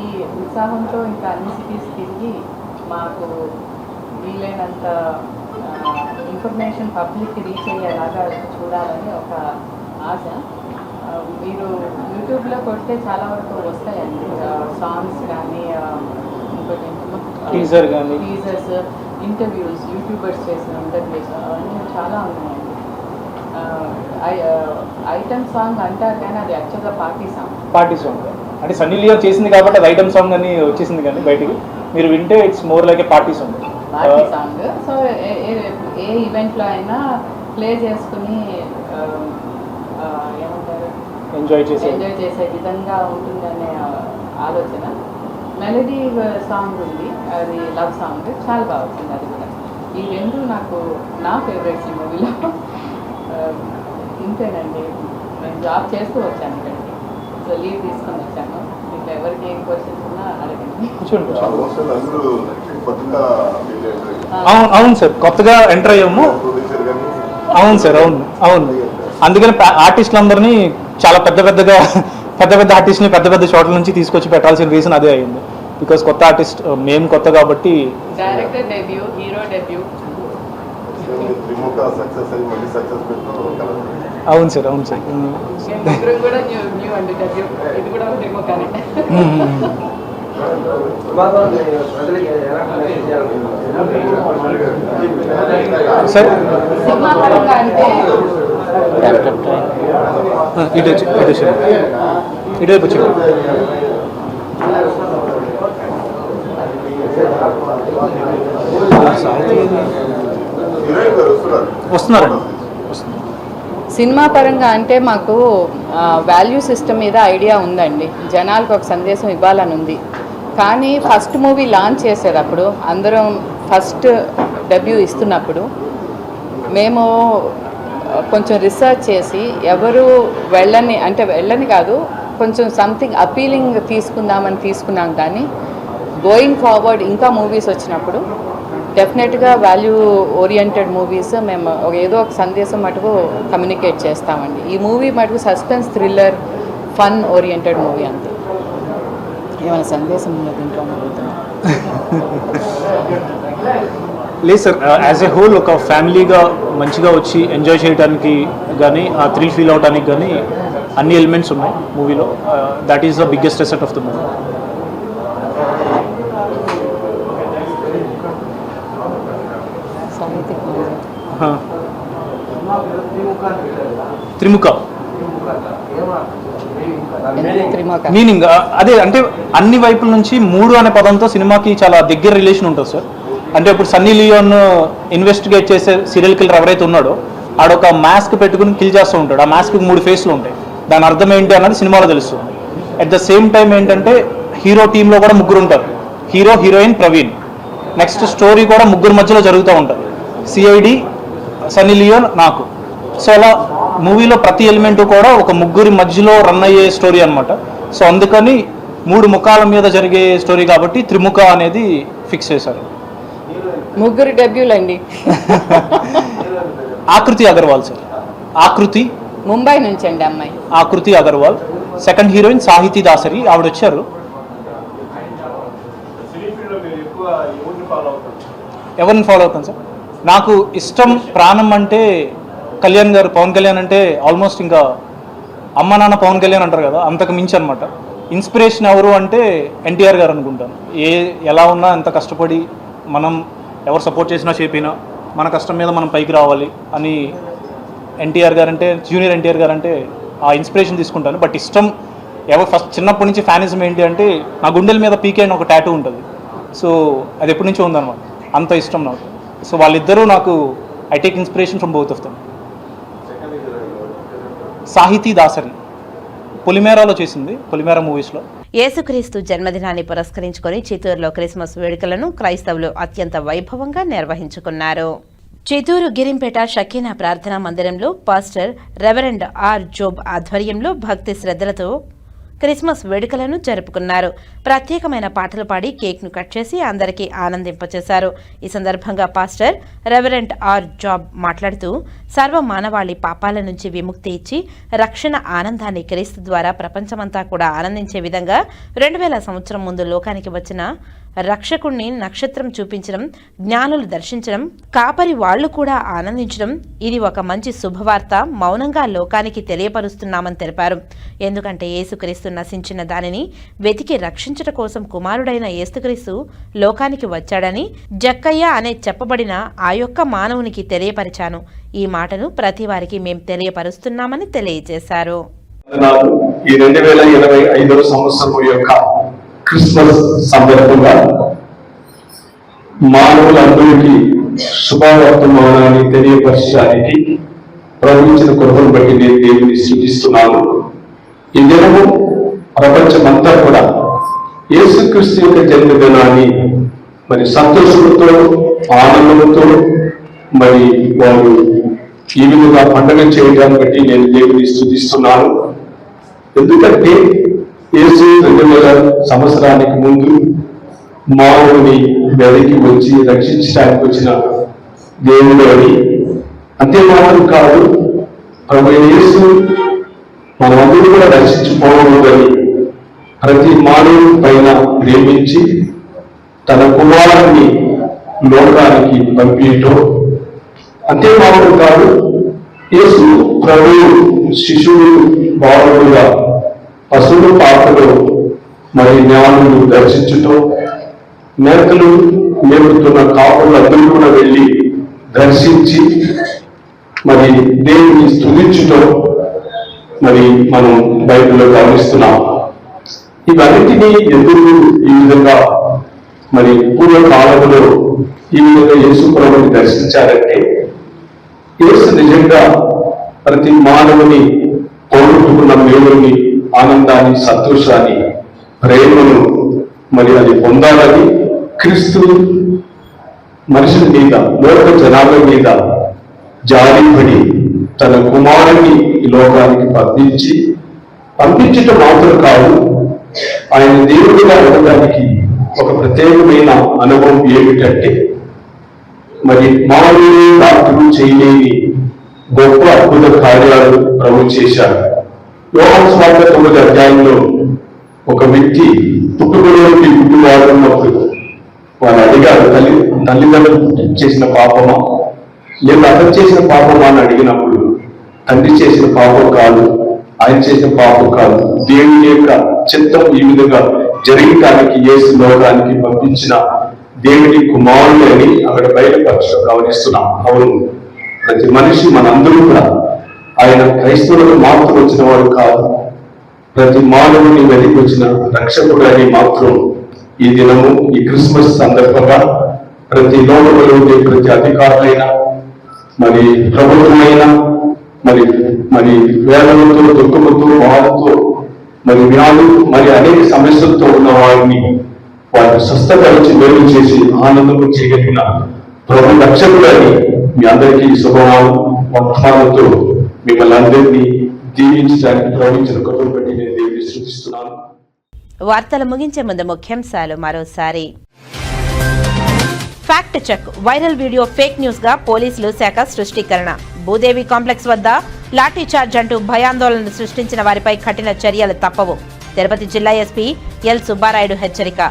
ఉత్సాహంతో ఇంకా అన్ని సిటీస్ తిరిగి మాకు వీలైనంత ఇన్ఫర్మేషన్ పబ్లిక్కి రీచ్ అయ్యేలాగా చూడాలని ఒక ఆశ. మీరు యూట్యూబ్లో కొడితే చాలా వరకు వస్తాయండి సాంగ్స్ కానీ ఇంకోటి టీజర్స్, ఇంటర్వ్యూస్, యూట్యూబర్స్ చేసిన ఇంటర్వ్యూస్ అవన్నీ చాలా ఉన్నాయండి. ఐటమ్ సాంగ్ అంటారు కానీ అది యాక్చువల్గా పార్టీ సాంగ్ అంటే సన్నీ లియోన్ చేసింది కాబట్టి అది ఐటమ్ సాంగ్ అని వచ్చేసింది. కానీ బయటికి మీరు వింటే it's more like a party song. So a ఈవెంట్లో అయినా ప్లే చేసుకుని ఏమంటారు ఎంజాయ్ చేసే విధంగా ఉంటుందనే ఆలోచన. మెలడీ సాంగ్ ఉంది, అది లవ్ సాంగ్, చాలా బాగా వచ్చింది. అది కూడా ఈ రెండు నా ఫేవరెట్స్ ఈ మూవీలో. ఇంతేనండి, నేను జాబ్ చేస్తూ వచ్చాను ఇక్కడికి. సో లీవ్ తీసుకొని వచ్చాను. ఇంకా ఎవరికి ఏం క్వశ్చన్స్ ఉన్నా అడగండి. అవును సార్, కొత్తగా ఎంటర్ అయ్యాము. అవును సార్, అవును. అందుకని ఆర్టిస్టులందరినీ చాలా పెద్ద ఆర్టిస్ట్ని పెద్ద షాట్ల నుంచి తీసుకొచ్చి పెట్టాల్సిన రీజన్ అదే అయింది. బికాస్ కొత్త ఆర్టిస్ట్, మేము కొత్త కాబట్టి. Director debut, hero debut. అవును సార్. కూడా న్యూ అండి డెబ్యూ. ఇది కూడా త్రిముఖనే. సార్ సినిమా పరంగా అంటే ఇటు వచ్చి వస్తున్నారండి. సినిమా పరంగా అంటే మాకు వాల్యూ సిస్టమ్ మీద ఐడియా ఉందండి. జనాలకు ఒక సందేశం ఇవ్వాలని ఉంది. కానీ ఫస్ట్ మూవీ లాంచ్ చేసేటప్పుడు అందరం ఫస్ట్ డెబ్యూ ఇస్తున్నప్పుడు మేము కొంచెం రీసెర్చ్ చేసి ఎవరు వెళ్ళని కాదు, కొంచెం సంథింగ్ అపీలింగ్ తీసుకున్నాం. కానీ గోయింగ్ ఫార్వర్డ్ ఇంకా మూవీస్ వచ్చినప్పుడు డెఫినెట్గా వాల్యూ ఓరియంటెడ్ మూవీస్ మేము ఏదో ఒక సందేశం మటుకు కమ్యూనికేట్ చేస్తామండి. ఈ మూవీ మటుకు suspense, thriller, fun oriented movie అంతే. ఏమైనా సందేశం దీంట్లో లేదు సార్, యాజ్ ఎ హోల్ ఒక ఫ్యామిలీగా మంచిగా వచ్చి ఎంజాయ్ చేయడానికి కానీ ఆ థ్రిల్ ఫీల్ అవడానికి కానీ అన్ని ఎలిమెంట్స్ ఉన్నాయి మూవీలో. That is the biggest asset of the movie. Trimukha meaning అదే, అంటే అన్ని వైపుల నుంచి 3 అనే పదంతో సినిమాకి చాలా దగ్గర రిలేషన్ ఉంటుంది సార్. అంటే ఇప్పుడు సన్నీ లియోన్ ఇన్వెస్టిగేట్ చేసే సీరియల్ కిల్లర్ ఎవరైతే ఉన్నాడో ఆడొక మాస్క్ పెట్టుకుని కిల్ చేస్తూ ఉంటాడు. ఆ మాస్క్కి 3 ఫేస్లు ఉంటాయి. దాని అర్థం ఏంటి అన్నది సినిమాలో తెలుస్తుంది. అట్ ద సేమ్ టైం ఏంటంటే హీరో టీంలో కూడా 3 ఉంటారు. Hero, heroine, Praveen. Next story కూడా 3 మధ్యలో జరుగుతూ ఉంటుంది. సిఐడి, సన్నీ లియోన్, నాకు. సో అలా మూవీలో ప్రతి ఎలిమెంట్ కూడా ఒక 3 మధ్యలో రన్ అయ్యే స్టోరీ అనమాట. సో అందుకని 3 ముఖాల మీద జరిగే స్టోరీ కాబట్టి త్రిముఖ అనేది ఫిక్స్ చేశారు. 3 డెబ్యూలు అండి. ఆకృతి అగర్వాల్ సార్. ఆకృతి ముంబై నుంచి అండి అమ్మాయి. ఆకృతి అగర్వాల్. సెకండ్ హీరోయిన్ సాహితీ దాసరి, ఆవిడ వచ్చారు. ఎవరిని ఫాలో అవుతాను సార్? నాకు ఇష్టం ప్రాణం అంటే కళ్యాణ్ గారు, పవన్ కళ్యాణ్ అంటే ఆల్మోస్ట్ ఇంకా అమ్మ నాన్న పవన్ కళ్యాణ్ అంటారు కదా, అంతకు మించి అనమాట. ఇన్స్పిరేషన్ ఎవరు అంటే ఎన్టీఆర్ గారు అనుకుంటాను. ఎలా ఉన్నా ఎంత కష్టపడి మనం ఎవరు సపోర్ట్ చేసినా చేపినా మన కష్టం మీద మనం పైకి రావాలి అని ఎన్టీఆర్ గారు అంటే, జూనియర్ ఎన్టీఆర్ గారు అంటే ఆ ఇన్స్పిరేషన్ తీసుకుంటాను. బట్ ఇష్టం ఎవరు ఫస్ట్ చిన్నప్పటి నుంచి ఫ్యానిజం ఏంటి అంటే నా గుండెల మీద పీకే అని ఒక టాటూ ఉంటుంది. సో అది ఎప్పటి నుంచో ఉందన్నమాట. అంత ఇష్టం నాకు. సో వాళ్ళిద్దరూ నాకు I take inspiration from both of them. సాహితీ దాసరి పొలిమేరాలో చేసింది, పొలిమేర మూవీస్లో. యేసుక్రీస్తు జన్మదినాన్ని పురస్కరించుకొని చిత్తూరులో క్రిస్మస్ వేడుకలను క్రైస్తవులు అత్యంత వైభవంగా నిర్వహించుకున్నారు. చిత్తూరు గిరింపేట షకీనా ప్రార్థనా మందిరంలో పాస్టర్ రెవరెండ్ ఆర్ జోబ్ ఆధ్వర్యంలో భక్తి శ్రద్ధలతో క్రిస్మస్ వేడుకలను జరుపుకున్నారు. ప్రత్యేకమైన పాటలు పాడి కేక్ను కట్ చేసి అందరికీ ఆనందింపచేశారు. ఈ సందర్భంగా పాస్టర్ రెవరెండ్ ఆర్ జాబ్ మాట్లాడుతూ సర్వ మానవాళి పాపాల నుంచి విముక్తి ఇచ్చి రక్షణ ఆనందాన్ని క్రీస్తు ద్వారా ప్రపంచమంతా కూడా ఆనందించే విధంగా 2000 సంవత్సరం ముందు లోకానికి వచ్చిన రక్షకుణ్ణి నక్షత్రం చూపించడం, జ్ఞానులు దర్శించడం, కాపరి వాళ్లు కూడా ఆనందించడం, ఇది ఒక మంచి శుభవార్త మౌనంగా లోకానికి తెలియపరుస్తున్నామని తెలిపారు. ఎందుకంటే యేసుక్రీస్తు నశించిన దానిని వెతికి రక్షించట కోసం కుమారుడైన యేసుక్రీస్తు లోకానికి వచ్చాడని జక్కయ్య అనే చెప్పబడిన ఆ యొక్క మానవునికి తెలియపరిచాను. ఈ మాటను ప్రతి వారికి మేం తెలియపరుస్తున్నామని తెలియజేశారు. ఈ 2025వ సంవత్సరం యొక్క క్రిస్మస్ సందర్భంగా మానవులందరికీ శుభవర్తమానాన్ని తెలియపరచడానికి ప్రవహించిన కృపను బట్టి నేను దేవుని స్తుతిస్తున్నాను. ఈ దినము ప్రపంచమంతా కూడా యేసుక్రీస్తు యొక్క జన్మదినాన్ని మరి సంతోషంతో, ఆనందంతో మరి వారు ఈ విధంగా పండుగ చేయడాన్ని బట్టి నేను దేవుని స్తుతిస్తున్నాను. ఎందుకంటే యేసు 2000 సంవత్సరానికి ముందు మానవుని వెలికి వచ్చి రక్షించడానికి వచ్చిన దేవుడు అని. అంతేమాత్రం కాదు, ప్రభు యేసు మనమందరూ కూడా రక్షించుకోవద్దని ప్రతి మానవుని పైన ప్రేమించి తన కుమారుని లోకానికి పంపించటం. అంతేమాత్రం కాదు, యేసు ప్రభు శిశువు బాలుడుగా పశువుల పాత్రలో మరి జ్ఞానులు దర్శించటం, మేకలు మేపుతున్న కాపులందరూ కూడా వెళ్ళి దర్శించి మరి దేవుని స్తుతించటం మరి మనం బైబిల్లో గమనిస్తున్నాం. ఇవన్నిటినీ ఎందుకు ఈ విధంగా మరి పూర్వకాలంలో ఈ విధంగా యేసు ప్రభువుని దర్శించారంటే, యేసు నిజంగా ప్రతి మానవుని పోగొట్టుకున్న మేలుని, ఆనందాన్ని, సంతోషాన్ని, ప్రేమను మరి అది పొందాలని క్రీస్తు మనుషుల మీద, లోక జనాభా మీద జాలిపడి తన కుమారుని ఈ లోకానికి పంపించటం మాత్రం కాదు, ఆయన దేవుడిగా ఉండడానికి ఒక ప్రత్యేకమైన అనుభవం ఏమిటంటే మరి మానవులు డాక్టర్లు చేయలేని గొప్ప అద్భుత కార్యాలు ప్రభు చేశారు. యోహాను సువార్త 9వ అధ్యాయంలో ఒక వ్యక్తి పుట్టుకలోకి పుట్టువాడున్నప్పుడు వాళ్ళు అడిగారు, తల్లిదండ్రులు చేసిన పాపమా లేదా అతను చేసిన పాపమా అని అడిగినప్పుడు తండ్రి చేసిన పాపం కాదు, ఆయన చేసిన పాపం కాదు, దేవుని యొక్క చిత్తం ఈ విధంగా జరగటానికి యేసు లోకానికి పంపించిన దేవుని కుమారుడు అని అక్కడ బయలుపరచడం గమనిస్తున్నాం. అవును, ప్రతి మనిషి మనందరూ కూడా ఆయన క్రైస్తవులకు మాత్రం వచ్చిన వాడు కాదు, ప్రతి మానవుని వెలికి వచ్చిన రక్షకుడు అని మాత్రం ఈ దినము ఈ క్రిస్మస్ సందర్భంగా ప్రతి లోకంలో ఉండే ప్రతి అధికారులైనా మరి ప్రభుత్వమైనా మరి మరి వేదనతో దుఃఖముతో బాధతో మరి వ్యాధులు మరి అనేక సమస్యలతో ఉన్న వారిని వారిని స్వస్థపరిచి మేలు చేసి ఆనందము చేయగలిగిన ప్రభు రక్షకుడు అని మీ అందరికీ వర్తమానంతో మిమ్మల్ని అందరినీ దీవించడానికి ప్రవహించిన కృపను బట్టి నేను దేవుని స్తుతిస్తున్నాను. వార్తలు ముగించే ముందు ముఖ్యాంశాలు మరోసారి. Fact check, viral video fake news గా పోలీసులు శాఖ స్పష్టీకరణ. భూదేవి కాంప్లెక్స్ వద్ద లాఠీ చార్జ్ అంటూ భయాందోళన సృష్టించిన వారిపై కఠిన చర్యలు తప్పవు. తిరుపతి జిల్లా ఎస్పీ ఎల్ సుబ్బారాయుడు హెచ్చరిక.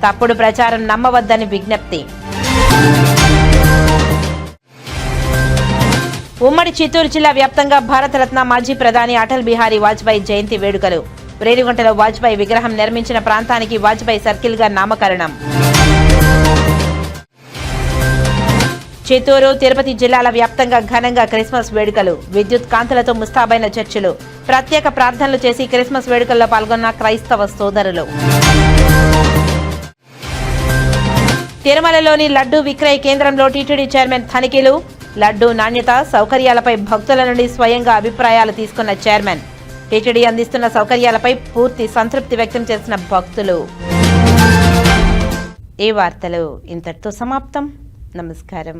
తప్పుడు ప్రచారం నమ్మవద్దని విజ్ఞప్తి. ఉమ్మడి చిత్తూరు జిల్లా వ్యాప్తంగా భారతరత్న మాజీ ప్రధాని అటల్ బిహారీ వాజ్పేయి జయంతి వేడుకలు. రేణిగుంటలో వాజ్పేయి విగ్రహం నిర్మించిన ప్రాంతానికి వాజ్పేయి సర్కిల్ గా నామకరణం. చిత్తూరు, తిరుపతి జిల్లాల వ్యాప్తంగా ఘనంగా క్రిస్మస్ వేడుకలు. విద్యుత్ కాంతులతో ముస్తాబైన చర్చిలు. ప్రత్యేక ప్రార్థనలు చేసి క్రిస్మస్ వేడుకల్లో పాల్గొన్న క్రైస్తవ సోదరులు. తిరుమలలోని లడ్డూ విక్రయ కేంద్రంలో టీటీడీ చైర్మన్ తనిఖీలు. లడ్డూ నాణ్యత, సౌకర్యాలపై భక్తుల నుండి స్వయంగా అభిప్రాయాలు తీసుకున్న చైర్మన్. టీటీడీ అందిస్తున్న సౌకర్యాలపై పూర్తి సంతృప్తి వ్యక్తం చేసిన భక్తులు. ఈ వార్తలు ఇంతటితో సమాప్తం. నమస్కారం.